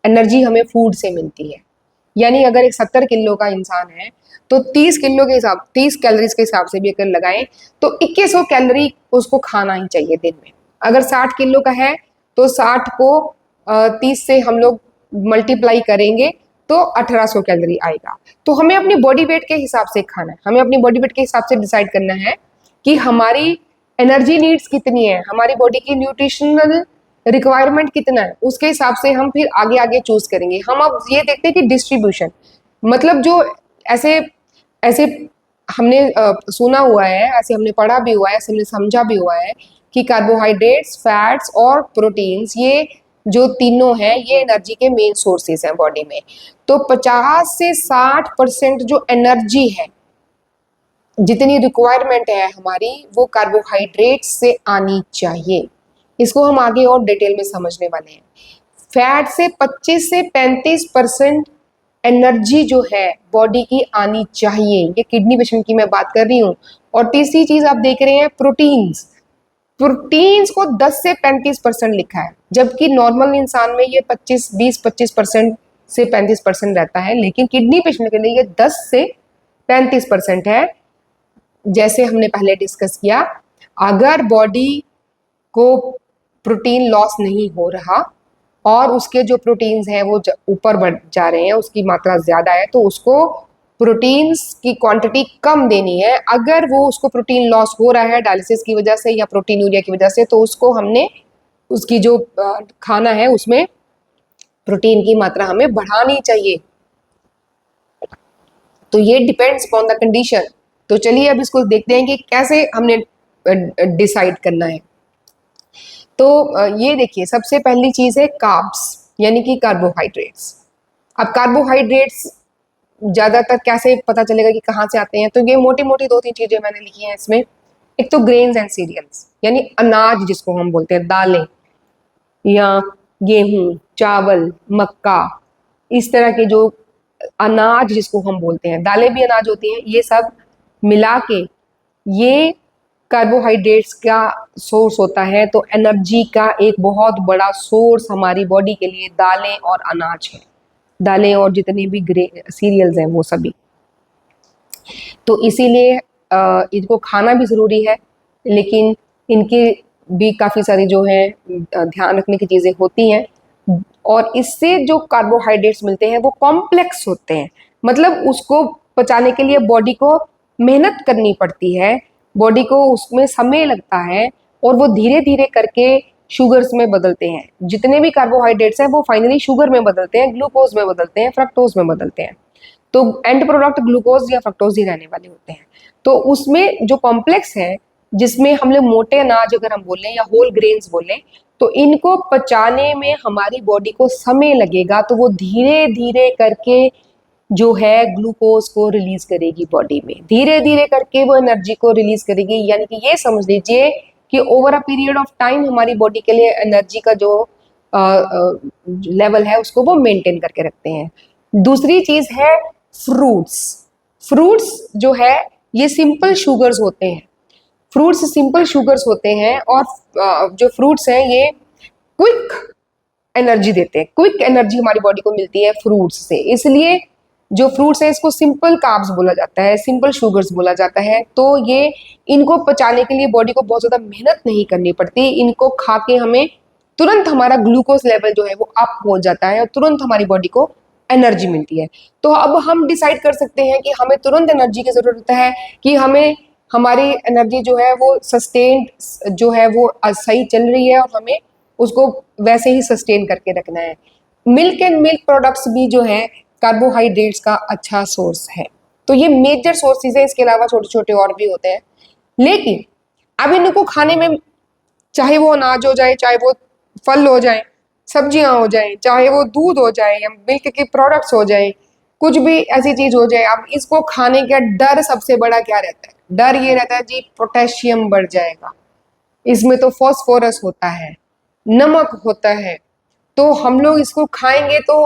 एनर्जी हमें फूड से मिलती है। यानी अगर एक 70 किलो का इंसान है तो 30 किलो के हिसाब 30 कैलोरीज के हिसाब से भी अगर लगाएं तो 2100 कैलोरी उसको खाना ही चाहिए दिन में। अगर 60 किलो का है तो 60 को 30 से हम लोग मल्टीप्लाई करेंगे तो 1800 कैलोरी आएगा। तो हमें अपनी बॉडी वेट के हिसाब से खाना है, हमें अपनी बॉडी वेट के हिसाब से डिसाइड करना है कि हमारी एनर्जी नीड्स कितनी है, हमारी बॉडी की न्यूट्रिशनल रिक्वायरमेंट कितना है, उसके हिसाब से हम फिर आगे आगे चूज करेंगे। हम अब ये देखते हैं कि डिस्ट्रीब्यूशन, मतलब जो ऐसे ऐसे हमने सुना हुआ है, ऐसे हमने पढ़ा भी हुआ है, ऐसे हमने समझा भी हुआ है कि कार्बोहाइड्रेट्स, फैट्स और प्रोटीन्स, ये जो तीनों हैं ये एनर्जी के मेन सोर्सेज हैं बॉडी में। तो 50 से 60% जो एनर्जी है, जितनी रिक्वायरमेंट है हमारी, वो कार्बोहाइड्रेट से आनी चाहिए। इसको हम आगे और डिटेल में समझने वाले हैं। फैट से 25 से 35% एनर्जी जो है बॉडी की आनी चाहिए, ये किडनी पेशेंट की मैं बात कर रही हूँ। और तीसरी चीज आप देख रहे हैं प्रोटीन्स, प्रोटीन्स को 10 से 35% लिखा है, जबकि नॉर्मल इंसान में ये 25% से 35% रहता है, लेकिन किडनी पेशेंट के लिए ये 10 से 35% है। जैसे हमने पहले डिस्कस किया, अगर बॉडी को प्रोटीन लॉस नहीं हो रहा और उसके जो प्रोटीन्स हैं वो ऊपर बढ़ जा रहे हैं, उसकी मात्रा ज्यादा है, तो उसको प्रोटीन्स की क्वांटिटी कम देनी है। अगर वो उसको प्रोटीन लॉस हो रहा है डायलिसिस की वजह से या प्रोटीन यूरिया की वजह से, तो उसको हमने उसकी जो खाना है उसमें प्रोटीन की मात्रा हमें बढ़ानी चाहिए। तो ये डिपेंड्स अपॉन द कंडीशन। तो चलिए अब इसको देखते हैं कि कैसे हमने डिसाइड करना है। तो ये देखिए, सबसे पहली चीज है कार्ब्स, यानी कि कार्बोहाइड्रेट्स। अब कार्बोहाइड्रेट्स ज्यादातर कैसे पता चलेगा कि कहाँ से आते हैं, तो ये मोटी मोटी 2-3 चीजें मैंने लिखी हैं इसमें। एक तो ग्रेन्स एंड सीरियल्स, यानी अनाज जिसको हम बोलते हैं, दालें या गेहूं, चावल, मक्का, इस तरह के जो अनाज जिसको हम बोलते हैं, दालें भी अनाज होती हैं, ये सब मिला के ये कार्बोहाइड्रेट्स का सोर्स होता है। तो एनर्जी का एक बहुत बड़ा सोर्स हमारी बॉडी के लिए दालें और अनाज है, दालें और जितने भी सीरियल्स हैं वो सभी। तो इसीलिए इनको खाना भी ज़रूरी है, लेकिन इनके भी काफ़ी सारी जो है ध्यान रखने की चीज़ें होती हैं। और इससे जो कार्बोहाइड्रेट्स मिलते हैं वो कॉम्प्लेक्स होते हैं, मतलब उसको पचाने के लिए बॉडी को मेहनत करनी पड़ती है, बॉडी को उसमें समय लगता है, और वो धीरे धीरे करके शुगर्स में बदलते हैं। जितने भी कार्बोहाइड्रेट्स हैं वो फाइनली शुगर में बदलते हैं, ग्लूकोज में बदलते हैं, फ्रक्टोज में बदलते हैं। तो एंड प्रोडक्ट ग्लूकोज या फ्रक्टोज ही रहने वाले होते हैं। तो उसमें जो कॉम्प्लेक्स है, जिसमें हम लोग मोटे अनाज अगर हम बोलें या होल ग्रेन्स बोलें, तो इनको पचाने में हमारी बॉडी को समय लगेगा, तो वो धीरे धीरे करके जो है ग्लूकोज को रिलीज करेगी बॉडी में, धीरे धीरे करके वो एनर्जी को रिलीज करेगी। यानी कि ये समझ लीजिए कि over a period of time हमारी बॉडी के लिए एनर्जी का जो लेवल है उसको वो मेंटेन करके रखते हैं। दूसरी चीज है फ्रूट्स। फ्रूट्स जो है ये सिंपल शुगर्स होते हैं, फ्रूट्स सिंपल शुगर्स होते हैं, और जो फ्रूट्स हैं ये क्विक एनर्जी देते हैं, क्विक एनर्जी हमारी बॉडी को मिलती है फ्रूट्स से। इसलिए जो फ्रूट्स है इसको सिंपल कार्ब्स बोला जाता है, सिंपल शुगर्स बोला जाता है। तो ये इनको पचाने के लिए बॉडी को बहुत ज्यादा मेहनत नहीं करनी पड़ती, इनको खा के हमें तुरंत हमारा ग्लूकोज लेवल जो है वो अप हो जाता है और तुरंत हमारी बॉडी को एनर्जी मिलती है। तो अब हम डिसाइड कर सकते हैं कि हमें तुरंत एनर्जी की जरूरत है कि हमें हमारी एनर्जी जो है वो सस्टेन्ड जो है वो सही चल रही है और हमें उसको वैसे ही सस्टेन करके रखना है। मिल्क एंड मिल्क प्रोडक्ट्स भी जो है कार्बोहाइड्रेट्स का अच्छा सोर्स है। तो ये मेजर सोर्सेज है, इसके अलावा छोटे छोटे और भी होते हैं। लेकिन अब इनको खाने में, चाहे वो अनाज हो जाए, चाहे वो फल हो जाए, सब्जियां हो जाए, चाहे वो दूध हो जाए या मिल्क के प्रोडक्ट्स हो जाए, कुछ भी ऐसी चीज हो जाए, अब इसको खाने का डर सबसे बड़ा क्या रहता है? डर ये रहता है जी पोटेशियम बढ़ जाएगा, इसमें तो फॉस्फोरस होता है, नमक होता है, तो हम लोग इसको खाएंगे तो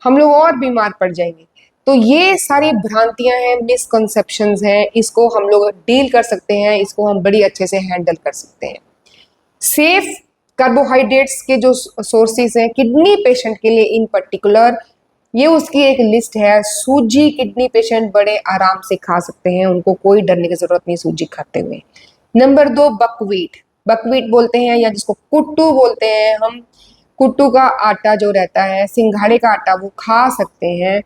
हम लोग और बीमार पड़ जाएंगे। तो ये सारी भ्रांतियां हैं, मिसकंसेप्शंस हैं, इसको हम लोग डील कर सकते हैं, इसको हम बड़ी अच्छे से हैंडल कर सकते हैं। सेफ कार्बोहाइड्रेट्स के जो सोर्सेज हैं किडनी पेशेंट के लिए इन पर्टिकुलर, ये उसकी एक लिस्ट है। सूजी किडनी पेशेंट बड़े आराम से खा सकते हैं, उनको कोई डरने की जरूरत नहीं सूजी खाते हुए। नंबर 2 बकव्हीट, बकव्हीट बोलते हैं या जिसको कुट्टू बोलते हैं हम, कुट्टू का आटा जो रहता है, सिंघाड़े का आटा, वो खा सकते हैं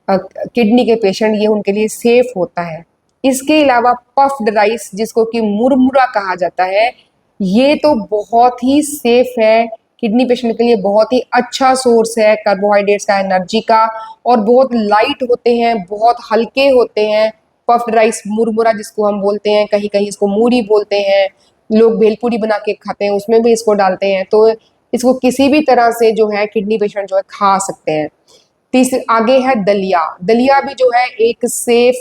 किडनी के पेशेंट, ये उनके लिए सेफ होता है। इसके अलावा पफ्ड राइस जिसको कि मुरमुरा कहा जाता है, ये तो बहुत ही सेफ है किडनी पेशेंट के लिए, बहुत ही अच्छा सोर्स है कार्बोहाइड्रेट्स का, एनर्जी का, और बहुत लाइट होते हैं, बहुत हल्के होते हैं। पफ्ड राइस, मुरमुरा जिसको हम बोलते हैं, कहीं कहीं इसको मूरी बोलते हैं, लोग भेलपूरी बना के खाते हैं उसमें भी इसको डालते हैं। तो इसको किसी भी तरह से जो है किडनी पेशेंट जो है खा सकते हैं। तीसरे आगे है दलिया। दलिया भी जो है एक सेफ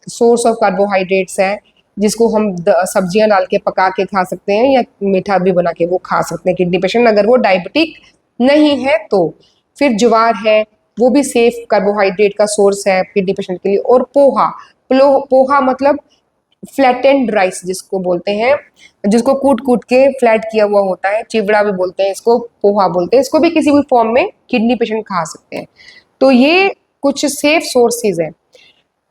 सोर्स ऑफ कार्बोहाइड्रेट्स है। जिसको हम सब्जियां डाल के पका के खा सकते हैं या मीठा भी बना के वो खा सकते हैं किडनी पेशेंट, अगर वो डायबिटिक नहीं है तो। फिर ज्वार है, वो भी सेफ कार्बोहाइड्रेट का सोर्स है किडनी पेशेंट के लिए। और पोहा, पोहा मतलब फ्लैटेंड राइस जिसको बोलते हैं, जिसको कूट कूट के फ्लैट किया हुआ होता है, चिवड़ा भी बोलते हैं इसको, पोहा बोलते हैं इसको, भी किसी भी फॉर्म में किडनी पेशेंट खा सकते हैं। तो ये कुछ सेफ सोर्सेज है।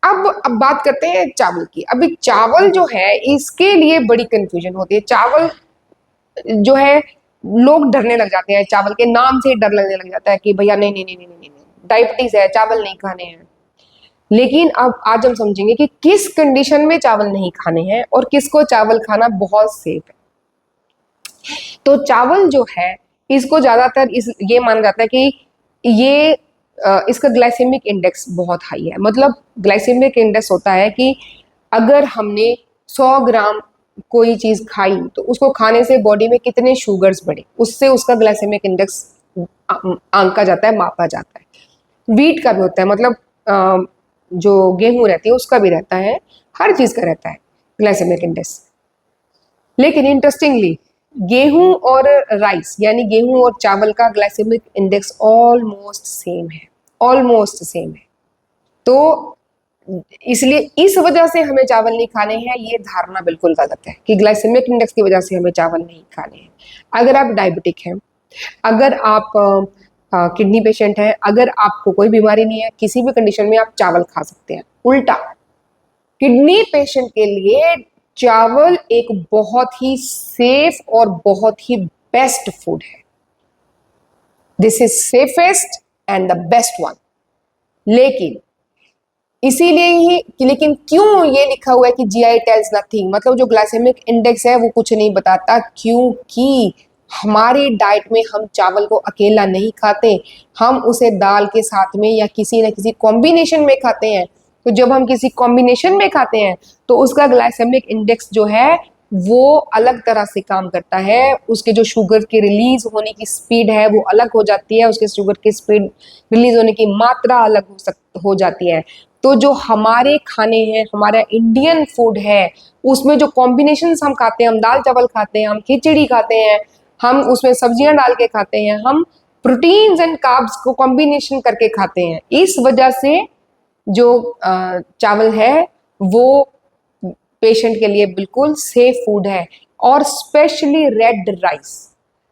अब बात करते हैं चावल की। अभी चावल जो है इसके लिए बड़ी कंफ्यूजन होती है। चावल जो है लोग डरने लग जाते हैं, चावल के नाम से डर लगने लग जाता है कि भैया नहीं नहीं नहीं नहीं नहीं नहीं, डायबिटीज है, चावल नहीं खाने हैं। लेकिन अब आज हम समझेंगे कि किस कंडीशन में चावल नहीं खाने हैं और किसको चावल खाना बहुत सेफ है। तो चावल जो है इसको ज्यादातर ये माना जाता है कि ये इसका ग्लाइसेमिक इंडेक्स बहुत हाई है। मतलब ग्लाइसेमिक इंडेक्स होता है कि अगर हमने 100 ग्राम कोई चीज खाई तो उसको खाने से बॉडी में कितने शुगर्स बढ़े, उससे उसका ग्लाइसेमिक इंडेक्स आंका जाता है, मापा जाता है। वीट का भी होता है, मतलब जो गेहूं रहती है उसका भी रहता है, हर चीज का रहता है ग्लाइसेमिक इंडेक्स। लेकिन इंटरेस्टिंगली गेहूं और राइस यानी गेहूं और चावल का ग्लाइसेमिक इंडेक्स ऑलमोस्ट सेम है, ऑलमोस्ट सेम है। तो इसलिए इस वजह से हमें चावल नहीं खाने हैं, ये धारणा बिल्कुल गलत है कि ग्लाइसेमिक इंडेक्स की वजह से हमें चावल नहीं खाने हैं। अगर आप डायबिटिक हैं, अगर आप किडनी पेशेंट हैं, अगर आपको कोई बीमारी नहीं है, किसी भी कंडीशन में आप चावल खा सकते हैं। उल्टा किडनी पेशेंट के लिए चावल एक बहुत ही सेफ और बहुत ही बेस्ट फूड है। This is safest and the best one. लेकिन इसीलिए ही, लेकिन क्यों ये लिखा हुआ है कि जीआई टेल्स नथिंग, मतलब जो ग्लाइसेमिक इंडेक्स है वो कुछ नहीं बताता, क्योंकि हमारी डाइट में हम चावल को अकेला नहीं खाते, हम उसे दाल के साथ में या किसी न किसी कॉम्बिनेशन में खाते हैं। तो जब हम किसी कॉम्बिनेशन में खाते हैं तो उसका ग्लाइसेमिक इंडेक्स जो है वो अलग तरह से काम करता है, उसके जो शुगर के रिलीज होने की स्पीड है वो अलग हो जाती है, उसके शुगर की स्पीड रिलीज होने की मात्रा अलग हो जाती है। तो जो हमारे खाने हैं, हमारा इंडियन फूड है, उसमें जो कॉम्बिनेशन हम खाते हैं, हम दाल चावल खाते हैं, हम खिचड़ी खाते हैं, हम उसमें सब्जियां डाल के खाते हैं, हम प्रोटीन्स एंड कार्ब्स को कॉम्बिनेशन करके खाते हैं। इस वजह से जो चावल है वो पेशेंट के लिए बिल्कुल सेफ फूड है। और स्पेशली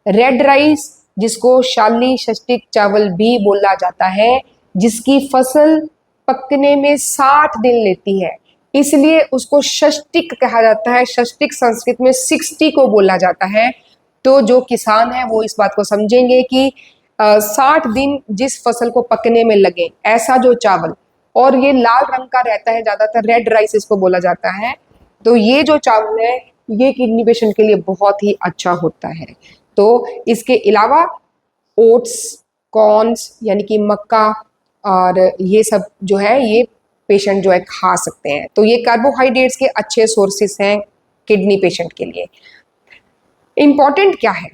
रेड राइस जिसको शाली षष्टिक चावल भी बोला जाता है, जिसकी फसल पकने में 60 दिन लेती है, इसलिए उसको षष्टिक कहा जाता है। षष्टिक संस्कृत में 60 को बोला जाता है। तो जो किसान है वो इस बात को समझेंगे कि 60 दिन जिस फसल को पकने में लगे, ऐसा जो चावल, और ये लाल रंग का रहता है, ज्यादातर रेड राइस इसको बोला जाता है। तो ये जो चावल है ये किडनी पेशेंट के लिए बहुत ही अच्छा होता है। तो इसके अलावा ओट्स, कॉर्न्स यानी कि मक्का और ये सब जो है ये पेशेंट जो है खा सकते हैं। तो ये कार्बोहाइड्रेट्स के अच्छे सोर्सेस हैं किडनी पेशेंट के लिए। इम्पॉर्टेंट क्या है,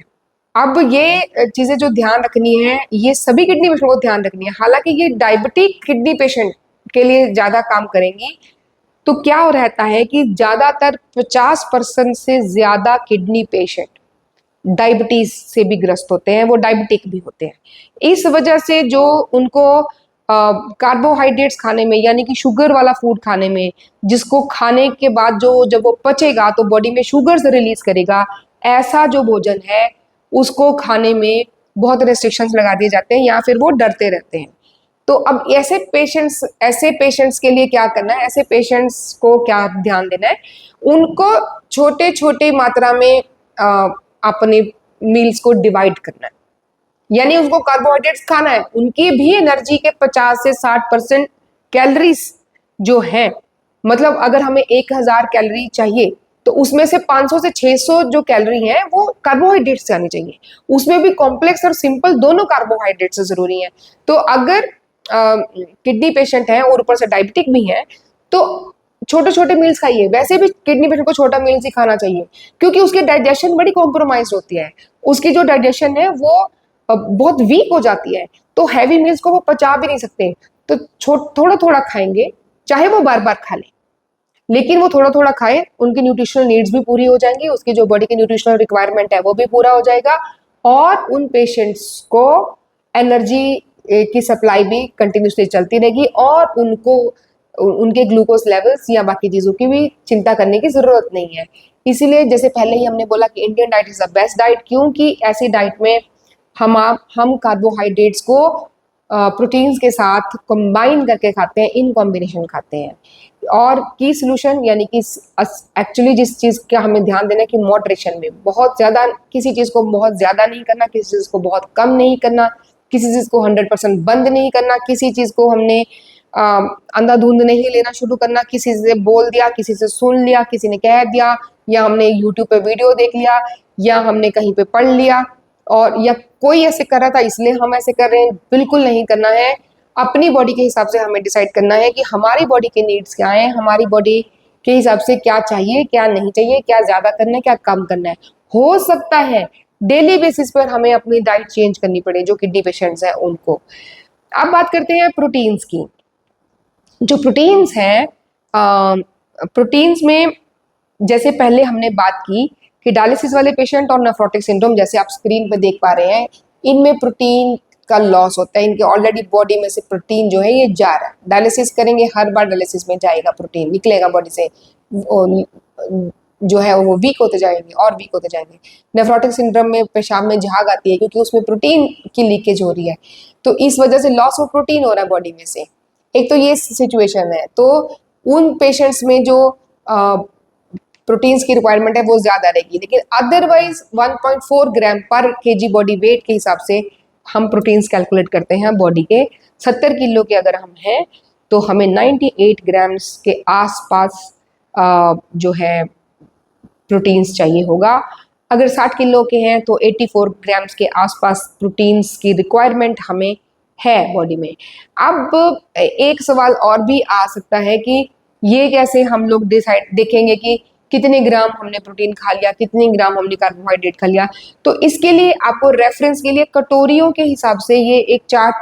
अब ये चीजें जो ध्यान रखनी है ये सभी किडनी पेशेंट को ध्यान रखनी है, हालांकि ये डायबिटिक किडनी पेशेंट के लिए ज्यादा काम करेंगी। तो क्या रहता है कि ज्यादातर 50% से ज्यादा किडनी पेशेंट डायबिटीज से भी ग्रस्त होते हैं, वो डायबिटिक भी होते हैं। इस वजह से जो उनको कार्बोहाइड्रेट्स खाने में यानी कि शुगर वाला फूड खाने में, जिसको खाने के बाद जो जब वो पचेगा तो बॉडी में शुगर्स रिलीज करेगा, ऐसा जो भोजन है उसको खाने में बहुत रेस्ट्रिक्शंस लगा दिए जाते हैं या फिर वो डरते रहते हैं। तो अब ऐसे पेशेंट्स के लिए क्या करना है, ऐसे पेशेंट्स को क्या ध्यान देना है, उनको छोटे छोटे मात्रा में अपने मील्स को डिवाइड करना है। यानी उनको कार्बोहाइड्रेट्स खाना है, उनकी भी एनर्जी के 50 से 60% कैलोरीज जो है, मतलब अगर हमें 1000 कैलोरी चाहिए तो उसमें से 500 से 600 जो कैलोरी है वो कार्बोहाइड्रेट से आनी चाहिए। उसमें भी कॉम्प्लेक्स और सिंपल दोनों कार्बोहाइड्रेट्स जरूरी है। तो अगर किडनी पेशेंट है और ऊपर से डायबिटिक भी है तो छोटे छोटे मील्स खाइए। वैसे भी किडनी पेशेंट को छोटा मील्स ही खाना चाहिए, क्योंकि उसकी डाइजेशन बड़ी कॉम्प्रोमाइज होती है, उसकी जो डाइजेशन है वो बहुत वीक हो जाती है, तो हैवी मील्स को वो पचा भी नहीं सकते। तो थोड़ा थोड़ा खाएंगे, चाहे वो बार बार खा लें। लेकिन वो थोड़ा थोड़ा खाए, उनकी न्यूट्रिशनल नीड्स भी पूरी हो जाएंगी, उसकी जो बॉडी की न्यूट्रिशनल रिक्वायरमेंट है वो भी पूरा हो जाएगा, और उन पेशेंट्स को एनर्जी की सप्लाई भी कंटिन्यूसली चलती रहेगी, और उनको उनके ग्लूकोज लेवल्स या बाकी चीज़ों की भी चिंता करने की ज़रूरत नहीं है। इसीलिए जैसे पहले ही हमने बोला कि Indian diet is the best diet, क्योंकि ऐसी डाइट में हम कार्बोहाइड्रेट्स को प्रोटीन्स के साथ कंबाइन करके खाते हैं, इन कॉम्बिनेशन खाते हैं। और की सोल्यूशन यानी कि एक्चुअली जिस चीज़ का हमें ध्यान देना है कि मॉडरेशन में, बहुत ज़्यादा किसी चीज़ को बहुत ज़्यादा नहीं करना, किसी चीज़ को बहुत कम नहीं करना, किसी चीज़ को 100% बंद नहीं करना, किसी चीज़ को हमने अंधाधुंध नहीं लेना शुरू करना, किसी से बोल दिया, किसी से सुन लिया, किसी ने कह दिया, या हमने यूट्यूब पे वीडियो देख लिया, या हमने कहीं पे पढ़ लिया, और या कोई ऐसे कर रहा था इसलिए हम ऐसे कर रहे हैं, बिल्कुल नहीं करना है। अपनी बॉडी के हिसाब से हमें डिसाइड करना है कि हमारी बॉडी के नीड्स क्या हैं, हमारी बॉडी के हिसाब से क्या चाहिए, क्या नहीं चाहिए, क्या ज़्यादा करना है, क्या कम करना है। हो सकता है डेली बेसिस पर हमें अपनी डाइट चेंज करनी पड़े, जो किडनी पेशेंट्स हैं उनको। अब बात करते हैं प्रोटीन्स की। जो प्रोटीन्स हैं, प्रोटीन्स में जैसे पहले हमने बात की कि डायलिसिस वाले पेशेंट और नेफ्रोटिक सिंड्रोम, जैसे आप स्क्रीन पर देख पा रहे हैं, इनमें प्रोटीन का लॉस होता है, इनके ऑलरेडी बॉडी में से प्रोटीन जो है ये जा रहा है। डायलिसिस करेंगे, हर बार डायलिसिस में जाएगा प्रोटीन, निकलेगा बॉडी से, जो है वो वीक होते जाएंगे और वीक होते जाएंगे। नेफ्रोटिक सिंड्रोम में पेशाब में झाग आती है, क्योंकि उसमें प्रोटीन की लीकेज हो रही है, तो इस वजह से लॉस ऑफ प्रोटीन हो रहा है बॉडी में से। एक तो ये सिचुएशन है। तो उन पेशेंट्स में जो प्रोटीन्स की रिक्वायरमेंट है वो ज़्यादा रहेगी, लेकिन अदरवाइज 1.4 ग्राम पर केजी बॉडी वेट के हिसाब से हम प्रोटीन्स कैलकुलेट करते हैं बॉडी के। 70 किलो के अगर हम हैं तो हमें 98 ग्राम्स के आसपास जो है प्रोटीन्स चाहिए होगा। अगर 60 किलो के हैं तो 84 ग्राम्स के आसपास प्रोटीन्स की रिक्वायरमेंट हमें है बॉडी में। अब एक सवाल और भी आ सकता है कि ये कैसे हम लोग डिसाइड देखेंगे कि कितने ग्राम हमने प्रोटीन खा लिया, कितने ग्राम हमने कार्बोहाइड्रेट खा लिया। तो इसके लिए आपको रेफरेंस के लिए कटोरियों के हिसाब से ये एक चार्ट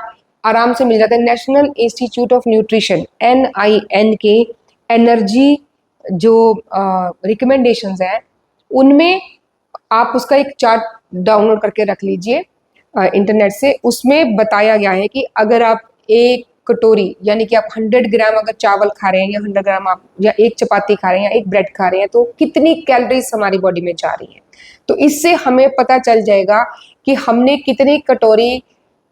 आराम से मिल जाता है। National institute of nutrition NIN के एनर्जी जो रिकमेंडेशंस हैं उनमें आप उसका एक चार्ट डाउनलोड करके रख लीजिए इंटरनेट से। उसमें बताया गया है कि अगर आप एक कटोरी यानी कि आप 100 ग्राम अगर चावल खा रहे हैं, या 100 ग्राम आप या एक चपाती खा रहे हैं, या एक ब्रेड खा रहे हैं, तो कितनी कैलोरीज हमारी बॉडी में जा रही है। तो इससे हमें पता चल जाएगा कि हमने कितनी कटोरी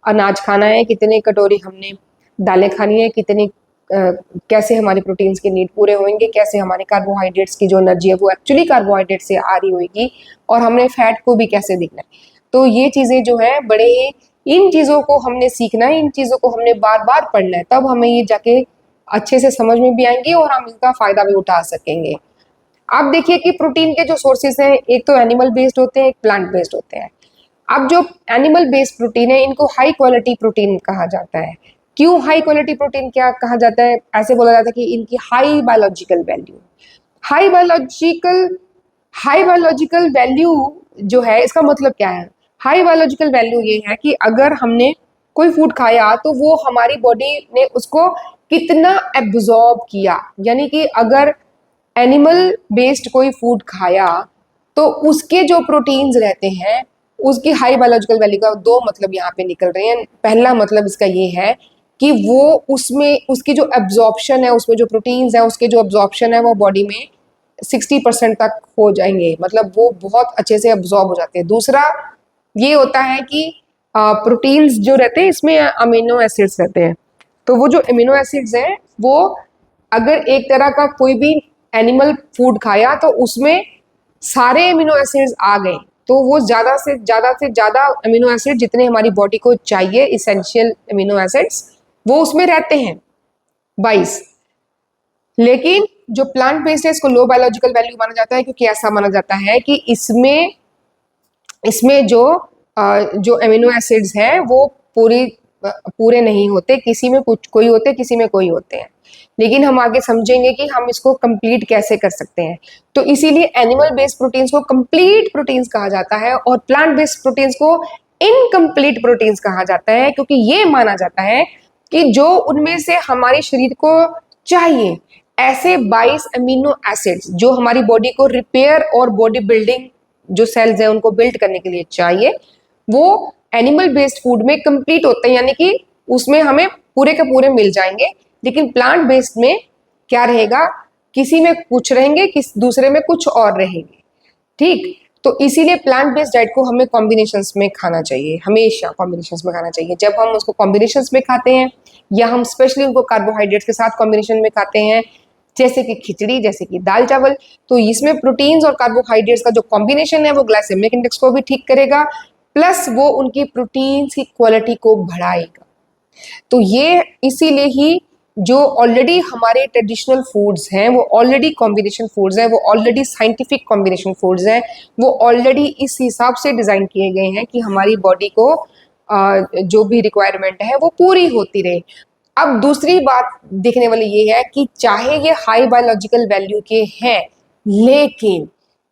अनाज खाना है, कितनी कटोरी हमने दालें खानी है, कितनी कैसे हमारे प्रोटीन्स के नीड पूरे होंगे, कैसे हमारे कार्बोहाइड्रेट्स की जो एनर्जी है वो एक्चुअली कार्बोहाइड्रेट से आ रही होगी, और हमने फैट को भी कैसे देखना है। तो ये चीज़ें जो है बड़े ही, इन चीज़ों को हमने सीखना है, इन चीज़ों को हमने बार बार पढ़ना है, तब हमें ये जाके अच्छे से समझ में भी आएंगे और हम इसका फ़ायदा भी उठा सकेंगे। आप देखिए कि प्रोटीन के जो सोर्सेज हैं, एक तो एनिमल बेस्ड होते हैं, एक प्लांट बेस्ड होते हैं। अब जो एनिमल बेस्ड प्रोटीन है इनको हाई क्वालिटी प्रोटीन कहा जाता है। क्यों हाई क्वालिटी प्रोटीन क्या कहा जाता है? ऐसे बोला जाता है कि इनकी high biological value. High biological high biological value जो है, इसका मतलब क्या है? हाई बायोलॉजिकल वैल्यू ये है कि अगर हमने कोई फूड खाया तो वो हमारी बॉडी ने उसको कितना एब्जॉर्ब किया, यानी कि अगर एनिमल बेस्ड कोई फूड खाया तो उसके जो प्रोटीन्स रहते हैं उसकी हाई बायोलॉजिकल वैल्यू का दो मतलब यहाँ पे निकल रहे हैं। पहला मतलब इसका ये है कि वो उसमें उसकी जो एब्जॉर्प्शन है, उसमें जो प्रोटीन्स है उसके जो एब्जॉर्प्शन है वो बॉडी में 60% तक हो जाएंगे, मतलब वो बहुत अच्छे से एब्जॉर्ब हो जाते हैं। दूसरा ये होता है कि प्रोटीन्स जो रहते हैं इसमें अमीनो एसिड्स रहते हैं, तो वो जो अमीनो एसिड्स हैं वो अगर एक तरह का कोई भी एनिमल फूड खाया तो उसमें सारे अमीनो एसिड्स आ गए, तो वो ज़्यादा से ज़्यादा अमीनो एसिड जितने हमारी बॉडी को चाहिए, इसेंशियल अमीनो एसिड्स, वो उसमें रहते हैं 22। लेकिन जो प्लांट बेस्ड है इसको लो बायोलॉजिकल वैल्यू माना जाता है, क्योंकि ऐसा माना जाता है कि इसमें जो अमीनो एसिड्स हैं वो पूरे नहीं होते, किसी में कुछ कोई होते, किसी में कोई होते हैं। लेकिन हम आगे समझेंगे कि हम इसको कंप्लीट कैसे कर सकते हैं। तो इसीलिए एनिमल बेस्ड प्रोटीन्स को कंप्लीट प्रोटीन्स कहा जाता है और प्लांट बेस्ड प्रोटीन्स को इनकम्प्लीट प्रोटीन्स कहा जाता है, क्योंकि ये माना जाता है कि जो उनमें से हमारे शरीर को चाहिए ऐसे 22 अमीनो एसिड्स जो हमारी बॉडी को रिपेयर और बॉडी बिल्डिंग जो सेल्स हैं उनको बिल्ड करने के लिए चाहिए, वो एनिमल बेस्ड फूड में कंप्लीट होते हैं, यानी कि उसमें हमें पूरे के पूरे मिल जाएंगे। लेकिन प्लांट बेस्ड में क्या रहेगा, किसी में कुछ रहेंगे, किस दूसरे में कुछ और रहेंगे। ठीक, तो इसीलिए प्लांट बेस्ड डाइट को हमें कॉम्बिनेशंस में खाना चाहिए, हमेशा कॉम्बिनेशंस में खाना चाहिए। जब हम उसको कॉम्बिनेशंस में खाते हैं या हम स्पेशली उनको कार्बोहाइड्रेट्स के साथ कॉम्बिनेशन में खाते हैं, जैसे कि खिचड़ी, जैसे कि दाल चावल, तो इसमें प्रोटीन्स और कार्बोहाइड्रेट्स का जो कॉम्बिनेशन है वो ग्लाइसेमिक इंडेक्स को भी ठीक करेगा, प्लस वो उनकी प्रोटीन्स की क्वालिटी को बढ़ाएगा। तो ये इसीलिए ही जो ऑलरेडी हमारे ट्रेडिशनल फूड्स हैं वो ऑलरेडी कॉम्बिनेशन फूड्स हैं, वो ऑलरेडी साइंटिफिक कॉम्बिनेशन फूड्स हैं, वो ऑलरेडी इस हिसाब से डिजाइन किए गए हैं कि हमारी बॉडी को जो भी रिक्वायरमेंट है वो पूरी होती रहे। अब दूसरी बात देखने वाली ये है कि चाहे ये हाई बायोलॉजिकल वैल्यू के हैं, लेकिन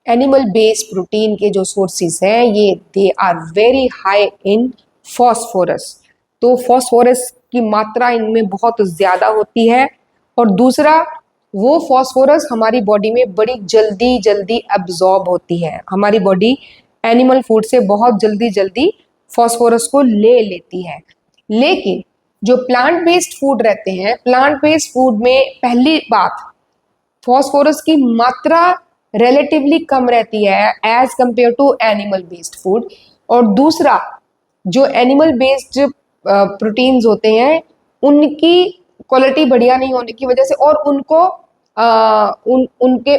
एनिमल बेस्ड प्रोटीन के जो सोर्सेज हैं ये they are very high in phosphorus. तो फॉस्फोरस की मात्रा इनमें बहुत ज़्यादा होती है, और दूसरा वो फॉस्फोरस हमारी बॉडी में बड़ी जल्दी जल्दी एब्जॉर्ब होती है। हमारी बॉडी एनिमल फूड से बहुत जल्दी जल्दी फॉस्फोरस को ले लेती है। लेकिन जो प्लांट बेस्ड फूड रहते हैं, प्लांट बेस्ड फूड में पहली बात फॉस्फोरस की मात्रा रिलेटिवली कम रहती है as compare to animal based food, और दूसरा जो एनिमल बेस्ड प्रोटीन्स होते हैं उनकी क्वालिटी बढ़िया नहीं होने की वजह से, और उनको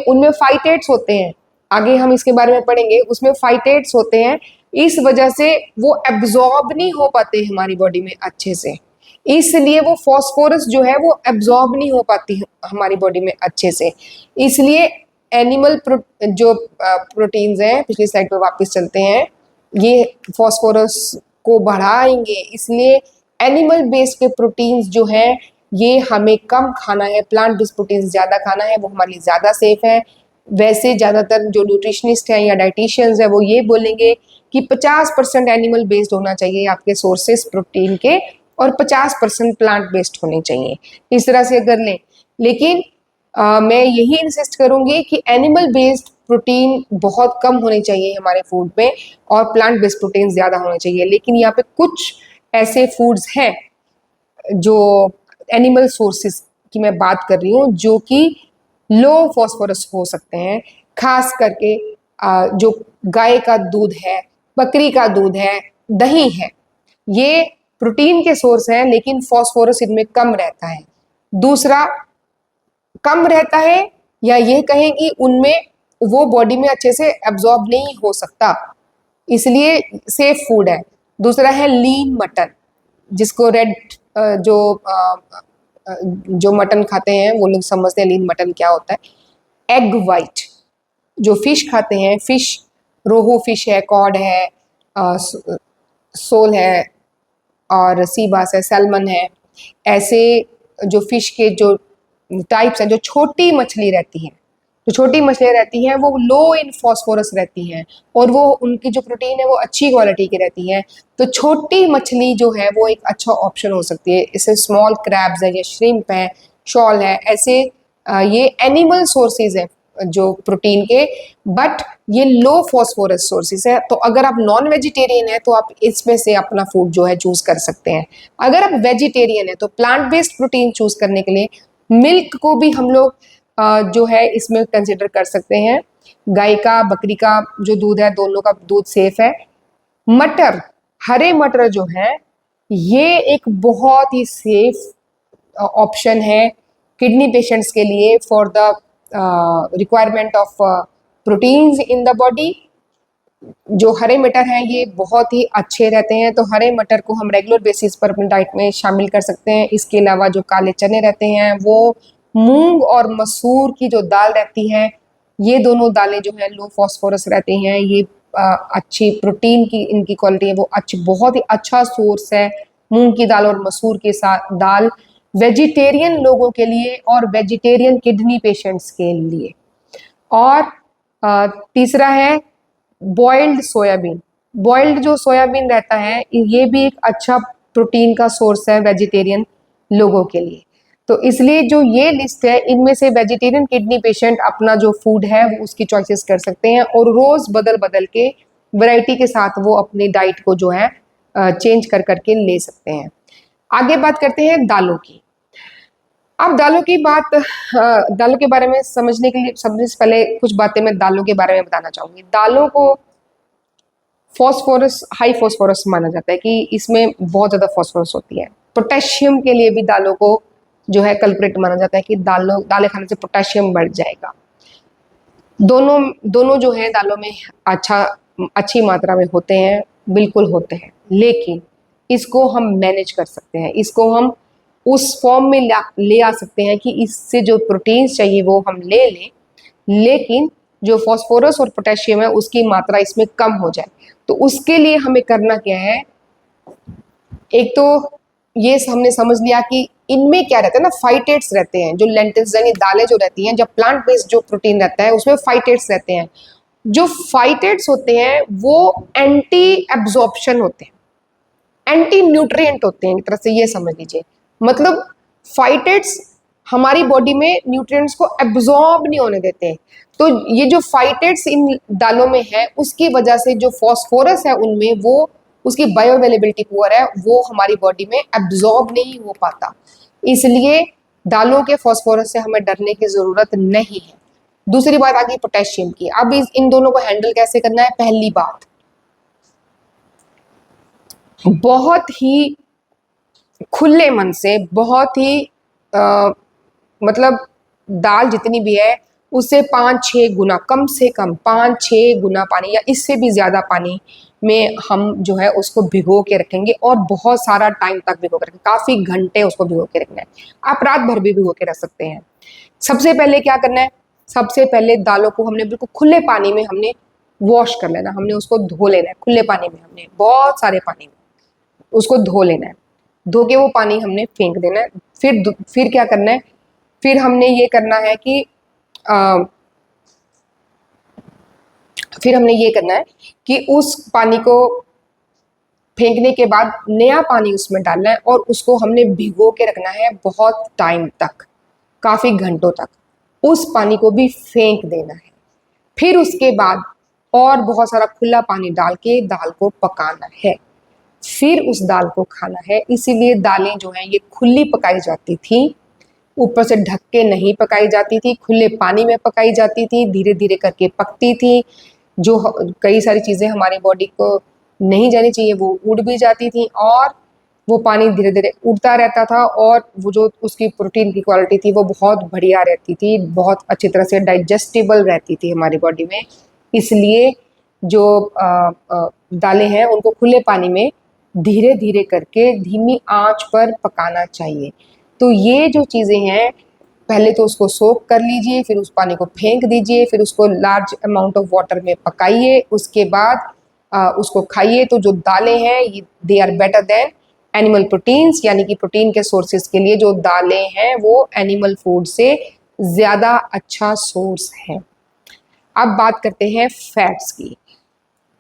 उनमें फाइटेट्स होते हैं, आगे हम इसके बारे में पढ़ेंगे, उसमें फाइटेट्स होते हैं, इस वजह से वो एब्जॉर्ब नहीं हो पाते हमारी बॉडी में अच्छे से, इसलिए वो फॉस्फोरस जो है वो एब्जॉर्ब नहीं हो पाती हमारी बॉडी में अच्छे से। इसलिए एनिमल जो प्रोटीन्स हैं, पिछली स्लाइड पर वापस चलते हैं, ये फॉस्फोरस को बढ़ाएंगे, इसलिए एनिमल बेस्ड के प्रोटीन्स जो हैं ये हमें कम खाना है, प्लांट बेस्ड प्रोटीन्स ज़्यादा खाना है, वो हमारे लिए ज़्यादा सेफ है। वैसे ज़्यादातर जो न्यूट्रिशनिस्ट हैं या डाइटिशियंस हैं वो ये बोलेंगे कि 50% एनिमल बेस्ड होना चाहिए आपके सोर्सेस प्रोटीन के, और 50% प्लांट बेस्ड होने चाहिए, इस तरह से अगर लें। लेकिन मैं यही इंसिस्ट करूंगी कि एनिमल बेस्ड प्रोटीन बहुत कम होने चाहिए हमारे फूड में, और प्लांट बेस्ड प्रोटीन ज़्यादा होने चाहिए। लेकिन यहाँ पे कुछ ऐसे फूड्स हैं जो एनिमल सोर्सेस की मैं बात कर रही हूँ जो कि लो फॉस्फोरस हो सकते हैं, खास करके जो गाय का दूध है, बकरी का दूध है, दही है, ये प्रोटीन के सोर्स हैं लेकिन फॉस्फोरस इनमें कम रहता है। दूसरा कम रहता है, या ये कहें कि उनमें वो बॉडी में अच्छे से एब्जॉर्ब नहीं हो सकता, इसलिए सेफ फूड है। दूसरा है लीन मटन, जिसको रेड जो मटन खाते हैं वो लोग समझते हैं लीन मटन क्या होता है। एग वाइट जो फिश खाते हैं, फिश रोहू फिश है, कॉड है, सोल है, और सी बास है, सैल्मन है, ऐसे जो फिश के जो टाइप्स हैं, जो छोटी मछली रहती हैं, जो छोटी मछलियाँ रहती हैं वो लो इन फॉस्फोरस रहती हैं, और वो उनकी जो प्रोटीन है वो अच्छी क्वालिटी की रहती है। तो छोटी मछली जो है वो एक अच्छा ऑप्शन हो सकती है। इससे स्मॉल क्रैब्स है, या श्रिम्प है, शॉल है, ऐसे ये एनिमल सोर्सेज है जो प्रोटीन के, बट ये लो फॉस्फोरस सोर्सेज है। तो अगर आप नॉन वेजिटेरियन है तो आप इसमें से अपना फूड जो है चूज कर सकते हैं। अगर आप वेजिटेरियन है तो प्लांट बेस्ड प्रोटीन चूज करने के लिए मिल्क को भी हम लोग जो है इसमें कंसिडर कर सकते हैं। गाय का, बकरी का जो दूध है, दोनों का दूध सेफ है। मटर, हरे मटर जो है ये एक बहुत ही सेफ ऑप्शन है किडनी पेशेंट्स के लिए for the requirement of proteins in the body. जो हरे मटर हैं ये बहुत ही अच्छे रहते हैं, तो हरे मटर को हम रेगुलर बेसिस पर अपनी डाइट में शामिल कर सकते हैं। इसके अलावा जो काले चने रहते हैं, वो मूंग और मसूर की जो दाल रहती है, ये दोनों दालें जो हैं लो फॉस्फोरस रहती हैं, ये अच्छी प्रोटीन की इनकी क्वालिटी है, वो अच्छी, बहुत ही अच्छा सोर्स है मूंग की दाल और मसूर के साथ दाल वेजिटेरियन लोगों के लिए और वेजिटेरियन किडनी पेशेंट्स के लिए। और तीसरा है बॉइल्ड सोयाबीन। बॉइल्ड जो सोयाबीन रहता है ये भी एक अच्छा प्रोटीन का सोर्स है वेजिटेरियन लोगों के लिए। तो इसलिए जो ये लिस्ट है, इनमें से वेजिटेरियन किडनी पेशेंट अपना जो फूड है वो उसकी चॉइसेस कर सकते हैं और रोज बदल बदल के वैरायटी के साथ वो अपनी डाइट को जो है चेंज कर करके ले सकते हैं। आगे बात करते हैं दालों की। अब दालों की बात दालों के बारे में समझने के लिए सबसे पहले कुछ बातें मैं दालों के बारे में बताना चाहूंगी। दालों को फास्फोरस, हाई फास्फोरस माना जाता है कि इसमें बहुत ज़्यादा फास्फोरस होती है। पोटेशियम के लिए भी दालों को जो है कल्प्रिट माना जाता है कि दालें खाने से पोटेशियम बढ़ जाएगा। दोनों दोनों जो है दालों में अच्छी मात्रा में होते हैं, बिल्कुल होते हैं, लेकिन इसको हम मैनेज कर सकते हैं, इसको हम उस फॉर्म में ले आ सकते हैं कि इससे जो प्रोटीन्स चाहिए वो हम ले लें, लेकिन जो फास्फोरस और पोटेशियम है उसकी मात्रा इसमें कम हो जाए। तो उसके लिए हमें करना क्या है, एक तो ये हमने समझ लिया कि इनमें क्या रहता है ना, फाइटेट्स रहते हैं। जो लेंटिल्स यानी दालें जो रहती हैं, जब प्लांट बेस्ड जो प्रोटीन रहता है उसमें फाइटेट्स रहते हैं। जो फाइटेट्स होते हैं वो एंटी एब्जॉर्प्शन होते हैं, एंटी न्यूट्रिएंट होते हैं, एक तरह से ये समझ लीजिए। मतलब फाइटेट्स हमारी बॉडी में न्यूट्रिएंट्स को एब्जॉर्ब नहीं होने देते। तो ये जो फाइटेट्स इन दालों में है उसकी वजह से जो फॉस्फोरस है उनमें वो उसकी बायो अवेलेबिलिटी पुअर है, वो हमारी बॉडी में एब्जॉर्ब नहीं हो पाता। इसलिए दालों के फॉस्फोरस से हमें डरने की जरूरत नहीं है। दूसरी बात आ गई पोटेशियम की। अब इन दोनों को हैंडल कैसे करना है। पहली बात, बहुत ही खुले मन से, बहुत ही मतलब दाल जितनी भी है उससे 5-6 गुना, कम से कम 5-6 गुना पानी या इससे भी ज्यादा पानी में हम जो है उसको भिगो के रखेंगे और बहुत सारा टाइम तक भिगो के रखेंगे, काफी घंटे उसको भिगो के रखना है। आप रात भर भी भिगो के रख सकते हैं। सबसे पहले क्या करना है, सबसे पहले दालों को हमने बिल्कुल खुले पानी में हमने वॉश कर लेना, हमने उसको धो लेना है। खुले पानी में हमने बहुत सारे पानी में उसको धो लेना है, धो के वो पानी हमने फेंक देना है। फिर क्या करना है, फिर हमने ये करना है कि फिर हमने ये करना है कि उस पानी को फेंकने के बाद नया पानी उसमें डालना है और उसको हमने भिगो के रखना है बहुत टाइम तक, काफी घंटों तक। उस पानी को भी फेंक देना है। फिर उसके बाद और बहुत सारा खुला पानी डाल के दाल को पकाना है, फिर उस दाल को खाना है। इसीलिए दालें जो हैं ये खुली पकाई जाती थी, ऊपर से ढक के नहीं पकाई जाती थी, खुले पानी में पकाई जाती थी, धीरे धीरे करके पकती थी। जो कई सारी चीज़ें हमारी बॉडी को नहीं जानी चाहिए वो उड़ भी जाती थी और वो पानी धीरे धीरे उड़ता रहता था और वो जो उसकी प्रोटीन की क्वालिटी थी वो बहुत बढ़िया रहती थी, बहुत अच्छी तरह से डाइजेस्टिबल रहती थी हमारी बॉडी में। इसलिए जो दालें हैं उनको खुले पानी में धीरे धीरे करके धीमी आंच पर पकाना चाहिए। तो ये जो चीज़ें हैं, पहले तो उसको सोक कर लीजिए, फिर उस पानी को फेंक दीजिए, फिर उसको लार्ज अमाउंट ऑफ वाटर में पकाइए, उसके बाद उसको खाइए। तो जो दालें हैं ये they are better than animal proteins, यानी कि प्रोटीन के सोर्सेज के लिए जो दालें हैं वो एनिमल फूड से ज़्यादा अच्छा सोर्स है। अब बात करते हैं फैट्स की।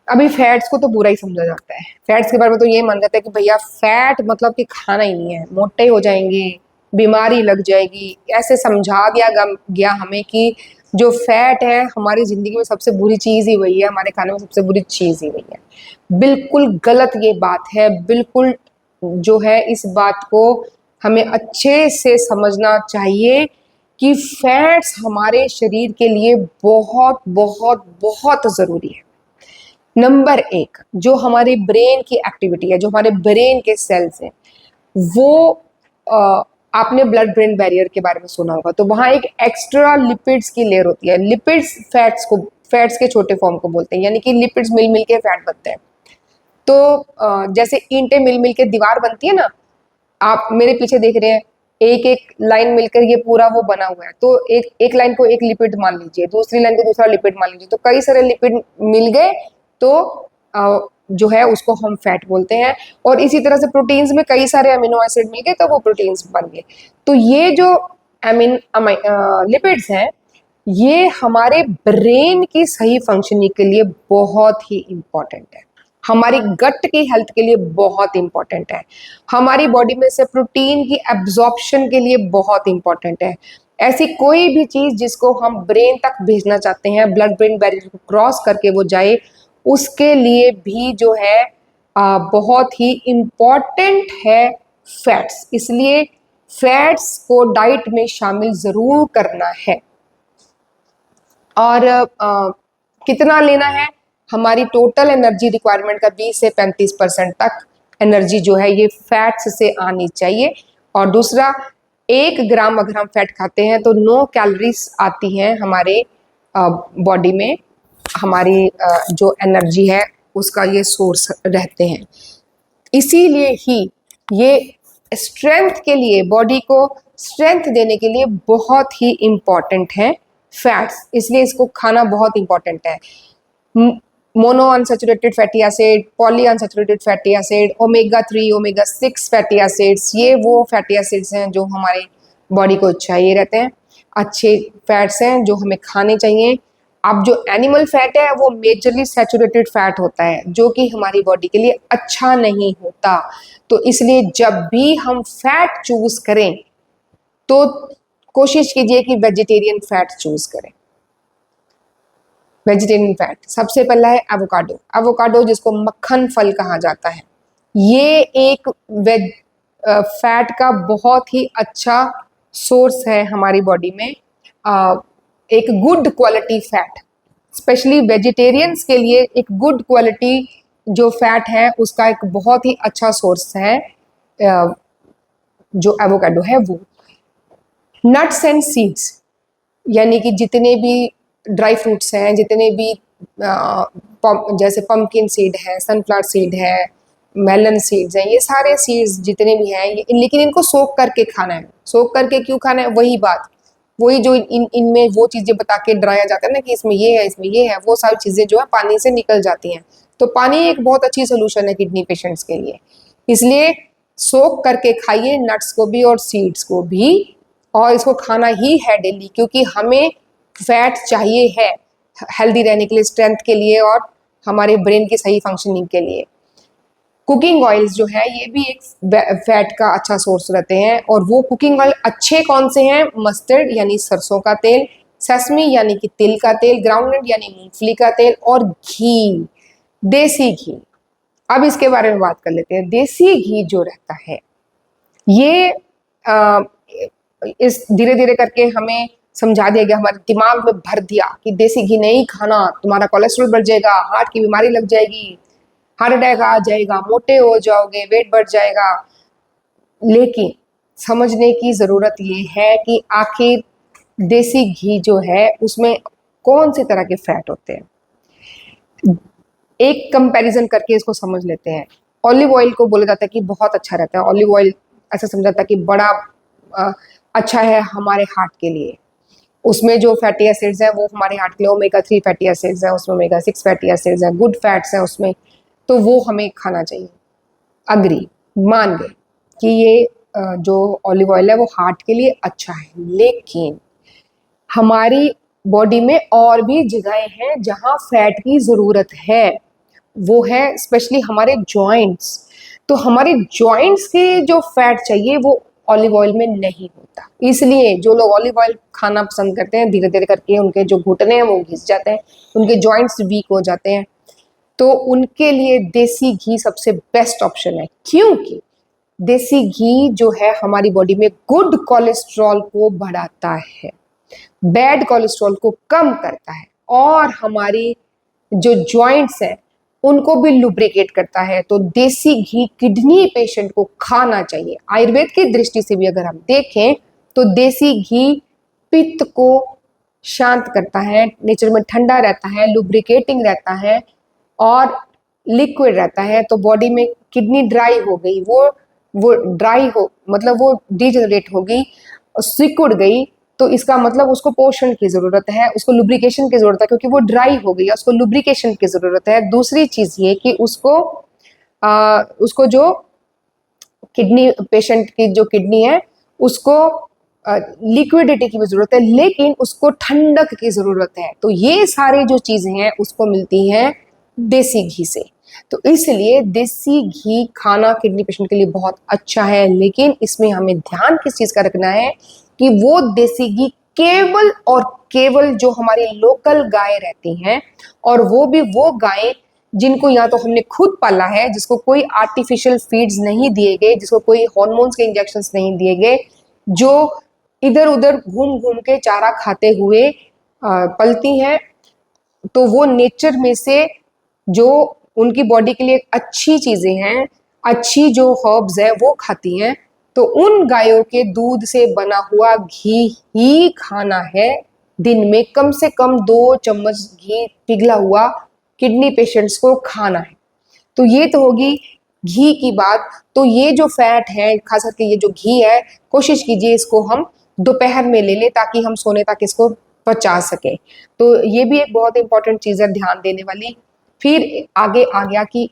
अभी फैट्स को तो बुरा ही समझा जाता है। फैट्स के बारे में तो ये माना जाता है कि भैया फैट मतलब कि खाना ही नहीं है, मोटे हो जाएंगे, बीमारी लग जाएगी। ऐसे समझा दिया गया हमें कि जो फैट है हमारी जिंदगी में सबसे बुरी चीज ही वही है, हमारे खाने में सबसे बुरी चीज ही वही है। बिल्कुल गलत ये बात है। बिल्कुल जो है इस बात को हमें अच्छे से समझना चाहिए कि फैट्स हमारे शरीर के लिए बहुत बहुत बहुत जरूरी है। नंबर 1, जो हमारे ब्रेन की एक्टिविटी है, जो हमारे ब्रेन के सेल्स हैं, वो आपने ब्लड ब्रेन बैरियर के बारे में सुना होगा। तो वहाँ एक एक्स्ट्रा लिपिड्स की लेयर होती है। लिपिड्स फैट्स के छोटे फॉर्म को बोलते हैं, यानी कि लिपिड्स मिल मिल के फैट बनते हैं। तो जैसे ईंटें मिल मिल के दीवार बनती है ना, आप मेरे पीछे देख रहे हैं, एक एक लाइन मिलकर ये पूरा वो बना हुआ है। तो एक लाइन को एक लिपिड मान लीजिए, दूसरी लाइन को दूसरा लिपिड मान लीजिए, तो कई सारे लिपिड मिल गए तो जो है उसको हम फैट बोलते हैं। और इसी तरह से प्रोटीन्स में कई सारे अमीनो एसिड मिल गए तो वो प्रोटीन्स बन गए। तो ये जो लिपिड्स हैं ये हमारे ब्रेन की सही फंक्शनिंग के लिए बहुत ही इंपॉर्टेंट है। हमारी गट की हेल्थ के लिए बहुत इंपॉर्टेंट है, हमारी बॉडी में से प्रोटीन की एब्जॉर्प्शन के लिए बहुत इंपॉर्टेंट है। ऐसी कोई भी चीज जिसको हम ब्रेन तक भेजना चाहते हैं, ब्लड ब्रेन बैरियर को क्रॉस करके वो जाए, उसके लिए भी जो है बहुत ही इम्पॉर्टेंट है फैट्स। इसलिए फैट्स को डाइट में शामिल जरूर करना है। और कितना लेना है? हमारी टोटल एनर्जी रिक्वायरमेंट का 20 से 35% तक एनर्जी जो है ये फैट्स से आनी चाहिए। और दूसरा, 1 ग्राम अगर हम फैट खाते हैं तो 9 कैलोरीज आती हैं हमारे बॉडी में। हमारी जो एनर्जी है उसका ये सोर्स रहते हैं। इसीलिए ही ये स्ट्रेंथ के लिए, बॉडी को स्ट्रेंथ देने के लिए बहुत ही इम्पॉर्टेंट है फैट्स। इसलिए इसको खाना बहुत इम्पॉर्टेंट है। Mono unsaturated fatty acid, poly unsaturated fatty acid, omega 3, omega 6 fatty acids, ये वो फैटी एसिड्स हैं जो हमारे बॉडी को चाहिए रहते हैं, अच्छे फैट्स हैं जो हमें खाने चाहिए। अब जो एनिमल फैट है वो मेजरली सैचुरेटेड फैट होता है जो कि हमारी बॉडी के लिए अच्छा नहीं होता। तो इसलिए जब भी हम फैट चूज करें तो कोशिश कीजिए कि वेजिटेरियन फैट चूज करें। वेजिटेरियन फैट सबसे पहला है एवोकाडो। एवोकाडो जिसको मक्खन फल कहा जाता है, ये एक वेज फैट का बहुत ही अच्छा सोर्स है हमारी बॉडी में। एक good quality fat, specially vegetarians के लिए एक गुड क्वालिटी जो फैट है उसका एक बहुत ही अच्छा सोर्स है जो एवोकाडो है वो। नट्स एंड सीड्स, यानी कि जितने भी ड्राई फ्रूट्स हैं, जितने भी जैसे पम्पकिन सीड है, सनफ्लावर सीड है, मेलन सीड्स हैं, ये सारे सीड्स जितने भी हैं, लेकिन इनको सोक करके खाना है। सोक करके क्यों खाना है? वही बात, वही जो इनमें वो चीजें बता के डराया जाता है ना कि इसमें ये है, इसमें ये है, वो सारी चीजें जो है पानी से निकल जाती हैं। तो पानी एक बहुत अच्छी सोल्यूशन है किडनी पेशेंट्स के लिए। इसलिए सोक करके खाइए नट्स को भी और सीड्स को भी, और इसको खाना ही है डेली, क्योंकि हमें फैट चाहिए है हेल्दी रहने के लिए, स्ट्रेंथ के लिए और हमारे ब्रेन की सही फंक्शनिंग के लिए। कुकिंग ऑयल्स जो है ये भी एक फैट का अच्छा सोर्स रहते हैं। और वो कुकिंग ऑयल अच्छे कौन से हैं? मस्टर्ड यानी सरसों का तेल, सेसमी यानी कि तिल का तेल, ग्राउंडनट यानी मूंगफली का तेल, और घी, देसी घी। अब इसके बारे में बात कर लेते हैं। देसी घी जो रहता है ये इस धीरे धीरे करके हमें समझा दिया गया, हमारे दिमाग में भर दिया कि देसी घी नहीं खाना, तुम्हारा कोलेस्ट्रॉल बढ़ जाएगा, हार्ट की बीमारी लग जाएगी, हार्ट अटैक आ जाएगा, मोटे हो जाओगे, वेट बढ़ जाएगा। लेकिन समझने की जरूरत ये है कि आखिर देसी घी जो है उसमें कौन सी तरह के फैट होते हैं। एक कंपैरिजन करके इसको समझ लेते हैं। ऑलिव ऑयल को बोला जाता है कि बहुत अच्छा रहता है। ऑलिव ऑयल ऐसा समझा जाता है कि बड़ा अच्छा है हमारे हार्ट के लिए। उसमें जो फैटी एसिड्स हैं वो हमारे हार्ट के लिए ओमेगा 3 फैटी एसिड्स हैं, उसमें ओमेगा 6 फैटी एसिड्स हैं, गुड फैट्स हैं उसमें, तो वो हमें खाना चाहिए। अग्री, मान गए कि ये जो ऑलिव ऑयल है वो हार्ट के लिए अच्छा है। लेकिन हमारी बॉडी में और भी जगहें हैं जहाँ फैट की ज़रूरत है, वो है स्पेशली हमारे जॉइंट्स। तो हमारे जॉइंट्स के जो फैट चाहिए वो ऑलिव ऑयल में नहीं होता। इसलिए जो लोग ऑलिव ऑयल खाना पसंद करते हैं, धीरे धीरे करके उनके जो घुटने हैं वो घिस जाते हैं, उनके जॉइंट्स वीक हो जाते हैं। तो उनके लिए देसी घी सबसे बेस्ट ऑप्शन है, क्योंकि देसी घी जो है हमारी बॉडी में गुड कोलेस्ट्रॉल को बढ़ाता है, बैड कोलेस्ट्रॉल को कम करता है, और हमारी जो जॉइंट्स हैं उनको भी लुब्रिकेट करता है। तो देसी घी किडनी पेशेंट को खाना चाहिए। आयुर्वेद की दृष्टि से भी अगर हम देखें तो देसी घी पित्त को शांत करता है, नेचर में ठंडा रहता है, लुब्रिकेटिंग रहता है और लिक्विड रहता है। तो बॉडी में किडनी ड्राई हो गई, वो ड्राई हो मतलब वो डिजेनरेट हो गई, सिकुड़ गई, तो इसका मतलब उसको पोषण की जरूरत है, उसको लुब्रिकेशन की जरूरत है, क्योंकि वो ड्राई हो गई है, उसको लुब्रिकेशन की जरूरत है। दूसरी चीज ये कि उसको जो किडनी पेशेंट की जो किडनी है उसको लिक्विडिटी की भी जरूरत है, लेकिन उसको ठंडक की जरूरत है। तो ये सारी जो चीजें हैं उसको मिलती हैं देसी घी से। तो इसलिए देसी घी खाना किडनी पेशेंट के लिए बहुत अच्छा है, लेकिन इसमें हमें ध्यान किस चीज का रखना है कि वो देसी घी केवल और केवल जो हमारी लोकल गाय रहती हैं, और वो भी वो गाय जिनको या तो हमने खुद पाला है, जिसको कोई आर्टिफिशियल फीड्स नहीं दिए गए, जिसको कोई हॉर्मोन्स के इंजेक्शंस नहीं दिए गए, जो इधर उधर घूम घूम के चारा खाते हुए पलती हैं, तो वो नेचर में से जो उनकी बॉडी के लिए अच्छी चीजें हैं, अच्छी जो हर्ब्स है वो खाती हैं, तो उन गायों के दूध से बना हुआ घी ही खाना है। दिन में कम से कम 2 चम्मच घी पिघला हुआ किडनी पेशेंट्स को खाना है। तो ये तो होगी घी की बात। तो ये जो फैट है, खास करके ये जो घी है, कोशिश कीजिए इसको हम दोपहर में ले लें ताकि हम सोने तक इसको पचा सके। तो ये भी एक बहुत इंपॉर्टेंट चीज है ध्यान देने वाली। फिर आगे आ गया कि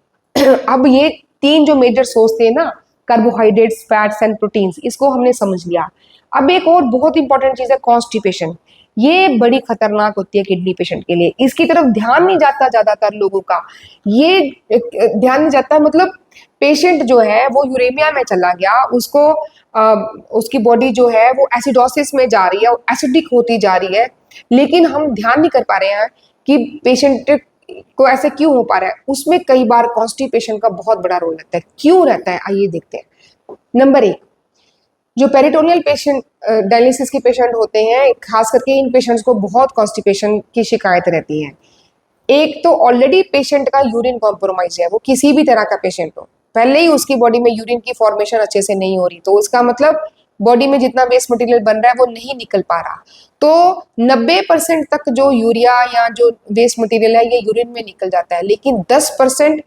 अब ये 3 जो मेजर सोर्स थे ना, कार्बोहाइड्रेट्स, फैट्स एंड प्रोटीन्स, इसको हमने समझ लिया। अब एक और बहुत इंपॉर्टेंट चीज है कॉन्स्टिपेशन। ये बड़ी खतरनाक होती है किडनी पेशेंट के लिए, इसकी तरफ ध्यान नहीं जाता ज्यादातर लोगों का। ये ध्यान नहीं जाता, मतलब पेशेंट जो है वो यूरेमिया में चला गया, उसको उसकी बॉडी जो है वो एसिडोसिस में जा रही है, एसिडिक होती जा रही है, लेकिन हम ध्यान नहीं कर पा रहे हैं कि पेशेंट को ऐसे क्यों हो पा रहा है। उसमें कई बार कॉन्स्टिपेशन का बहुत बड़ा रोल रहता है। क्यों रहता है, आइए देखते हैं। नंबर 1, जो पेरिटोनियल पेशेंट, डायलिसिस के पेशेंट होते हैं, खास करके इन पेशेंट्स को बहुत कॉन्स्टिपेशन की शिकायत रहती है। एक तो ऑलरेडी पेशेंट का यूरिन कॉम्प्रोमाइज है, वो किसी भी तरह का पेशेंट हो, पहले ही उसकी बॉडी में यूरिन की फॉर्मेशन अच्छे से नहीं हो रही, तो उसका मतलब बॉडी में जितना वेस्ट मटेरियल बन रहा है वो नहीं निकल पा रहा। तो 90% तक जो यूरिया या जो वेस्ट मटेरियल है ये यूरिन में निकल जाता है, लेकिन 10%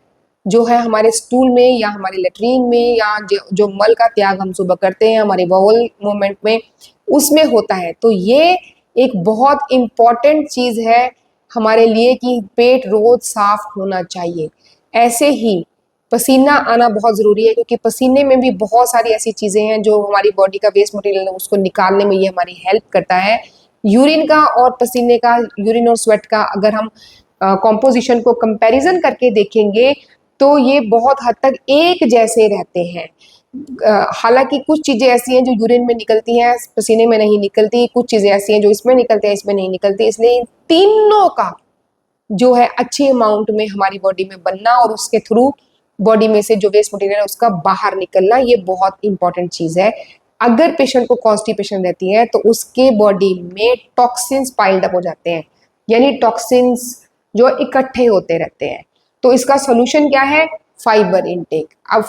जो है हमारे स्टूल में या हमारे लेट्रिन में, या जो मल का त्याग हम सुबह करते हैं हमारे बाउल मूवमेंट में, उसमें होता है। तो ये एक बहुत इंपॉर्टेंट चीज है हमारे लिए कि पेट रोज साफ होना चाहिए। ऐसे ही पसीना आना बहुत जरूरी है, क्योंकि पसीने में भी बहुत सारी ऐसी चीजें हैं जो हमारी बॉडी का वेस्ट मटेरियल है उसको निकालने में ये हमारी हेल्प करता है। यूरिन का और पसीने का, यूरिन और स्वेट का अगर हम कॉम्पोजिशन को कंपैरिजन करके देखेंगे तो ये बहुत हद तक एक जैसे रहते हैं। हालांकि कुछ चीजें ऐसी हैं जो यूरिन में निकलती हैं, पसीने में नहीं निकलती, कुछ चीजें ऐसी हैं जो इसमें निकलती हैं, इसमें नहीं निकलती, इसलिए इन तीनों का जो है अच्छे अमाउंट में हमारी बॉडी में बनना और उसके थ्रू बॉडी में से जो वेस्ट मटेरियल है उसका बाहर निकलना, ये बहुत इंपॉर्टेंट चीज है। अगर पेशेंट को कॉन्स्टिपेशन रहती है तो उसके बॉडी में टॉक्सिन्स पाइल्ड अप हो जाते हैं, यानी टॉक्सिन्स जो इकट्ठे होते रहते हैं। तो इसका सोल्यूशन क्या है? Fibre intake. अब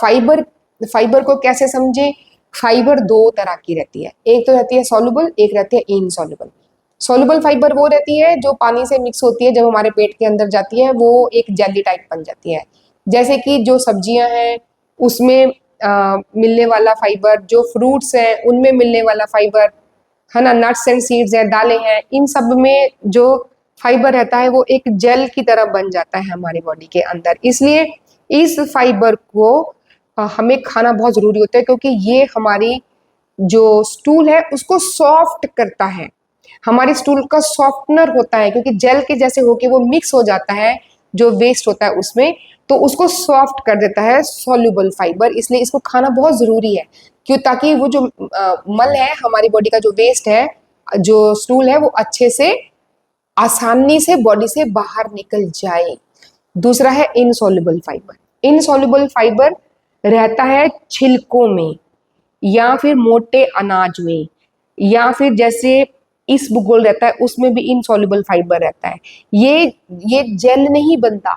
फाइबर को कैसे समझे? फाइबर 2 तरह की रहती है, एक तो रहती है सॉल्युबल, एक रहती है इनसॉल्युबल। सॉल्युबल फाइबर वो रहती है जो पानी से मिक्स होती है, जब हमारे पेट के अंदर जाती है वो एक जेली टाइप बन जाती है। जैसे कि जो सब्जियां हैं उसमें मिलने वाला फाइबर, जो फ्रूट्स हैं उनमें मिलने वाला फाइबर, है ना, नट्स एंड सीड्स हैं, दालें हैं, इन सब में जो फाइबर रहता है वो एक जेल की तरह बन जाता है हमारी बॉडी के अंदर। इसलिए इस फाइबर को हमें खाना बहुत जरूरी होता है, क्योंकि ये हमारी जो स्टूल है उसको सॉफ्ट करता है, हमारे स्टूल का सॉफ्टनर होता है, क्योंकि जेल के जैसे होके वो मिक्स हो जाता है जो वेस्ट होता है उसमें, तो उसको सॉफ्ट कर देता है सॉल्युबल फाइबर। इसलिए इसको खाना बहुत जरूरी है, क्यों? ताकि वो जो मल है, हमारी बॉडी का जो वेस्ट है, जो स्टूल है, वो अच्छे से आसानी से बॉडी से बाहर निकल जाए। दूसरा है इनसॉल्युबल फाइबर। इनसॉल्युबल फाइबर रहता है छिलकों में, या फिर मोटे अनाज में, या फिर जैसे इसबगोल रहता है उसमें भी इनसॉल्युबल फाइबर रहता है। ये जेल नहीं बनता,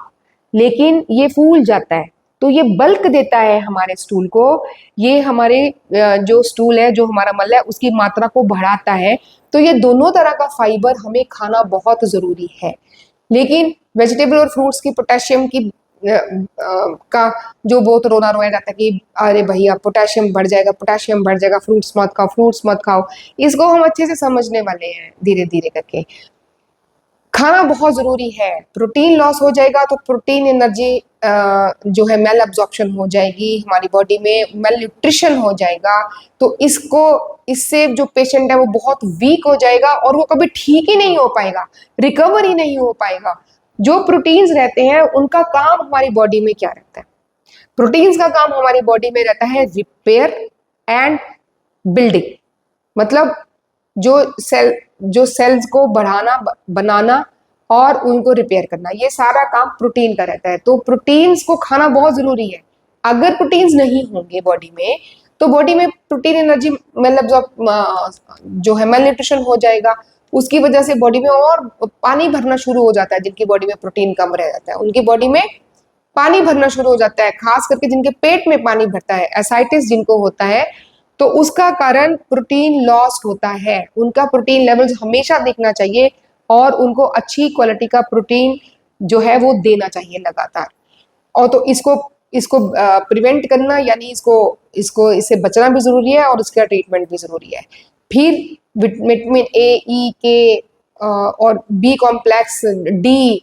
लेकिन ये फूल जाता है, तो ये बल्क देता है हमारे स्टूल को। ये हमारे जो स्टूल है, जो हमारा मल है, उसकी मात्रा को बढ़ाता है। तो ये दोनों तरह का फाइबर हमें खाना बहुत जरूरी है। लेकिन वेजिटेबल और फ्रूट्स की पोटेशियम की का जो बहुत रोना रोया जाता है कि अरे भैया पोटेशियम बढ़ जाएगा, पोटेशियम बढ़ जाएगा, फ्रूट्स मत खाओ, फ्रूट्स मत खाओ, इसको हम अच्छे से समझने वाले हैं धीरे धीरे करके। खाना बहुत जरूरी है। प्रोटीन लॉस हो जाएगा तो प्रोटीन एनर्जी जो है मेल एब्जॉर्प्शन हो जाएगी, हमारी बॉडी में मेल न्यूट्रिशन हो जाएगा, तो इससे जो पेशेंट है वो बहुत वीक हो जाएगा और वो कभी ठीक ही नहीं हो पाएगा, रिकवर ही नहीं हो पाएगा। जो प्रोटीन्स रहते हैं उनका काम हमारी बॉडी में क्या रहता है? प्रोटीन्स का काम हमारी बॉडी में रहता है रिपेयर एंड बिल्डिंग, मतलब जो सेल्स को बढ़ाना, बनाना और उनको रिपेयर करना, ये सारा काम प्रोटीन का रहता है। तो प्रोटीन्स को खाना बहुत जरूरी है। अगर प्रोटीन्स नहीं होंगे बॉडी में तो बॉडी में प्रोटीन एनर्जी मतलब जो है मेल न्यूट्रिशन हो जाएगा। उसकी वजह से बॉडी में और पानी भरना शुरू हो जाता है। जिनकी बॉडी में प्रोटीन कम रह जाता है उनकी बॉडी में पानी भरना शुरू हो जाता है, खास करके जिनके पेट में पानी भरता है, एसाइटिस जिनको होता है, तो उसका कारण प्रोटीन लॉस होता है। उनका प्रोटीन लेवल्स हमेशा देखना चाहिए और उनको अच्छी क्वालिटी का प्रोटीन जो है वो देना चाहिए लगातार। और तो इसको इसको प्रिवेंट करना यानी इससे बचना भी जरूरी है और इसका ट्रीटमेंट भी जरूरी है। फिर विटामिन ए, ई, के और बी कॉम्प्लेक्स, डी,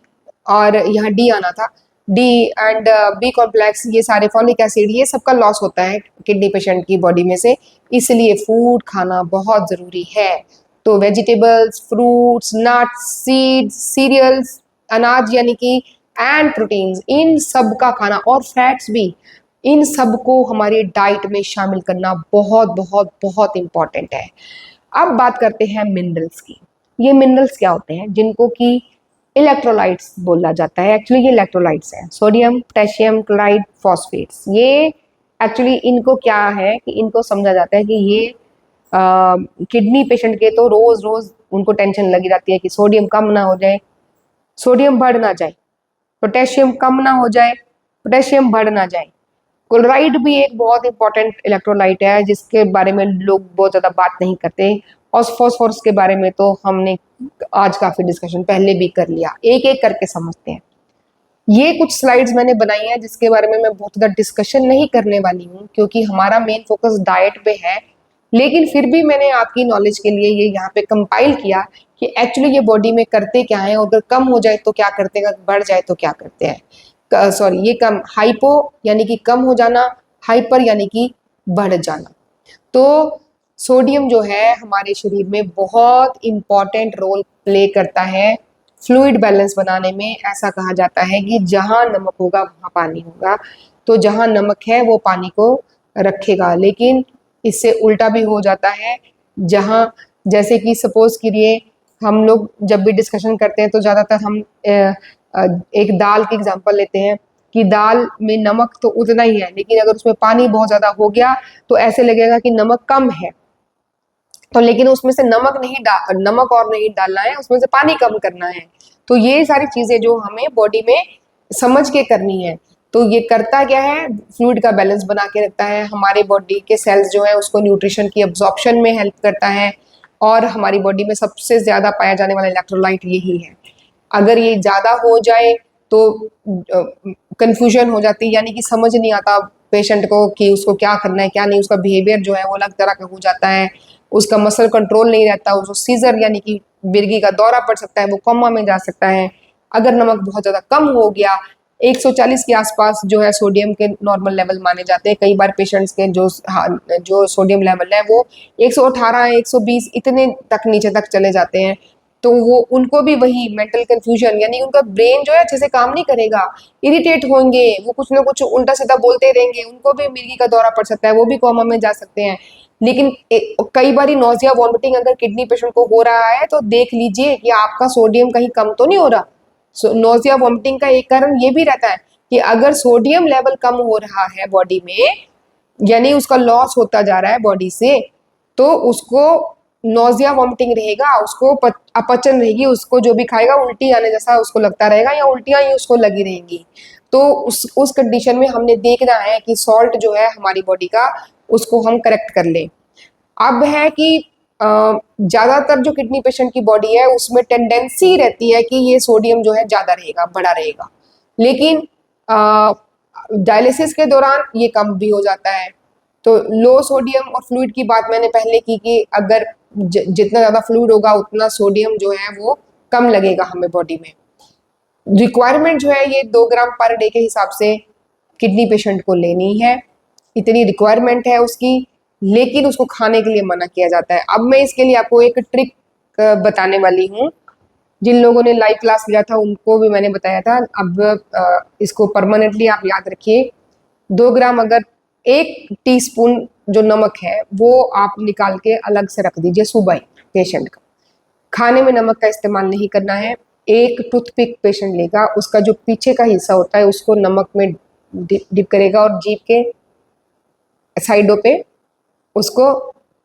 और यहाँ डी आना था, डी एंड बी कॉम्प्लेक्स, ये सारे फॉलिक एसिड, ये सबका लॉस होता है किडनी पेशेंट की बॉडी में से। इसलिए फूड खाना बहुत जरूरी है। तो vegetables, fruits, nuts, seeds, cereals, अनाज यानी कि एंड प्रोटीन्स, इन सब का खाना और फैट्स भी, इन सब को हमारी डाइट में शामिल करना बहुत बहुत बहुत इंपॉर्टेंट है। अब बात करते हैं मिनरल्स की। ये मिनरल्स क्या होते हैं? जिनको कि इलेक्ट्रोलाइट्स बोला जाता है। एक्चुअली ये इलेक्ट्रोलाइट्स हैं, सोडियम, पोटेशियम, क्लोराइड, फॉस्फेट्स। ये एक्चुअली इनको क्या है कि इनको समझा जाता है कि ये किडनी पेशेंट के तो रोज रोज उनको टेंशन लगी रहती है कि सोडियम कम ना हो जाए, सोडियम बढ़ ना जाए, पोटेशियम कम ना हो जाए, पोटेशियम बढ़ ना जाए। क्लोराइड भी एक बहुत इंपॉर्टेंट इलेक्ट्रोलाइट है जिसके बारे में लोग बहुत ज़्यादा बात नहीं करते। और फॉस्फोरस के बारे में तो हमने आज काफ़ी डिस्कशन पहले भी कर लिया, एक एक करके समझते हैं। ये कुछ स्लाइड्स मैंने बनाई हैं जिसके बारे में मैं बहुत ज़्यादा डिस्कशन नहीं करने वाली हूँ क्योंकि हमारा मेन फोकस डाइट पे है। लेकिन फिर भी मैंने आपकी नॉलेज के लिए ये यहाँ पे कंपाइल किया कि एक्चुअली ये बॉडी में करते क्या है, और अगर कम हो जाए तो क्या करते हैं, बढ़ जाए तो क्या करते हैं। सॉरी, ये कम, हाइपो यानी कि कम हो जाना, हाइपर यानी कि बढ़ जाना। तो सोडियम जो है हमारे शरीर में बहुत इंपॉर्टेंट रोल प्ले करता है फ्लूइड बैलेंस बनाने में। ऐसा कहा जाता है कि जहाँ नमक होगा वहाँ पानी होगा, तो जहाँ नमक है वो पानी को रखेगा। लेकिन इससे उल्टा भी हो जाता है, जहाँ जैसे कि सपोज करिए हम लोग जब भी डिस्कशन करते हैं तो ज़्यादातर हम एक दाल की एग्जांपल लेते हैं कि दाल में नमक तो उतना ही है, लेकिन अगर उसमें पानी बहुत ज़्यादा हो गया तो ऐसे लगेगा कि नमक कम है। तो लेकिन उसमें से नमक और नहीं डालना है, उसमें से पानी कम करना है। तो ये सारी चीज़ें जो हमें बॉडी में समझ के करनी है। तो ये करता क्या है, फ्लूइड का बैलेंस बना के रखता है, हमारे बॉडी के सेल्स जो है उसको न्यूट्रिशन की अब्जॉर्प्शन में हेल्प करता है। और हमारी बॉडी में सबसे ज़्यादा पाया जाने वाला इलेक्ट्रोलाइट यही है। अगर ये ज़्यादा हो जाए तो कंफ्यूजन हो जाती है, यानी कि समझ नहीं आता पेशेंट को कि उसको क्या करना है क्या नहीं। उसका बिहेवियर जो है वो अलग तरह का हो जाता है, उसका मसल कंट्रोल नहीं रहता, उसको सीजर यानी कि मिर्गी का दौरा पड़ सकता है, वो कोमा में जा सकता है। अगर नमक बहुत ज़्यादा कम हो गया, 140 के आसपास जो है सोडियम के नॉर्मल लेवल माने जाते हैं। कई बार पेशेंट्स के जो सोडियम लेवल है वो 118, 120 इतने तक नीचे तक चले जाते हैं। तो वो उनको भी वही मेंटल कंफ्यूजन, यानी उनका ब्रेन जो है अच्छे से काम नहीं करेगा, इरिटेट होंगे, वो कुछ ना कुछ उल्टा सीधा बोलते रहेंगे, उनको भी मिर्गी का दौरा पड़ सकता है, वो भी कोमा में जा सकते हैं। लेकिन कई बार नोजिया वॉमिटिंग अगर किडनी पेशेंट को हो रहा है तो देख लीजिए कि आपका सोडियम कहीं कम तो नहीं हो रहा। नोजिया वॉमिटिंग का एक कारण ये भी रहता है कि अगर सोडियम लेवल कम हो रहा है बॉडी में, यानी उसका लॉस होता जा रहा है बॉडी से, तो उसको नोजिया वॉमिटिंग रहेगा, उसको अपचन रहेगी, उसको जो भी खाएगा उल्टी आने जैसा उसको लगता रहेगा या उल्टियां ही उसको लगी रहेंगी। तो उस कंडीशन में हमने देखना है कि सॉल्ट जो है हमारी बॉडी का उसको हम करेक्ट कर लें। अब है कि ज़्यादातर जो किडनी पेशेंट की बॉडी है उसमें टेंडेंसी रहती है कि ये सोडियम जो है ज़्यादा रहेगा, बड़ा रहेगा, लेकिन डायलिसिस के दौरान ये कम भी हो जाता है। तो लो सोडियम और फ्लूइड की बात मैंने पहले की कि अगर जितना ज़्यादा फ्लूइड होगा उतना सोडियम जो है वो कम लगेगा हमें बॉडी में। रिक्वायरमेंट जो है ये 2 ग्राम पर डे के हिसाब से किडनी पेशेंट को लेनी है, इतनी रिक्वायरमेंट है उसकी, लेकिन उसको खाने के लिए मना किया जाता है। अब मैं इसके लिए आपको एक ट्रिक बताने वाली हूँ जिन लोगों ने लाइव क्लास लिया था उनको भी मैंने बताया था। अब इसको परमानेंटली आप याद रखिए। 2 ग्राम, अगर 1 टीस्पून जो नमक है वो आप निकाल के अलग से रख दीजिए सुबह ही पेशेंट का। खाने में नमक का इस्तेमाल नहीं करना है। एक टूथपिक पेशेंट लेगा, उसका जो पीछे का हिस्सा होता है उसको नमक में डिप करेगा और जीभ के साइडों पे उसको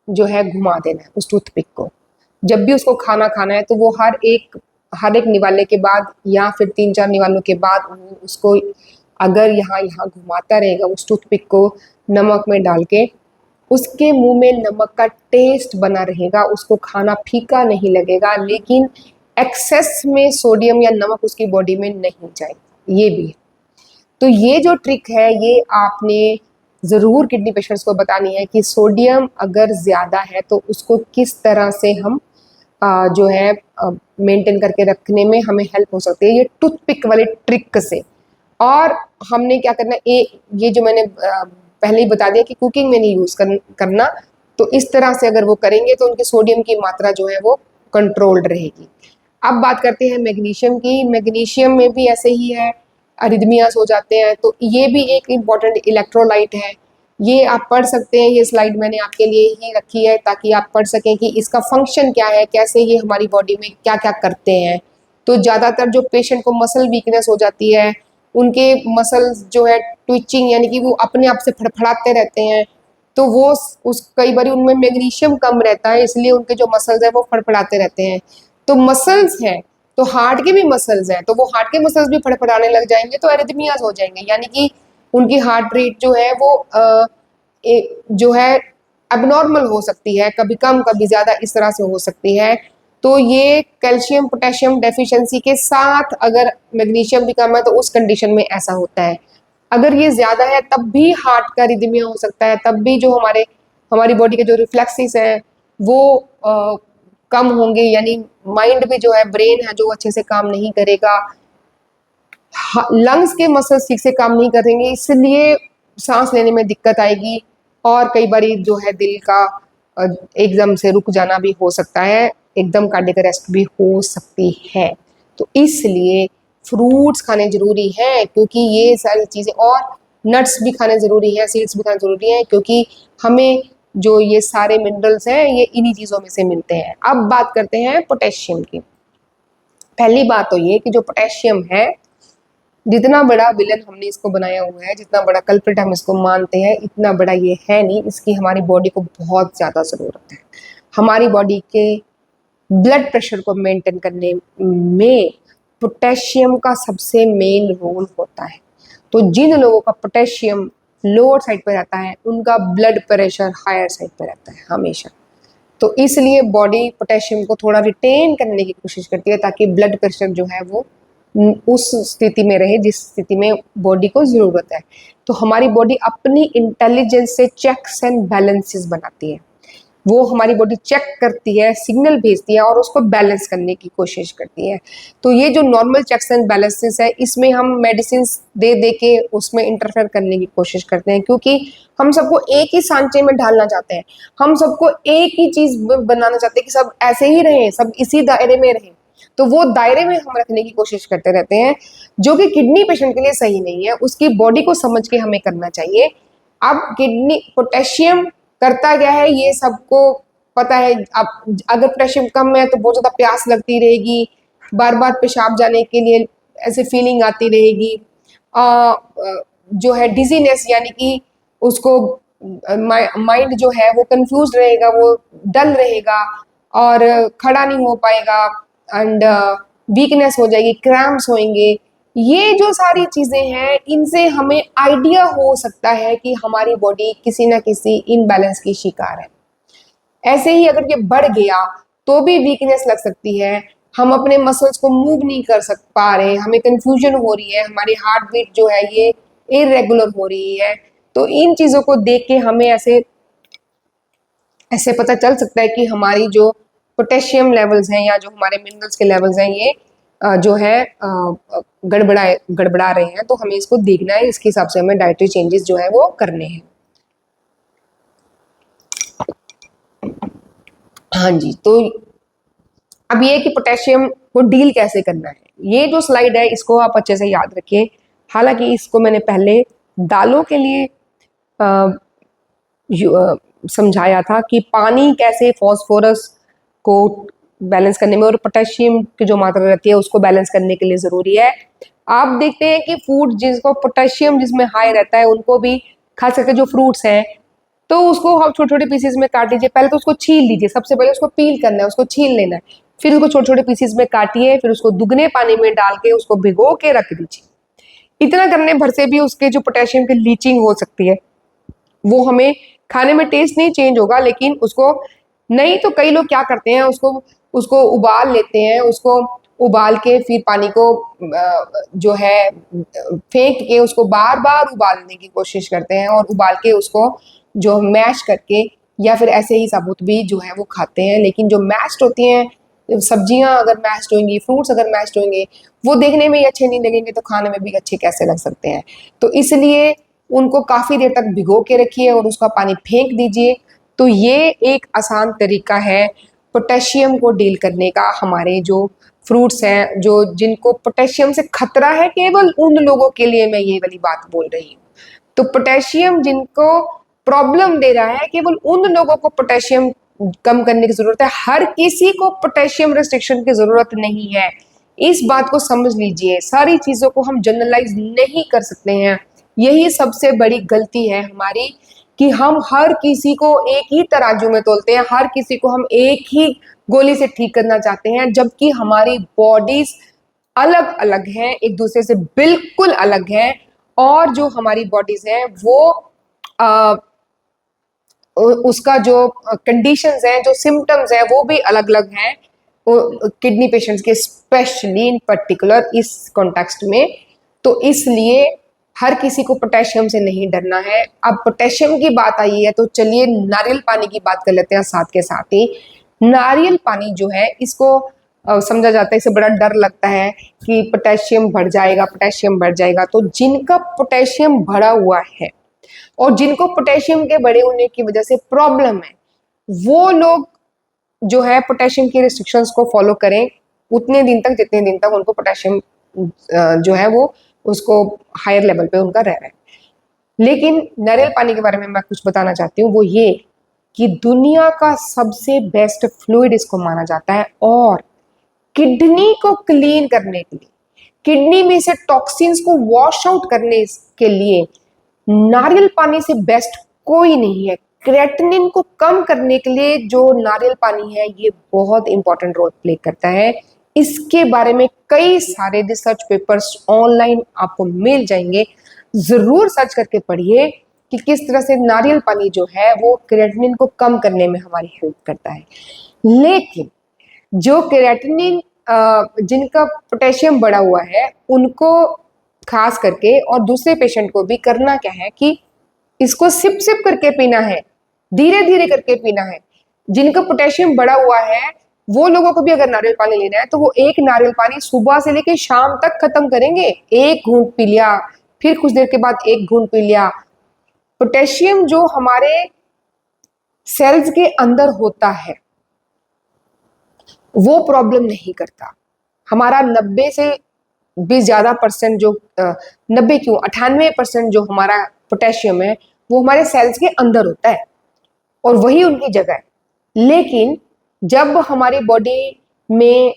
जो है घुमा देना है उस टूथपिक को। जब भी उसको खाना खाना है तो वो हर एक निवाले के बाद या फिर 3-4 निवालों के बाद वो उसको अगर यहाँ यहाँ घुमाता रहेगा उस टूथपिक को नमक में डाल के, उसके मुंह में नमक का टेस्ट बना रहेगा, उसको खाना फीका नहीं लगेगा, लेकिन एक्सेस में सोडियम या नमक उसकी बॉडी में नहीं जाएगा। ये भी है। तो ये जो ट्रिक है ये आपने ज़रूर किडनी पेशेंट्स को बतानी है कि सोडियम अगर ज़्यादा है तो उसको किस तरह से हम जो है मेंटेन करके रखने में हमें हेल्प हो सकती है ये टूथपिक वाले ट्रिक से। और हमने क्या करना है, ये जो मैंने पहले ही बता दिया कि कुकिंग में नहीं यूज़ करना, तो इस तरह से अगर वो करेंगे तो उनके सोडियम की मात्रा जो है वो कंट्रोल्ड रहेगी। अब बात करते हैं मैग्नीशियम की। मैग्नीशियम में भी ऐसे ही है, अरिदमियास हो जाते हैं, तो ये भी एक इम्पॉर्टेंट इलेक्ट्रोलाइट है। ये आप पढ़ सकते हैं, ये स्लाइड मैंने आपके लिए ही रखी है ताकि आप पढ़ सकें कि इसका फंक्शन क्या है, कैसे ये हमारी बॉडी में क्या क्या करते हैं। तो ज़्यादातर जो पेशेंट को मसल वीकनेस हो जाती है, उनके मसल्स जो है ट्विचिंग यानी कि वो अपने आप से फड़फड़ाते रहते हैं, तो वो उस कई बार उनमें मैग्नीशियम कम रहता है, इसलिए उनके जो मसल्स हैं वो फड़फड़ाते रहते हैं। तो मसल्स हैं तो हार्ट के भी मसल्स हैं, तो वो हार्ट के मसल्स भी फड़फड़ाने लग जाएंगे तो एरिथमियाज हो जाएंगे, यानी कि उनकी हार्ट रेट जो है वो जो है एबनॉर्मल हो सकती है, कभी कम कभी ज़्यादा इस तरह से हो सकती है। तो ये कैल्शियम पोटेशियम डेफिशिएंसी के साथ अगर मैग्नीशियम भी कम है तो उस कंडीशन में ऐसा होता है। अगर ये ज़्यादा है तब भी हार्ट का रिदमिया हो सकता है, तब भी जो हमारी बॉडी के जो रिफ्लेक्सेस हैं वो कम होंगे, यानी माइंड भी जो है, ब्रेन है जो अच्छे से काम नहीं करेगा, लंग्स के मसल्स ठीक से काम नहीं करेंगे, इसलिए सांस लेने में दिक्कत आएगी और कई बार जो है दिल का एकदम से रुक जाना भी हो सकता है, एकदम कार्डियक अरेस्ट भी हो सकती है। तो इसलिए फ्रूट्स खाने जरूरी हैं, क्योंकि ये सारी चीज़ें, और नट्स भी खाने ज़रूरी हैं, सीड्स भी खाने ज़रूरी हैं, क्योंकि हमें जो ये सारे मिनरल्स हैं ये इन्हीं चीज़ों में से मिलते हैं। अब बात करते हैं पोटेशियम की। पहली बात तो ये कि जो पोटेशियम है, जितना बड़ा विलन हमने इसको बनाया हुआ है, जितना बड़ा कल्प्रिट हम इसको मानते हैं, इतना बड़ा ये है नहीं। इसकी हमारी बॉडी को बहुत ज़्यादा ज़रूरत है। हमारी बॉडी के ब्लड प्रेशर को मेंटेन करने में पोटेशियम का सबसे मेन रोल होता है। तो जिन लोगों का पोटेशियम लोअर साइड पर रहता है उनका ब्लड प्रेशर हायर साइड पर रहता है हमेशा। तो इसलिए बॉडी पोटेशियम को थोड़ा रिटेन करने की कोशिश करती है ताकि ब्लड प्रेशर जो है वो उस स्थिति में रहे जिस स्थिति में बॉडी को ज़रूरत है। तो हमारी बॉडी अपनी इंटेलिजेंस से चेक्स एंड बैलेंसेस बनाती है। वो हमारी बॉडी चेक करती है, सिग्नल भेजती है और उसको बैलेंस करने की कोशिश करती है। तो ये जो नॉर्मल चेक्स एंड बैलेंसेस है, इसमें हम मेडिसिन दे दे के उसमें इंटरफेयर करने की कोशिश करते हैं, क्योंकि हम सबको एक ही सांचे में ढालना चाहते हैं, हम सबको एक ही चीज़ बनाना चाहते हैं कि सब ऐसे ही रहें, सब इसी दायरे में रहें। तो वो दायरे में हम रखने की कोशिश करते रहते हैं, जो कि किडनी पेशेंट के लिए सही नहीं है। उसकी बॉडी को समझ के हमें करना चाहिए। अब किडनी पोटेशियम करता क्या है ये सबको पता है। अब अगर पोटेशियम कम है तो बहुत ज़्यादा प्यास लगती रहेगी, बार बार पेशाब जाने के लिए ऐसे फीलिंग आती रहेगी, जो है डिजीनेस, यानी कि उसको माइंड जो है वो कंफ्यूज रहेगा, वो डल रहेगा और खड़ा नहीं हो पाएगा, एंड वीकनेस हो जाएगी, क्रैम्प्स होंगे। ये जो सारी चीज़ें हैं इनसे हमें आइडिया हो सकता है कि हमारी बॉडी किसी ना किसी इनबैलेंस की शिकार है। ऐसे ही अगर ये बढ़ गया तो भी वीकनेस लग सकती है, हम अपने मसल्स को मूव नहीं कर पा रहे, हमें कंफ्यूजन हो रही है, हमारी हार्ट बीट जो है ये इरेगुलर हो रही है। तो इन चीज़ों को देख के हमें ऐसे ऐसे पता चल सकता है कि हमारी जो पोटेशियम लेवल्स हैं या जो हमारे मिनरल्स के लेवल्स हैं ये जो है गड़बड़ा रहे हैं। तो हमें इसको देखना है, इसके हिसाब से हमें डाइटरी चेंजेस जो है वो करने हैं। हाँ जी, तो अब ये कि पोटेशियम को डील कैसे करना है, ये जो स्लाइड है इसको आप अच्छे से याद रखिए। हालांकि इसको मैंने पहले दालों के लिए समझाया था कि पानी कैसे फॉस्फोरस को बैलेंस करने में और पोटेशियम की जो मात्रा रहती है उसको बैलेंस करने के लिए ज़रूरी है। आप देखते हैं कि फूड जिसको पोटेशियम जिसमें हाई रहता है उनको भी, खास करके जो फ्रूट्स हैं, तो उसको हम छोटे छोटे पीसेस में काट लीजिए। पहले तो उसको छील लीजिए, सबसे पहले उसको पील करना है, उसको छील लेना है, फिर उसको छोटे छोटे पीसेस में काटिए, फिर उसको दुगने पानी में डाल के उसको भिगो के रख दीजिए। इतना करने भर से भी उसके जो पोटेशियम की लीचिंग हो सकती है, वो हमें खाने में टेस्ट नहीं चेंज होगा, लेकिन उसको नहीं तो कई लोग क्या करते हैं, उसको उसको उबाल लेते हैं, उसको उबाल के फिर पानी को जो है फेंक के उसको बार बार उबालने की कोशिश करते हैं और उबाल के उसको जो मैश करके या फिर ऐसे ही साबुत भी जो है वो खाते हैं। लेकिन जो मैश्ड होती हैं सब्जियां, अगर मैश्ड होंगी, फ्रूट्स अगर मैश्ड होंगे, वो देखने में ही अच्छे नहीं लगेंगे तो खाने में भी अच्छे कैसे लग सकते हैं। तो इसलिए उनको काफ़ी देर तक भिगो के रखिए और उसका पानी फेंक दीजिए। तो ये एक आसान तरीका है पोटेशियम को डील करने का। हमारे जो फ्रूट्स हैं, जो जिनको पोटेशियम से खतरा है, केवल उन लोगों के लिए मैं ये वाली बात बोल रही हूँ। तो पोटेशियम जिनको प्रॉब्लम दे रहा है, केवल उन लोगों को पोटेशियम कम करने की जरूरत है। हर किसी को पोटेशियम रिस्ट्रिक्शन की जरूरत नहीं है, इस बात को समझ लीजिए। सारी चीजों को हम जनरलाइज नहीं कर सकते हैं, यही सबसे बड़ी गलती है हमारी कि हम हर किसी को एक ही तराजू में तोलते हैं, हर किसी को हम एक ही गोली से ठीक करना चाहते हैं, जबकि हमारी बॉडीज अलग अलग हैं, एक दूसरे से बिल्कुल अलग हैं। और जो हमारी बॉडीज हैं वो उसका जो कंडीशंस हैं, जो सिम्टम्स हैं, वो भी अलग अलग हैं किडनी पेशेंट्स के, स्पेशली इन पर्टिकुलर इस कॉन्टेक्स्ट में। तो इसलिए हर किसी को पोटेशियम से नहीं डरना है। अब पोटेशियम की बात आई है तो चलिए नारियल पानी की बात कर लेते हैं साथ के साथ ही। नारियल पानी जो है इसको समझा जाता है, इसे बड़ा डर लगता है कि पोटेशियम बढ़ जाएगा, पोटेशियम बढ़ जाएगा। तो जिनका पोटेशियम बढ़ा हुआ है और जिनको पोटेशियम के बढ़े होने की वजह से प्रॉब्लम है, वो लोग जो है पोटेशियम की रिस्ट्रिक्शंस को फॉलो करें उतने दिन तक जितने दिन तक उनको पोटेशियम जो है वो उसको हायर लेवल पे उनका रह रहा है। लेकिन नारियल पानी के बारे में मैं कुछ बताना चाहती हूँ, वो ये कि दुनिया का सबसे बेस्ट फ्लूइड इसको माना जाता है। और किडनी को क्लीन करने के लिए, किडनी में से टॉक्सिन्स को वॉश आउट करने के लिए नारियल पानी से बेस्ट कोई नहीं है। क्रेटिनिन को कम करने के लिए जो नारियल पानी है ये बहुत इंपॉर्टेंट रोल प्ले करता है। इसके बारे में कई सारे रिसर्च पेपर्स ऑनलाइन आपको मिल जाएंगे, जरूर सर्च करके पढ़िए कि किस तरह से नारियल पानी जो है वो क्रेटिनिन को कम करने में हमारी हेल्प करता है। लेकिन जो क्रेटिनिन जिनका पोटेशियम बढ़ा हुआ है उनको खास करके और दूसरे पेशेंट को भी करना क्या है कि इसको सिप सिप करके पीना है, धीरे धीरे करके पीना है। जिनका पोटेशियम बढ़ा हुआ है वो लोगों को भी अगर नारियल पानी लेना है तो वो एक नारियल पानी सुबह से लेकर शाम तक खत्म करेंगे। एक घूंट पी लिया, फिर कुछ देर के बाद एक घूंट पी लिया। पोटेशियम जो हमारे सेल्स के अंदर होता है वो प्रॉब्लम नहीं करता। हमारा 90 से भी ज्यादा परसेंट जो 90 क्यों 98% जो हमारा पोटेशियम है वो हमारे सेल्स के अंदर होता है और वही उनकी जगह है। लेकिन जब हमारी बॉडी में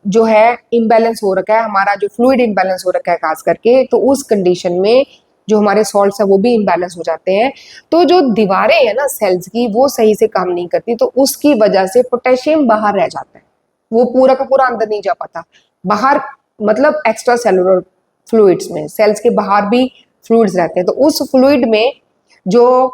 जो है इम्बैलेंस हो रखा है, हमारा जो फ्लूइड इम्बैलेंस हो रखा है खास करके, तो उस कंडीशन में जो हमारे सॉल्ट्स है वो भी इम्बैलेंस हो जाते हैं। तो जो दीवारें हैं ना सेल्स की वो सही से काम नहीं करती, तो उसकी वजह से पोटेशियम बाहर रह जाता है, वो पूरा का पूरा अंदर नहीं जा पाता। बाहर मतलब एक्स्ट्रा सेलुलर फ्लूइड्स में, सेल्स के बाहर भी फ्लूइड्स रहते हैं, तो उस फ्लूइड में जो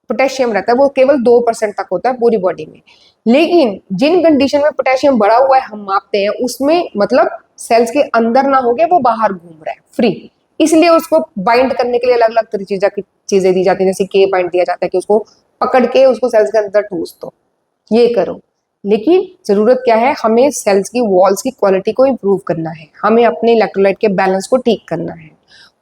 पोटेशियम रहता है वो केवल 2% तक होता है पूरी बॉडी में। लेकिन जिन कंडीशन में पोटेशियम बढ़ा हुआ है हम मापते हैं उसमें मतलब सेल्स के अंदर ना हो गया, वो बाहर घूम रहा है फ्री। इसलिए उसको बाइंड करने के लिए अलग अलग चीजें दी जाती है, जैसे के बाइंड दिया जाता है कि उसको पकड़ के उसको सेल्स के अंदर ठूस दो, ये करो। लेकिन जरूरत क्या है, हमें सेल्स की वॉल्स की क्वालिटी को इम्प्रूव करना है, हमें अपने इलेक्ट्रोलाइट के बैलेंस को ठीक करना है।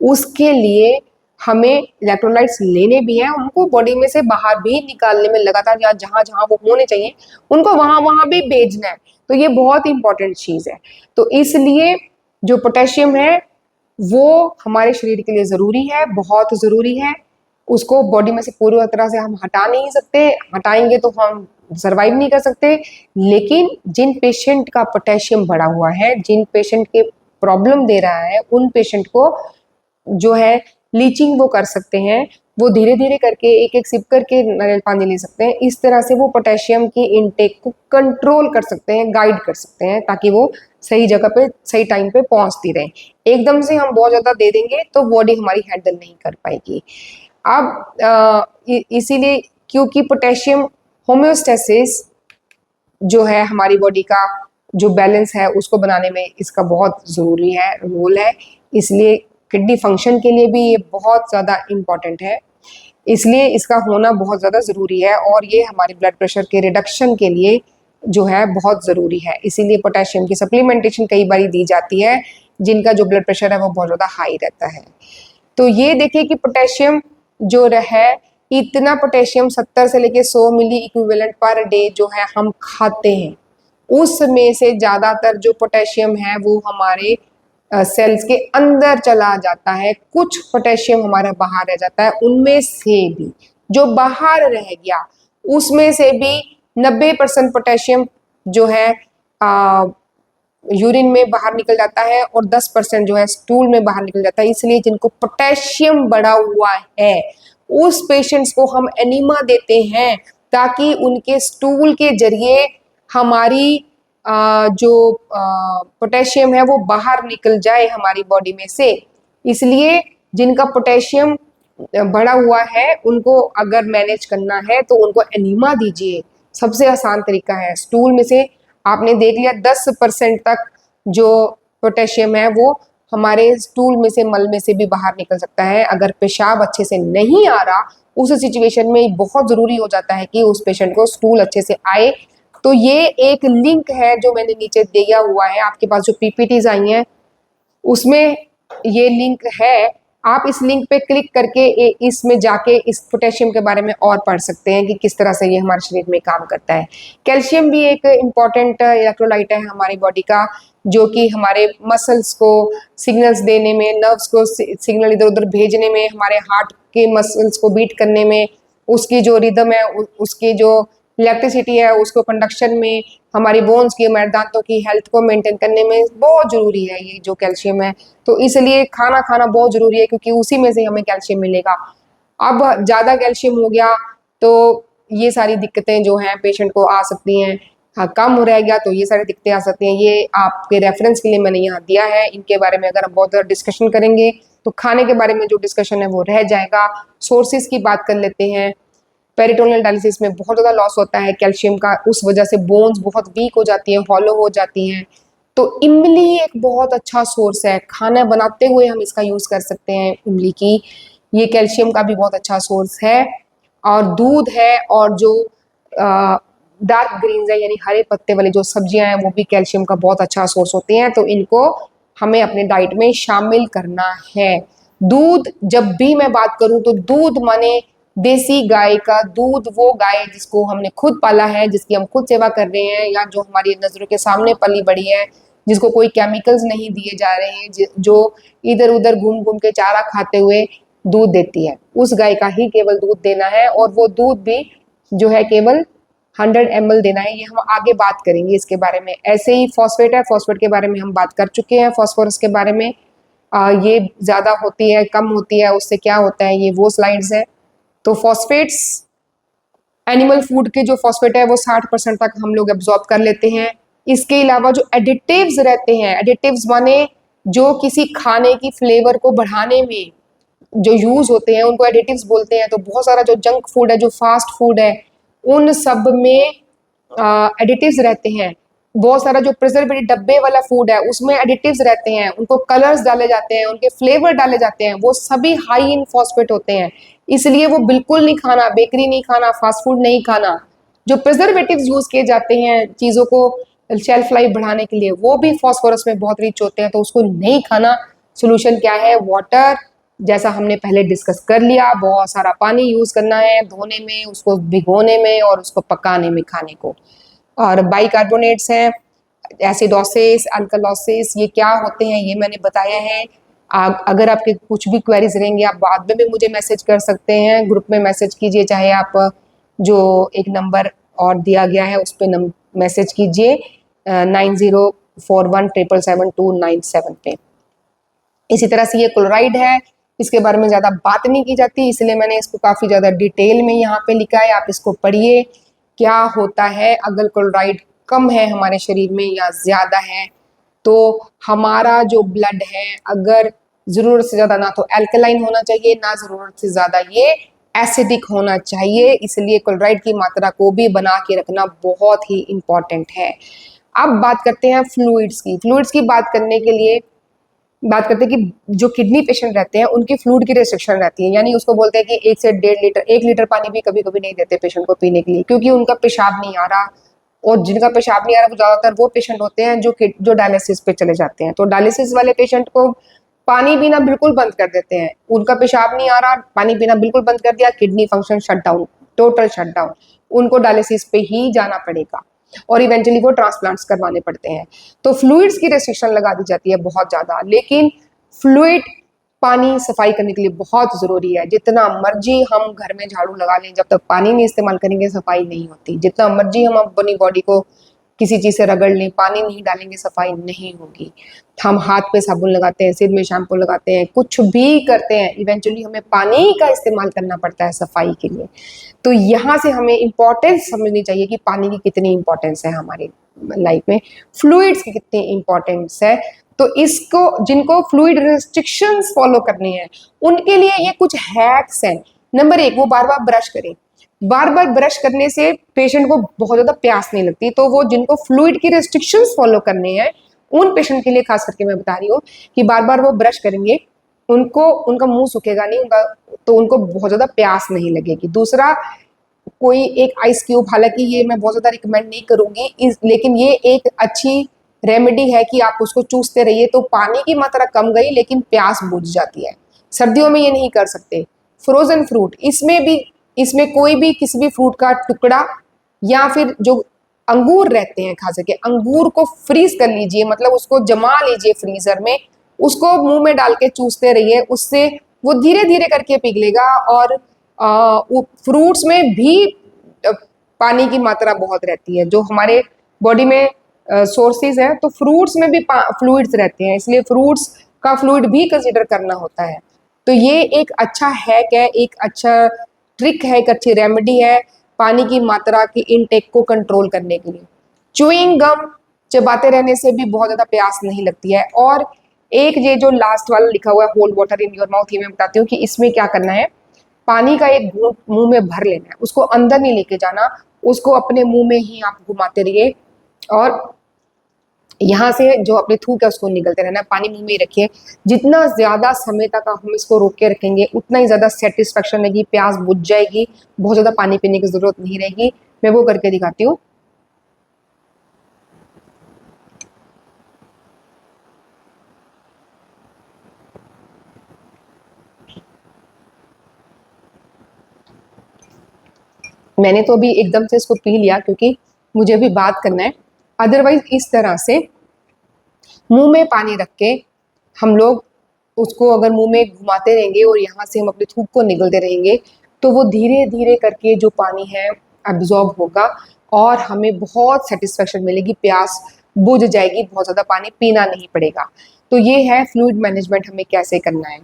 उसके लिए हमें इलेक्ट्रोलाइट्स लेने भी हैं, उनको बॉडी में से बाहर भी निकालने में लगातार, या जहां जहां वो होने चाहिए उनको वहां वहां भी भेजना है। तो ये बहुत इंपॉर्टेंट चीज है। तो इसलिए जो पोटेशियम है वो हमारे शरीर के लिए जरूरी है, बहुत जरूरी है। उसको बॉडी में से पूरी तरह से हम हटा नहीं सकते, हटाएंगे तो हम सरवाइव नहीं कर सकते। लेकिन जिन पेशेंट का पोटेशियम बढ़ा हुआ है, जिन पेशेंट के प्रॉब्लम दे रहा है, उन पेशेंट को जो है लीचिंग वो कर सकते हैं। वो धीरे धीरे करके एक एक सिप करके नारियल पानी ले सकते हैं। इस तरह से वो पोटेशियम की इनटेक को कंट्रोल कर सकते हैं, गाइड कर सकते हैं, ताकि वो सही जगह पे सही टाइम पे पहुंचती रहे। एकदम से हम बहुत ज्यादा दे देंगे तो बॉडी हमारी हैंडल नहीं कर पाएगी। अब इसीलिए क्योंकि पोटेशियम होम्योस्टेसिस जो है हमारी बॉडी का जो बैलेंस है उसको बनाने में इसका बहुत ज़रूरी है, रोल है। इसलिए किडनी फंक्शन के लिए भी ये बहुत ज़्यादा इम्पॉर्टेंट है, इसलिए इसका होना बहुत ज़्यादा ज़रूरी है। और ये हमारे ब्लड प्रेशर के रिडक्शन के लिए जो है बहुत ज़रूरी है। इसीलिए पोटेशियम की सप्लीमेंटेशन कई बार दी जाती है जिनका जो ब्लड प्रेशर है वो बहुत ज़्यादा हाई रहता है। तो ये देखिए कि पोटेशियम जो है, इतना पोटेशियम 70 से लेके 100 मिली इक्विवेलेंट पर डे जो है हम खाते हैं, उसमें से ज़्यादातर जो पोटेशियम है वो हमारे सेल्स के अंदर चला जाता है। कुछ पोटेशियम हमारा बाहर रह जाता है। उनमें से भी जो बाहर रह गया उसमें से भी 90% पोटेशियम जो है यूरिन में बाहर निकल जाता है और 10% जो है स्टूल में बाहर निकल जाता है। इसलिए जिनको पोटेशियम बढ़ा हुआ है उस पेशेंट्स को हम एनीमा देते हैं, ताकि उनके स्टूल के जरिए हमारी जो पोटेशियम है वो बाहर निकल जाए हमारी बॉडी में से। इसलिए जिनका पोटेशियम बढ़ा हुआ है उनको अगर मैनेज करना है तो उनको एनीमा दीजिए, सबसे आसान तरीका है। स्टूल में से आपने देख लिया 10% तक जो पोटेशियम है वो हमारे स्टूल में से, मल में से भी बाहर निकल सकता है। अगर पेशाब अच्छे से नहीं आ रहा, उस सिचुएशन में बहुत ज़रूरी हो जाता है कि उस पेशेंट को स्टूल अच्छे से आए। तो ये एक लिंक है जो मैंने नीचे दिया हुआ है, आपके पास जो पीपीटीज आई हैं उसमें ये लिंक है। आप इस लिंक पे क्लिक करके इसमें जाके इस पोटेशियम के बारे में और पढ़ सकते हैं कि किस तरह से ये हमारे शरीर में काम करता है। कैल्शियम भी एक इम्पॉर्टेंट इलेक्ट्रोलाइट है हमारी बॉडी का, जो कि हमारे मसल्स को सिग्नल्स देने में, नर्व्स को सिग्नल इधर उधर भेजने में, हमारे हार्ट के मसल्स को बीट करने में, उसकी जो रिदम है, उसकी जो इलेक्ट्रिसिटी है, उसको कंडक्शन में, हमारी बोन्स की, हमारे दांतों की हेल्थ को मेंटेन करने में बहुत ज़रूरी है ये जो कैल्शियम है। तो इसलिए खाना खाना बहुत ज़रूरी है, क्योंकि उसी में से हमें कैल्शियम मिलेगा। अब ज़्यादा कैल्शियम हो गया तो ये सारी दिक्कतें जो हैं पेशेंट को आ सकती हैं। हाँ, कम रह गया तो ये सारी दिक्कतें आ सकती हैं। ये आपके रेफरेंस के लिए मैंने यहाँ दिया है। इनके बारे में अगर हम बहुत ज़्यादा डिस्कशन करेंगे तो खाने के बारे में जो डिस्कशन है वो रह जाएगा। सोर्सेज की बात कर लेते हैं। पेरिटोनियल डायलिसिस में बहुत ज़्यादा लॉस होता है कैल्शियम का, उस वजह से बोन्स बहुत वीक हो जाती हैं, हॉलो हो जाती हैं। तो इमली एक बहुत अच्छा सोर्स है, खाना बनाते हुए हम इसका यूज़ कर सकते हैं इमली की। ये कैल्शियम का भी बहुत अच्छा सोर्स है। और दूध है, और जो डार्क ग्रीन्स है यानी हरे पत्ते वाली जो सब्जियां हैं वो भी कैल्शियम का बहुत अच्छा सोर्स होती हैं। तो इनको हमें अपने डाइट में शामिल करना है। दूध, जब भी मैं बात करूं तो दूध माने देसी गाय का दूध, वो गाय जिसको हमने खुद पाला है, जिसकी हम खुद सेवा कर रहे हैं, या जो हमारी नजरों के सामने पली बड़ी है, जिसको कोई केमिकल्स नहीं दिए जा रहे हैं, जो इधर उधर घूम घूम के चारा खाते हुए दूध देती है, उस गाय का ही केवल दूध देना है। और वो दूध भी जो है केवल 100 ml देना है। ये हम आगे बात करेंगे इसके बारे में। ऐसे ही फॉस्फेट है, फॉस्फेट के बारे में हम बात कर चुके हैं। फॉस्फोरस के बारे में ये ज़्यादा होती है, कम होती है, उससे क्या होता है, ये वो स्लाइड्स है। तो फॉस्फेट्स, एनिमल फूड के जो फॉस्फेट है वो 60% तक हम लोग एब्जॉर्ब कर लेते हैं। इसके अलावा जो एडिटिव्स रहते हैं, एडिटिव्स माने जो किसी खाने की फ्लेवर को बढ़ाने में जो यूज होते हैं उनको एडिटिव्स बोलते हैं। तो बहुत सारा जो जंक फूड है, जो फास्ट फूड है, उन सब में एडिटिव्स रहते हैं। बहुत सारा जो प्रिजर्वेटिव डब्बे वाला फूड है उसमें एडिटिव्स रहते हैं, उनको कलर्स डाले जाते हैं, उनके फ्लेवर डाले जाते हैं, वो सभी हाई इन फॉस्फेट होते हैं। इसलिए वो बिल्कुल नहीं खाना, बेकरी नहीं खाना, फास्ट फूड नहीं खाना। जो प्रिजर्वेटिव्स यूज किए जाते हैं चीज़ों को शेल्फ लाइफ बढ़ाने के लिए, वो भी फॉस्फोरस में बहुत रिच होते हैं, तो उसको नहीं खाना। सोल्यूशन क्या है? वाटर, जैसा हमने पहले डिस्कस कर लिया, बहुत सारा पानी यूज करना है धोने में, उसको भिगोने में और उसको पकाने में खाने को। और बाइकार्बोनेट्स हैं, एसिडोसिस, अल्कलोसिस, ये क्या होते हैं ये मैंने बताया है। अगर आपके कुछ भी क्वेरीज रहेंगे आप बाद में भी मुझे मैसेज कर सकते हैं, ग्रुप में मैसेज कीजिए, चाहे आप जो एक नंबर और दिया गया है उस पर मैसेज कीजिए 9041777297 पे। इसी तरह से ये क्लोराइड है, इसके बारे में ज़्यादा बात नहीं की जाती, इसलिए मैंने इसको काफ़ी ज़्यादा डिटेल में यहाँ पे लिखा है, आप इसको पढ़िए। क्या होता है अगर क्लोराइड कम है हमारे शरीर में या ज़्यादा है, तो हमारा जो ब्लड है अगर ज़रूरत से ज़्यादा ना तो एल्कलाइन होना चाहिए, ना ज़रूरत से ज़्यादा ये एसिडिक होना चाहिए, इसलिए क्लोराइड की मात्रा को भी बना के रखना बहुत ही इम्पॉर्टेंट है। अब बात करते हैं फ्लूइड्स की। फ्लूइड्स की बात करने के लिए बात करते हैं कि जो किडनी पेशेंट रहते हैं उनकी फ्लूइड की रिस्ट्रिक्शन रहती है, यानी उसको बोलते हैं कि 1 से 1.5 लीटर, 1 लीटर पानी भी कभी कभी नहीं देते पेशेंट को पीने के लिए, क्योंकि उनका पेशाब नहीं आ रहा। और जिनका पेशाब नहीं आ रहा वो ज़्यादातर वो पेशेंट होते हैं जो डायलिसिस पे चले जाते हैं। तो डायलिसिस वाले पेशेंट को पानी पीना बिल्कुल बंद कर देते हैं, उनका पेशाब नहीं आ रहा, पानी पीना बिल्कुल बंद कर दिया, kidney function shut down, total shut down, उनको डायलिसिस पे ही जाना पड़ेगा और इवेंचुअली वो ट्रांसप्लांट्स करवाने पड़ते हैं। तो फ्लूइड्स की रेस्ट्रिक्शन लगा दी जाती है बहुत ज़्यादा, लेकिन फ्लूइड पानी सफाई करने के लिए बहुत ज़रूरी है। जितना मर्जी हम घर में झाड़ू लगा लें, जब तक पानी नहीं इस्तेमाल करेंगे सफाई नहीं होती। जितना मर्जी हम अपनी बॉडी को किसी चीज़ से रगड़ लें, पानी नहीं डालेंगे सफाई नहीं होगी। हम हाथ पे साबुन लगाते हैं, सिर में शैम्पू लगाते हैं, कुछ भी करते हैं, इवेंचुअली हमें पानी का इस्तेमाल करना पड़ता है सफाई के लिए। तो यहाँ से हमें इम्पोर्टेंस समझनी चाहिए कि पानी की कितनी इम्पोर्टेंस है हमारी लाइफ में, फ्लूइड्स की कितनी इम्पोर्टेंस है। तो इसको जिनको फ्लूइड रिस्ट्रिक्शंस फॉलो करनी है उनके लिए ये कुछ हैक्स हैं। नंबर 1, वो बार बार ब्रश करें। बार बार ब्रश करने से पेशेंट को बहुत ज़्यादा प्यास नहीं लगती, तो वो जिनको फ्लूइड की रिस्ट्रिक्शंस फॉलो करने हैं उन पेशेंट के लिए खास करके मैं बता रही हूँ कि बार बार वो ब्रश करेंगे, उनका मुंह सूखेगा नहीं, तो उनको बहुत ज़्यादा प्यास नहीं लगेगी। दूसरा, कोई एक आइस क्यूब, हालांकि ये मैं बहुत ज़्यादा रिकमेंड नहीं करूँगी, लेकिन ये एक अच्छी रेमेडी है कि आप उसको चूसते रहिए तो पानी की मात्रा कम गई लेकिन प्यास बुझ जाती है। सर्दियों में ये नहीं कर सकते। फ्रोजन फ्रूट, इसमें कोई भी किसी भी फ्रूट का टुकड़ा या फिर जो अंगूर रहते हैं, खास करके अंगूर को फ्रीज कर लीजिए, मतलब उसको जमा लीजिए फ्रीजर में, उसको मुंह में डाल के चूसते रहिए, उससे वो धीरे धीरे करके पिघलेगा। और फ्रूट्स में भी पानी की मात्रा बहुत रहती है, जो हमारे बॉडी में सोर्सेज है, तो फ्रूट्स में भी फ्लूइड्स रहते हैं, इसलिए फ्रूट्स का फ्लूइड भी कंसिडर करना होता है। तो ये एक अच्छा हैक है, एक अच्छा ट्रिक है, एक अच्छी रेमेडी है पानी की मात्रा की इनटेक को कंट्रोल करने के लिए। च्यूइंग गम चबाते रहने से भी बहुत ज़्यादा प्यास नहीं लगती है। और एक ये जो लास्ट वाला लिखा हुआ है hold water in your mouth, ये मैं बताती हूँ कि इसमें क्या करना है। पानी का एक घूंट मुंह में भर लेना है, उसको अंदर नहीं लेके जाना, उसको अपने मुंह में ही आप घुमाते रहिए और यहाँ से जो अपने थूक है उसको निकलते रहना है, पानी मुंह में ही रखिए। जितना ज़्यादा समय तक हम इसको रोक के रखेंगे उतना ही ज़्यादा सेटिस्फेक्शन रहेगी, प्यास बुझ जाएगी, बहुत ज़्यादा पानी पीने की ज़रूरत नहीं रहेगी। मैं वो करके दिखाती हूँ। मैंने तो अभी एकदम से इसको पी लिया क्योंकि मुझे भी बात करना है, अदरवाइज इस तरह से मुंह में पानी रख के हम लोग उसको अगर मुंह में घुमाते रहेंगे और यहाँ से हम अपने थूक को निगलते रहेंगे तो वो धीरे धीरे करके जो पानी है एब्जॉर्ब होगा और हमें बहुत सेटिस्फेक्शन मिलेगी, प्यास बुझ जाएगी, बहुत ज़्यादा पानी पीना नहीं पड़ेगा। तो ये है फ्लूइड मैनेजमेंट हमें कैसे करना है।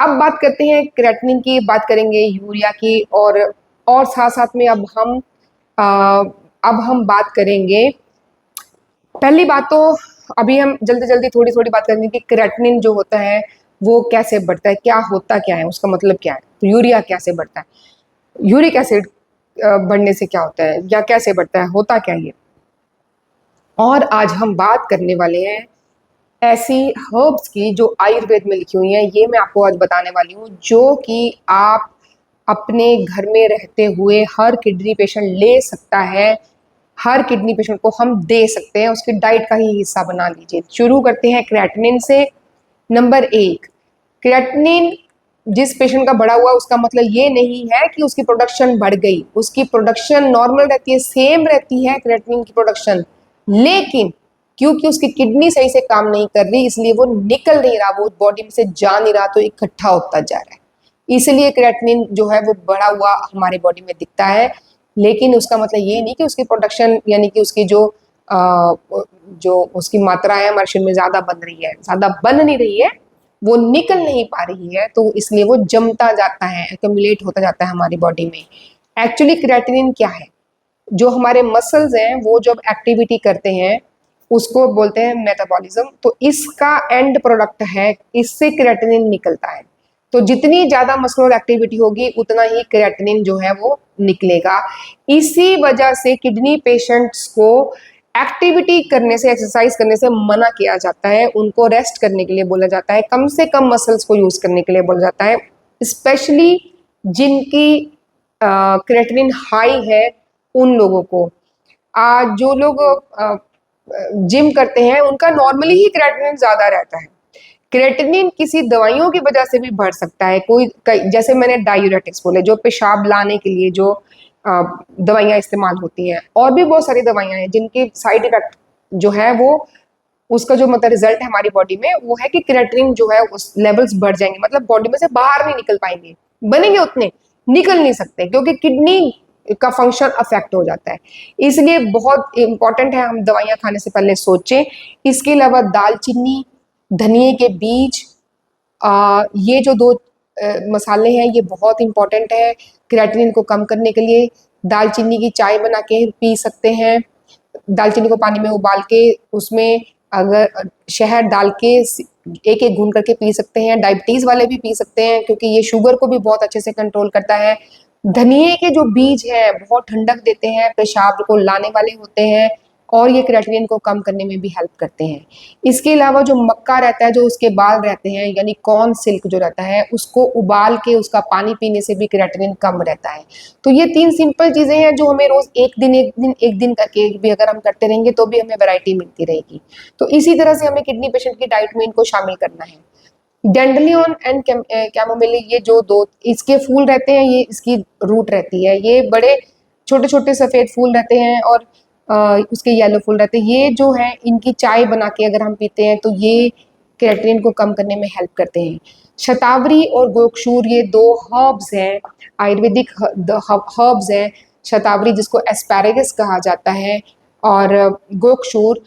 अब बात करते हैं क्रेटिनिन की, बात करेंगे यूरिया की, और साथ साथ में अब हम बात करेंगे। पहली बात तो अभी हम जल्दी जल्दी थोड़ी थोड़ी बात करेंगे कि क्रेटिनिन जो होता है वो कैसे बढ़ता है, क्या होता क्या है, उसका मतलब क्या है। तो यूरिया कैसे बढ़ता है, यूरिक एसिड बढ़ने से क्या होता है या कैसे बढ़ता है, होता क्या ये। और आज हम बात करने वाले हैं ऐसी हर्ब्स की जो आयुर्वेद में लिखी हुई हैं, ये मैं आपको आज बताने वाली हूँ, जो कि आप अपने घर में रहते हुए हर किडनी पेशेंट ले सकता है, हर किडनी पेशेंट को हम दे सकते हैं, उसकी डाइट का ही हिस्सा बना लीजिए। शुरू करते हैं क्रेटिनिन से। नंबर 1, क्रेटिनिन जिस पेशेंट का बढ़ा हुआ उसका मतलब ये नहीं है कि उसकी प्रोडक्शन बढ़ गई, उसकी प्रोडक्शन नॉर्मल रहती है, सेम रहती है क्रिएटिनिन की प्रोडक्शन, लेकिन क्योंकि उसकी किडनी सही से काम नहीं कर रही इसलिए वो निकल नहीं रहा, वो बॉडी में से जा नहीं रहा, तो इकट्ठा होता जा रहा है, इसलिए क्रिएटिनिन जो है वो बढ़ा हुआ हमारे बॉडी में दिखता है। लेकिन उसका मतलब ये नहीं कि उसकी प्रोडक्शन यानी कि उसकी जो उसकी मात्रा है हमारे शरीर में ज्यादा बन रही है, ज्यादा बन नहीं रही है, वो निकल नहीं पा रही है, तो इसलिए वो जमता जाता है, एक्यूमुलेट होता जाता है हमारी बॉडी में। एक्चुअली क्रिएटिनिन क्या है? जो हमारे मसल्स हैं वो जब एक्टिविटी करते हैं उसको बोलते हैं मेटाबॉलिज्म, तो इसका एंड प्रोडक्ट है, इससे क्रिएटिनिन निकलता है। तो जितनी ज्यादा मस्कुलर एक्टिविटी होगी उतना ही क्रिएटिनिन जो है वो निकलेगा। इसी वजह से किडनी पेशेंट्स को एक्टिविटी करने से, एक्सरसाइज करने से मना किया जाता है, उनको रेस्ट करने के लिए बोला जाता है, कम से कम मसल्स को यूज करने के लिए बोला जाता है, स्पेशली जिनकी क्रिएटिनिन हाई है उन लोगों को। जो लोग जिम करते हैं उनका नॉर्मली ही क्रिएटिनिन ज्यादा रहता है। क्रिएटिनिन किसी दवाइयों की वजह से भी बढ़ सकता है, जैसे मैंने डायूरेटिक्स बोले, जो पेशाब लाने के लिए जो दवाइयाँ इस्तेमाल होती हैं, और भी बहुत सारी दवाइयाँ हैं जिनके साइड इफेक्ट जो है वो, उसका जो मतलब रिजल्ट है हमारी बॉडी में वो है कि क्रिएटिनिन जो है उस लेवल्स बढ़ जाएंगे, मतलब बॉडी में से बाहर नहीं निकल पाएंगे, बनेंगे उतने, निकल नहीं सकते, क्योंकि किडनी का फंक्शन अफेक्ट हो जाता है। इसलिए बहुत इंपॉर्टेंट है हम दवाइयाँ खाने से पहले सोचें। इसके अलावा दालचीनी, धनिए के बीज, ये जो दो मसाले हैं ये बहुत इंपॉर्टेंट है क्रिएटिनिन को कम करने के लिए। दालचीनी की चाय बना के पी सकते हैं, दालचीनी को पानी में उबाल के उसमें अगर शहद डाल के एक एक घून करके पी सकते हैं। डायबिटीज वाले भी पी सकते हैं क्योंकि ये शुगर को भी बहुत अच्छे से कंट्रोल करता है। धनिए के जो बीज हैं बहुत ठंडक देते हैं, पेशाब को लाने वाले होते हैं, और ये क्रिएटिनिन को कम करने में भी हेल्प करते हैं। इसके अलावा जो मक्का रहता है, जो उसके बाल रहते हैं, यानी कॉर्न सिल्क जो रहता है, उसको उबाल के उसका पानी पीने से भी क्रिएटिनिन कम रहता है। तो ये 3 सिंपल चीजें हैं जो हमें रोज एक दिन करके भी अगर हम करते रहेंगे तो भी हमें वैरायटी मिलती रहेगी। तो इसी तरह से हमें किडनी पेशेंट की डाइट में इनको शामिल करना है। डेंडलियन एंड कैमोमिली, ये जो दो इसके फूल रहते हैं, ये इसकी रूट रहती है, ये बड़े छोटे छोटे सफेद फूल रहते हैं और उसके येलो फूल रहते हैं। ये जो है इनकी चाय बना के अगर हम पीते हैं तो ये क्रिएटिनिन को कम करने में हेल्प करते हैं। शतावरी और गोक्षूर ये 2 हर्ब्स हैं, आयुर्वेदिक हर्ब्स हैं। शतावरी जिसको एस्पैरेगस कहा जाता है, और गोक्षूर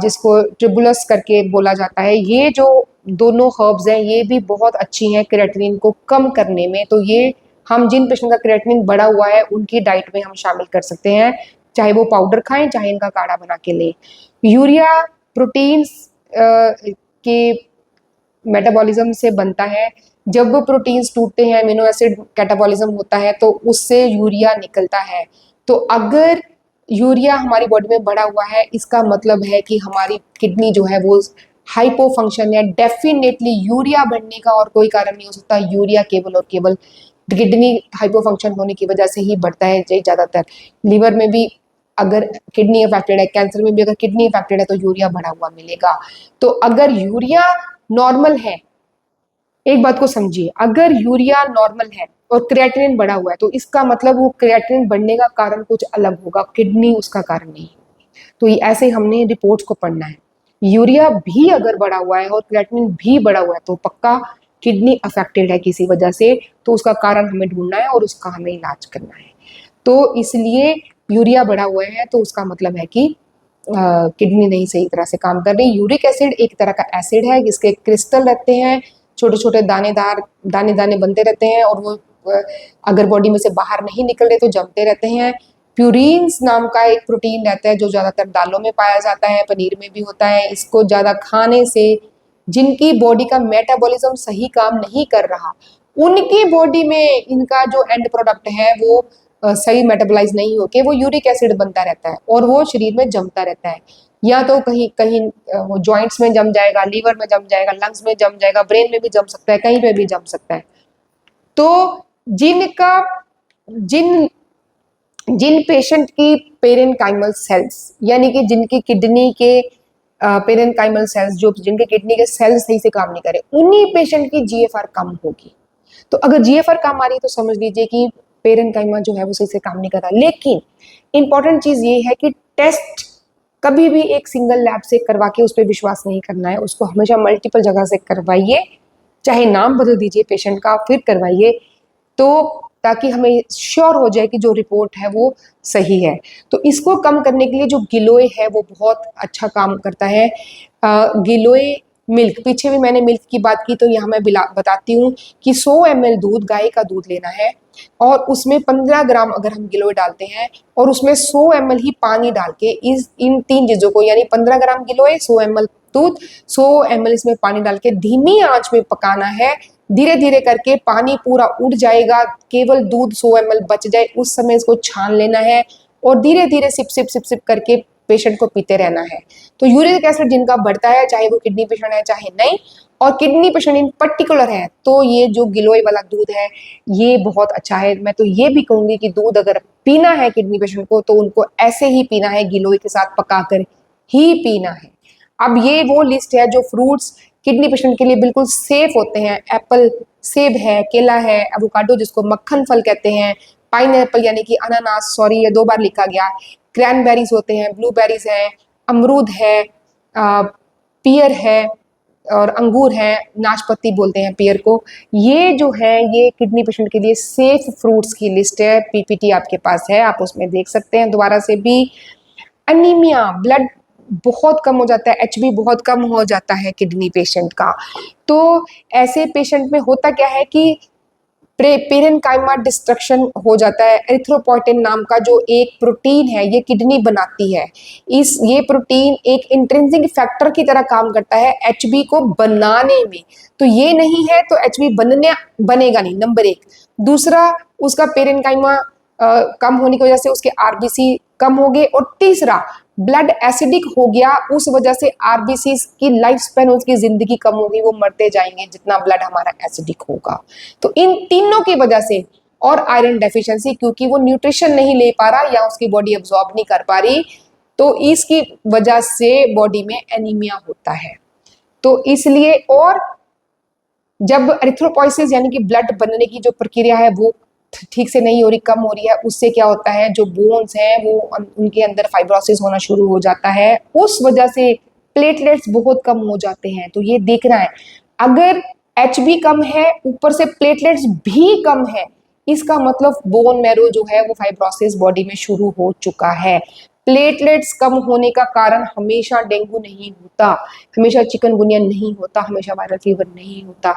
जिसको ट्रिबुलस करके बोला जाता है, ये जो दोनों हर्ब्स हैं ये भी बहुत अच्छी हैं क्रिएटिनिन को कम करने में। तो ये हम जिन पेशेंट का क्रिएटिनिन बढ़ा हुआ है उनकी डाइट में हम शामिल कर सकते हैं, चाहे वो पाउडर खाएं चाहे इनका काढ़ा बना के लें। यूरिया प्रोटीन्स के मेटाबॉलिज्म से बनता है। जब वो प्रोटीन्स टूटते हैं, अमीनो एसिड कैटाबॉलिज्म होता है, तो उससे यूरिया निकलता है। तो अगर यूरिया हमारी बॉडी में बढ़ा हुआ है इसका मतलब है कि हमारी किडनी जो है वो हाइपो फंक्शन है। डेफिनेटली यूरिया बढ़ने का और कोई कारण नहीं हो सकता, यूरिया केवल और केवल किडनी हाइपो फंक्शन होने की वजह से ही बढ़ता है। ज्यादातर लिवर में भी अगर किडनी अफेक्टेड है, कैंसर में भी अगर किडनी अफेक्टेड है तो यूरिया बढ़ा हुआ मिलेगा। तो अगर यूरिया नॉर्मल है, एक बात को समझिए, अगर यूरिया नॉर्मल है और क्रिएटिनिन बढ़ा हुआ है तो इसका मतलब वो क्रिएटिनिन बढ़ने का कारण कुछ अलग होगा, किडनी उसका कारण नहीं। तो ये ऐसे हमने रिपोर्ट्स को पढ़ना है। यूरिया भी अगर बढ़ा हुआ है और क्रिएटिनिन भी बढ़ा हुआ है तो पक्का किडनी अफेक्टेड है किसी वजह से, तो उसका कारण हमें ढूंढना है और उसका हमें इलाज करना है। तो इसलिए यूरिया बढ़ा हुआ है तो उसका मतलब है कि किडनी नहीं सही तरह से काम कर रही। यूरिक एसिड एक तरह का एसिड है जिसके क्रिस्टल रहते हैं, छोटे छोटे दानेदार दाने दाने बनते रहते हैं, और वो अगर बॉडी में से बाहर नहीं निकल रहे तो जमते रहते हैं। प्यूरिन्स नाम का एक प्रोटीन रहता है जो ज्यादातर दालों में पाया जाता है, पनीर में भी होता है। इसको ज्यादा खाने से जिनकी बॉडी का मेटाबॉलिज्म सही काम नहीं कर रहा उनकी बॉडी में इनका जो एंड प्रोडक्ट है वो सही मेटाबोलाइज नहीं होके वो यूरिक एसिड बनता रहता है और वो शरीर में जमता रहता है। या तो कहीं कहीं वो जॉइंट्स में जम जाएगा, लीवर में जम जाएगा, लंग्स में जम जाएगा, ब्रेन में भी जम सकता है, कहीं पे भी जम सकता है। तो जिनका जिन जिन पेशेंट की पेरेन्काइमल सेल्स, यानी कि जिनकी किडनी के पेरेन्काइमल सेल्स, जो जिनके किडनी के सेल्स सही से काम नहीं करे, उन्हीं पेशेंट की जीएफआर कम होगी। तो अगर जीएफआर काम आ रही है तो समझ लीजिए कि पेरेन्काइमा जो है वो सही से काम नहीं कर रहा। लेकिन इंपॉर्टेंट चीज ये है कि टेस्ट कभी भी एक सिंगल लैब से करवा के उस पर विश्वास नहीं करना है, उसको हमेशा मल्टीपल जगह से करवाइए, चाहे नाम बदल दीजिए पेशेंट का फिर करवाइए, तो ताकि हमें श्योर हो जाए कि जो रिपोर्ट है वो सही है। तो इसको कम करने के लिए जो गिलोय है वो बहुत अच्छा काम करता है। गिलोय मिल्क, पीछे भी मैंने मिल्क की बात की तो यहाँ मैं बताती हूँ कि 100 ml दूध, गाय का दूध लेना है और उसमें 15 ग्राम अगर हम गिलोय डालते हैं और उसमें 100 ml ही पानी डाल के इन तीन चीजों को, यानी 15 ग्राम गिलोय, 100 ml दूध, 100 ml इसमें पानी डाल के धीमी आंच में पकाना है। धीरे धीरे करके पानी पूरा उड़ जाएगा, केवल दूध 100 ml बच जाए, उस समय इसको छान लेना है और धीरे धीरे सिप सिप सिप सिप करके पेशेंट को पीते रहना है। तो यूरिक एसिड जिनका बढ़ता है, चाहे वो किडनी पेशेंट है चाहे नहीं, और किडनी पेशेंट इन पर्टिकुलर है, तो ये जो गिलोय वाला दूध है ये बहुत अच्छा है। मैं तो ये भी कहूंगी कि दूध अगर पीना है किडनी पेशेंट को तो उनको ऐसे ही पीना है, गिलोय के साथ पकाकर ही पीना है। अब ये वो लिस्ट है जो फ्रूट्स किडनी पेशेंट के लिए बिल्कुल सेफ होते हैं। एप्पल, सेब है, केला है, एवोकाडो जिसको मक्खन फल कहते हैं, पाइनएप्पल यानी कि अनानास, सॉरी ये 2 बार लिखा गया, क्रैनबेरीज होते हैं, ब्लूबेरीज हैं, अमरूद है, पियर है और अंगूर है, नाशपाती बोलते हैं पियर को। ये जो है ये किडनी पेशेंट के लिए सेफ फ्रूट्स की लिस्ट है, पीपीटी आपके पास है, आप उसमें देख सकते हैं दोबारा से भी। एनीमिया, ब्लड बहुत कम हो जाता है, एचबी बहुत कम हो जाता है किडनी पेशेंट का। तो ऐसे पेशेंट में होता क्या है कि पेरेन्काइमा डिस्ट्रक्शन हो जाता है। एरिथ्रोपोइटिन नाम का जो एक प्रोटीन है ये किडनी बनाती है, ये प्रोटीन एक इंट्रिंसिक फैक्टर की तरह काम करता है एचबी को बनाने में। तो ये नहीं है तो एचबी बनेगा नहीं, नंबर 1। दूसरा, उसका पेरेन्काइमा कम होने की वजह से उसके आरबीसी कम हो गए, और तीसरा, ब्लड एसिडिक हो गया, उस वजह से आरबीसी की लाइफ स्पेन, उसकी जिंदगी कम होगी, वो मरते जाएंगे जितना ब्लड हमारा एसिडिक होगा। तो इन तीनों की वजह से, और आयरन डेफिशिएंसी क्योंकि वो न्यूट्रिशन नहीं ले पा रहा या उसकी बॉडी एब्जॉर्ब नहीं कर पा रही, तो इसकी वजह से बॉडी में एनीमिया होता है। तो इसलिए, और जब एरिथ्रोपोइसिस यानी कि ब्लड बनने की जो प्रक्रिया है वो ठीक से नहीं हो रही, कम हो रही है, उससे क्या होता है, जो बोन्स हैं वो उनके अंदर फाइब्रोसिस होना शुरू हो जाता है, उस वजह से प्लेटलेट्स बहुत कम हो जाते हैं। तो ये देखना है, अगर एचबी कम है ऊपर से प्लेटलेट्स भी कम है, इसका मतलब बोन मैरो जो है वो फाइब्रोसिस बॉडी में शुरू हो चुका है। प्लेटलेट्स कम होने का कारण हमेशा डेंगू नहीं होता, हमेशा चिकनगुनिया नहीं होता, हमेशा वायरल फीवर नहीं होता।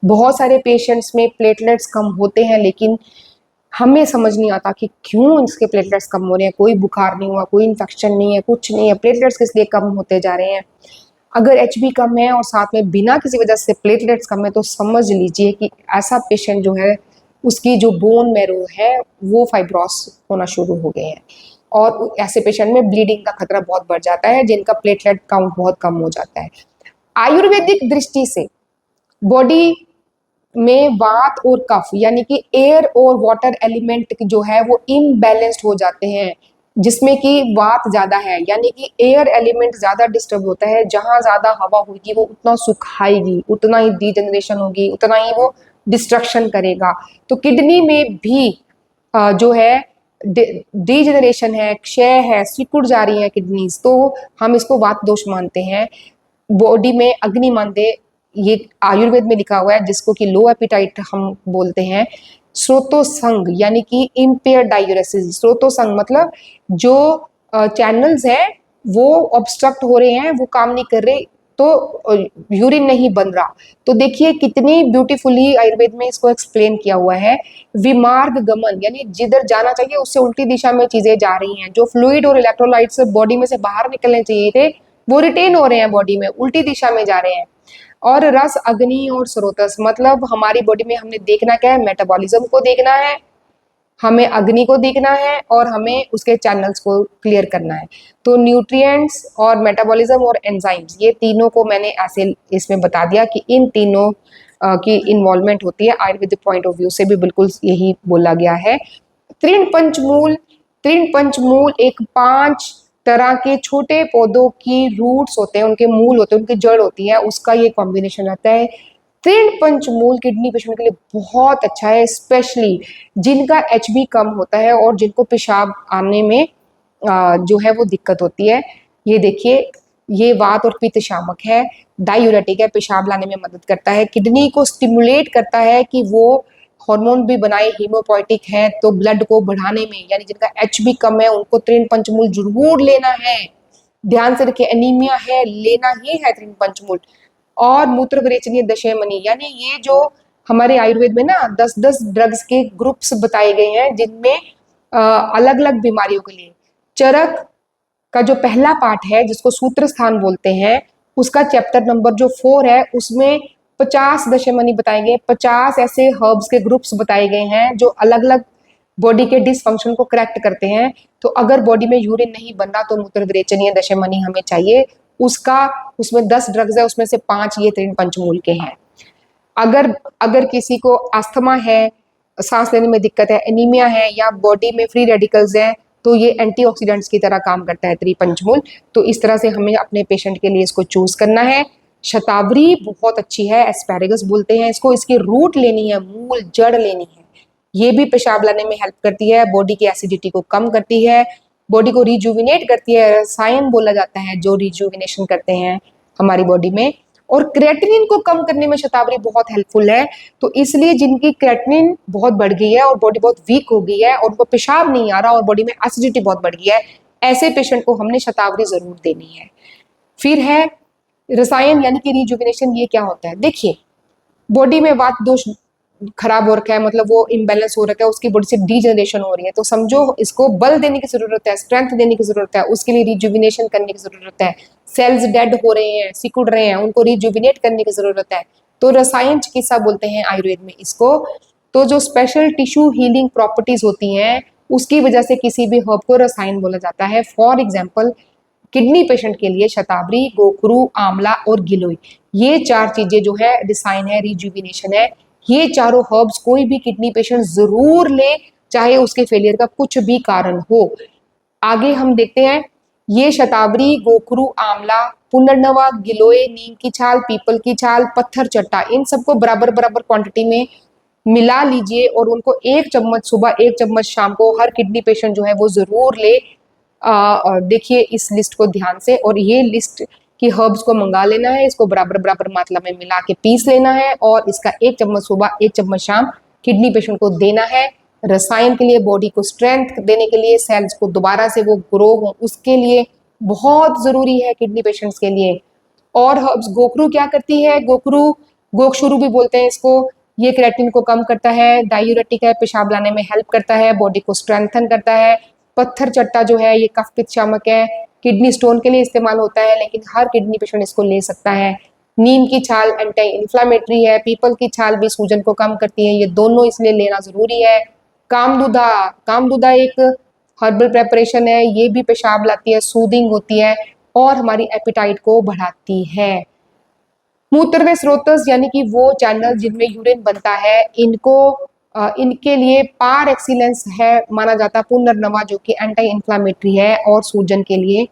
बहुत सारे पेशेंट्स में प्लेटलेट्स कम होते हैं लेकिन हमें समझ नहीं आता कि क्यों इसके प्लेटलेट्स कम हो रहे हैं। कोई बुखार नहीं हुआ, कोई इन्फेक्शन नहीं है, कुछ नहीं है, प्लेटलेट्स किस लिए कम होते जा रहे हैं। अगर एचबी कम है और साथ में बिना किसी वजह से प्लेटलेट्स कम है तो समझ लीजिए कि ऐसा पेशेंट जो है उसकी जो बोन मैरो है वो फाइब्रोस होना शुरू हो गए हैं, और ऐसे पेशेंट में ब्लीडिंग का खतरा बहुत बढ़ जाता है जिनका प्लेटलेट काउंट बहुत कम हो जाता है। आयुर्वेदिक दृष्टि से बॉडी में वात और कफ यानी कि एयर और वाटर एलिमेंट जो है वो इम्बैलेंस्ड हो जाते हैं, जिसमें कि वात ज्यादा है यानी कि एयर एलिमेंट ज्यादा डिस्टर्ब होता है। जहां ज्यादा हवा होगी वो उतना सुखाएगी, उतना ही डीजनरेशन होगी, उतना ही वो डिस्ट्रक्शन करेगा। तो किडनी में भी जो है डीजनरेशन है, क्षय है, सिकुड़ जा रही है किडनीज, तो हम इसको वात दोष मानते हैं। बॉडी में अग्नि मानते, ये आयुर्वेद में लिखा हुआ है, जिसको कि लो एपिटाइट हम बोलते हैं। स्रोतोसंग यानी कि इम्पेयर डायूरेसिस, स्रोतोसंग मतलब जो चैनल्स हैं वो ऑब्स्ट्रक्ट हो रहे हैं, वो काम नहीं कर रहे, तो यूरिन नहीं बन रहा। तो देखिए कितनी ब्यूटीफुली आयुर्वेद में इसको एक्सप्लेन किया हुआ है। विमार्ग गमन यानी जिधर जाना चाहिए उससे उल्टी दिशा में चीजें जा रही हैं, जो फ्लूइड और इलेक्ट्रोलाइट्स बॉडी में से बाहर निकलने चाहिए थे वो रिटेन हो रहे हैं बॉडी में, उल्टी दिशा में जा रहे हैं। और रस, अग्नि और स्रोतस मतलब हमारी बॉडी में हमने देखना क्या है, मेटाबॉलिज्म को देखना है, हमें अग्नि को देखना है और हमें उसके चैनल्स को क्लियर करना है। तो न्यूट्रिएंट्स और मेटाबॉलिज्म और एंजाइम्स, ये तीनों को मैंने ऐसे इसमें बता दिया कि इन तीनों की इन्वॉल्वमेंट होती है। आयुर्वेदिक पॉइंट ऑफ व्यू से भी बिल्कुल यही बोला गया है। तृण पंचमूल, तृण पंचमूल एक 5 तरह के छोटे पौधों की रूट्स होते हैं, उनके मूल होते हैं, उनकी जड़ होती है, उसका ये कॉम्बिनेशन रहता है। तृण-पंचमूल किडनी पेशेंट के लिए बहुत अच्छा है, स्पेशली जिनका एचबी कम होता है और जिनको पेशाब आने में जो है वो दिक्कत होती है। ये देखिए, ये वात और पित्त शामक है, डायूरेटिक है, पेशाब लाने में मदद करता है, किडनी को स्टिमुलेट करता है कि वो हार्मोन भी बनाए, हीमोपोएटिक है तो ब्लड को बढ़ाने में, यानी जिनका एचबी कम है उनको तृण-पंचमूल जरूर लेना है। ध्यान से रखिए, एनीमिया है, लेना ही है तृण-पंचमूल। और मूत्रविरेचनीय दशमनी, यानी ये जो हमारे आयुर्वेद में ना 10-10 ड्रग्स के ग्रुप्स बताए गए हैं जिनमें अलग अलग बीमारियों के लिए। चरक का जो पहला पार्ट है जिसको सूत्र स्थान बोलते हैं, उसका चैप्टर नंबर जो 4 है उसमें 50 दशमनी बताए गए, 50 ऐसे हर्ब्स के ग्रुप्स बताए गए हैं जो अलग अलग बॉडी के डिसफंक्शन को करेक्ट करते हैं। तो अगर बॉडी में यूरिन नहीं बन रहा तो मूत्रविरेचनीय दशमनी हमें चाहिए। उसका उसमें 10 ड्रग्स है, उसमें से 5 ये तृण-पंचमूल के हैं। अगर अगर किसी को अस्थमा है, सांस लेने में दिक्कत है, एनीमिया है या बॉडी में फ्री रेडिकल्स हैं, तो ये एंटीऑक्सीडेंट्स की तरह काम करता है तृण-पंचमूल। तो इस तरह से हमें अपने पेशेंट के लिए इसको चूज करना है। शतावरी बहुत अच्छी है, एस्पैरेगस बोलते हैं इसको, इसकी रूट लेनी है, मूल जड़ लेनी है। ये भी पेशाब लाने में हेल्प करती है, बॉडी की एसिडिटी को कम करती है, बॉडी को रिजुविनेट करती है, रसायन बोला जाता है जो रिजुविनेशन करते हैं हमारी बॉडी में। और क्रेटिनिन को कम करने में शतावरी बहुत हेल्पफुल है। तो इसलिए जिनकी क्रेटिनिन बहुत बढ़ गई है और बॉडी बहुत वीक हो गई है और उनको पेशाब नहीं आ रहा और बॉडी में एसिडिटी बहुत बढ़ गई है, ऐसे पेशेंट को हमने शतावरी जरूर देनी है। फिर है रसायन यानी कि रिजुविनेशन। ये क्या होता है, देखिए बॉडी में वात दोष खराब हो रखा है, मतलब वो इम्बैलेंस हो रखा है, उसकी बॉडी से डीजनरेशन हो रही है, तो समझो इसको बल देने की जरूरत है, स्ट्रेंथ देने की जरूरत है, उसके लिए रिजुविनेशन करने की जरूरत है। सेल्स डेड हो रहे हैं, सिकुड़ रहे हैं, उनको रिजुविनेट करने की जरूरत है। तो रसायन चिकित्सा बोलते हैं आयुर्वेद में इसको। तो जो स्पेशल टिश्यू हीलिंग प्रॉपर्टीज होती हैं उसकी वजह से किसी भी हर्ब को रसायन बोला जाता है। फॉर एग्जाम्पल किडनी पेशेंट के लिए शतावरी, गोखरू, आंवला और गिलोय, ये 4 चीजें जो है रसायन है, रिजुविनेशन है। ये चारों हर्ब्स कोई भी किडनी पेशेंट जरूर ले, चाहे उसके फेलियर का कुछ भी कारण हो। आगे हम देखते हैं, ये शतावरी, गोखरू, आंवला, पुनर्नवा, गिलोय, नीम की छाल, पीपल की छाल, पत्थर चट्टा, इन सबको बराबर बराबर क्वांटिटी में मिला लीजिए और उनको 1 चम्मच सुबह 1 चम्मच शाम को हर किडनी पेशेंट जो है वो जरूर ले। देखिए इस लिस्ट को ध्यान से, और ये लिस्ट की हर्ब्स को मंगा लेना है, इसको बराबर बराबर मात्रा में मिला के पीस लेना है और इसका 1 चम्मच सुबह 1 चम्मच शाम किडनी पेशेंट को देना है। रसायन के लिए, बॉडी को स्ट्रेंथ देने के लिए, सेल्स को दोबारा से वो ग्रो हो उसके लिए बहुत जरूरी है किडनी पेशेंट्स के लिए। और हर्ब्स, गोखरू क्या करती है, गोखरू गोखशुरू भी बोलते हैं इसको, ये क्रेटिन को कम करता है, डायूरेटिक है, पेशाब लाने में हेल्प करता है, बॉडी को स्ट्रेंथन करता है। पत्थर चट्टा जो है ये कफ पित्त शामक है, किडनी स्टोन के लिए इस्तेमाल होता है, लेकिन हर किडनी पेशेंट इसको ले सकता है। नीम की छाल एंटी इन्फ्लामेटरी है, पीपल की छाल भी सूजन को कम करती है, ये दोनों इसलिए लेना जरूरी है। कामदुदा, कामदुदा एक हर्बल प्रेपरेशन है, ये भी पेशाब लाती है, सूदिंग होती है और हमारी एपिटाइट को बढ़ाती है। मूत्रवे स्रोतस यानी कि वो चैनल जिनमें यूरिन बनता है, इनके लिए पार एक्सीलेंस है माना जाता है पुनर्नवा, जो कि एंटी इन्फ्लामेटरी है और सूजन के लिए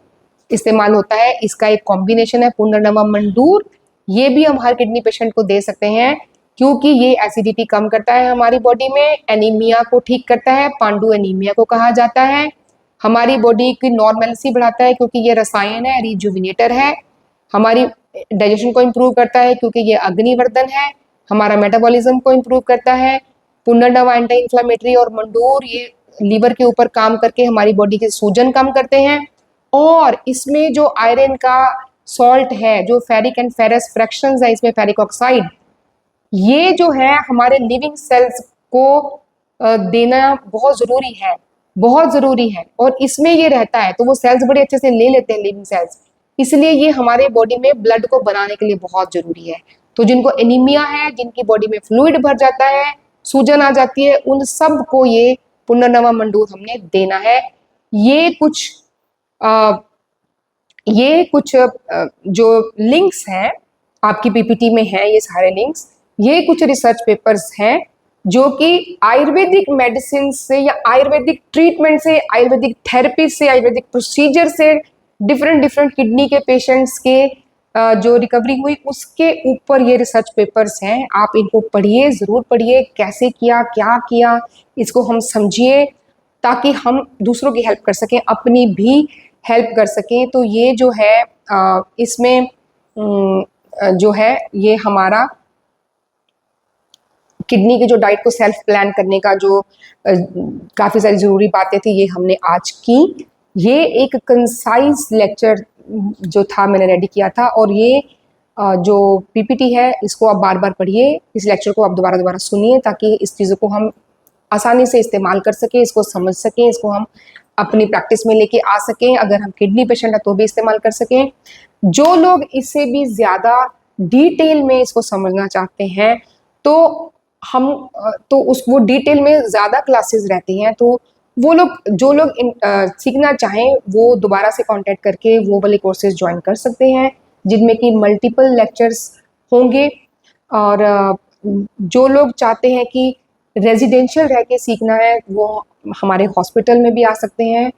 इस्तेमाल होता है। इसका एक कॉम्बिनेशन है पुनर्नवा मंडूर, ये भी हम हर किडनी पेशेंट को दे सकते हैं क्योंकि ये एसिडिटी कम करता है हमारी बॉडी में, एनीमिया को ठीक करता है, पांडु एनीमिया को कहा जाता है, हमारी बॉडी की नॉर्मलिटी बढ़ाता है क्योंकि ये रसायन है, रिजुविनेटर है, हमारी डाइजेशन को इम्प्रूव करता है क्योंकि ये अग्निवर्धन है, हमारा मेटाबॉलिज्म को इम्प्रूव करता है। पुनर्नवा एंटी इन्फ्लामेटरी और मंडूर ये लीवर के ऊपर काम करके हमारी बॉडी के सूजन कम करते हैं। और इसमें जो आयरन का सॉल्ट है, जो फेरिक एंड फेरस फ्रैक्शंस है इसमें, फेरिक ऑक्साइड, ये जो है हमारे लिविंग सेल्स को देना बहुत जरूरी है, बहुत जरूरी है। और इसमें ये रहता है तो वो सेल्स बड़े अच्छे से ले लेते हैं लिविंग सेल्स, इसलिए ये हमारे बॉडी में ब्लड को बनाने के लिए बहुत जरूरी है। तो जिनको एनीमिया है, जिनकी बॉडी में फ्लूइड भर जाता है, सूजन आ जाती है, उन सब को ये पुनर्नवा मंडूर हमने देना है। ये कुछ जो लिंक्स हैं आपकी पीपीटी में है, ये सारे लिंक्स, ये कुछ रिसर्च पेपर्स हैं जो कि आयुर्वेदिक मेडिसिन से या आयुर्वेदिक ट्रीटमेंट से, आयुर्वेदिक थेरेपी से, आयुर्वेदिक प्रोसीजर से डिफरेंट किडनी के पेशेंट्स के जो रिकवरी हुई उसके ऊपर ये रिसर्च पेपर्स हैं। आप इनको पढ़िए, ज़रूर पढ़िए, कैसे किया, क्या किया, इसको हम समझिए ताकि हम दूसरों की हेल्प कर सकें, अपनी भी हेल्प कर सकें। तो ये जो है इसमें जो है ये हमारा किडनी की जो डाइट को सेल्फ प्लान करने का जो काफ़ी सारी ज़रूरी बातें थी, ये हमने आज की। ये एक कंसाइज लेक्चर जो था मैंने रेडी किया था, और ये जो पीपीटी है इसको आप बार बार पढ़िए, इस लेक्चर को आप दोबारा दोबारा सुनिए ताकि इस चीज़ों को हम आसानी से इस्तेमाल कर सकें, इसको समझ सकें, इसको हम अपनी प्रैक्टिस में लेके आ सकें। अगर हम किडनी पेशेंट है तो भी इस्तेमाल कर सकें। जो लोग इससे भी ज़्यादा डिटेल में इसको समझना चाहते हैं तो हम तो उस वो डिटेल में ज़्यादा क्लासेस रहती हैं, तो वो लोग जो लोग सीखना चाहें वो दोबारा से कांटेक्ट करके वो वाले कोर्सेज ज्वाइन कर सकते हैं जिनमें कि मल्टीपल लेक्चर्स होंगे। और जो लोग चाहते हैं कि रेजिडेंशियल रह के सीखना है वो हमारे हॉस्पिटल में भी आ सकते हैं।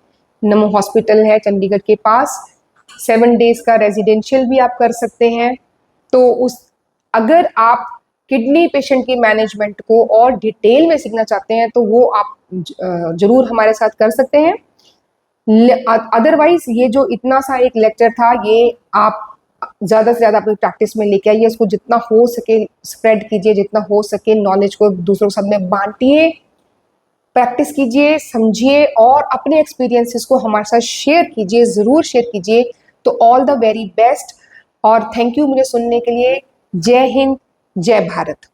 नमो हॉस्पिटल है चंडीगढ़ के पास, 7 डेज का रेजिडेंशियल भी आप कर सकते हैं। तो उस अगर आप किडनी पेशेंट की मैनेजमेंट को और डिटेल में सीखना चाहते हैं तो वो आप ज़रूर हमारे साथ कर सकते हैं। अदरवाइज ये जो इतना सा एक लेक्चर था ये आप ज़्यादा से ज़्यादा अपनी प्रैक्टिस में लेके आइए, इसको जितना हो सके स्प्रेड कीजिए, जितना हो सके नॉलेज को दूसरों के साथ में बांटिए, प्रैक्टिस कीजिए, समझिए और अपने एक्सपीरियंसेस को हमारे साथ शेयर कीजिए, ज़रूर शेयर कीजिए। तो ऑल द वेरी बेस्ट और थैंक यू मुझे सुनने के लिए। जय हिंद, जय भारत।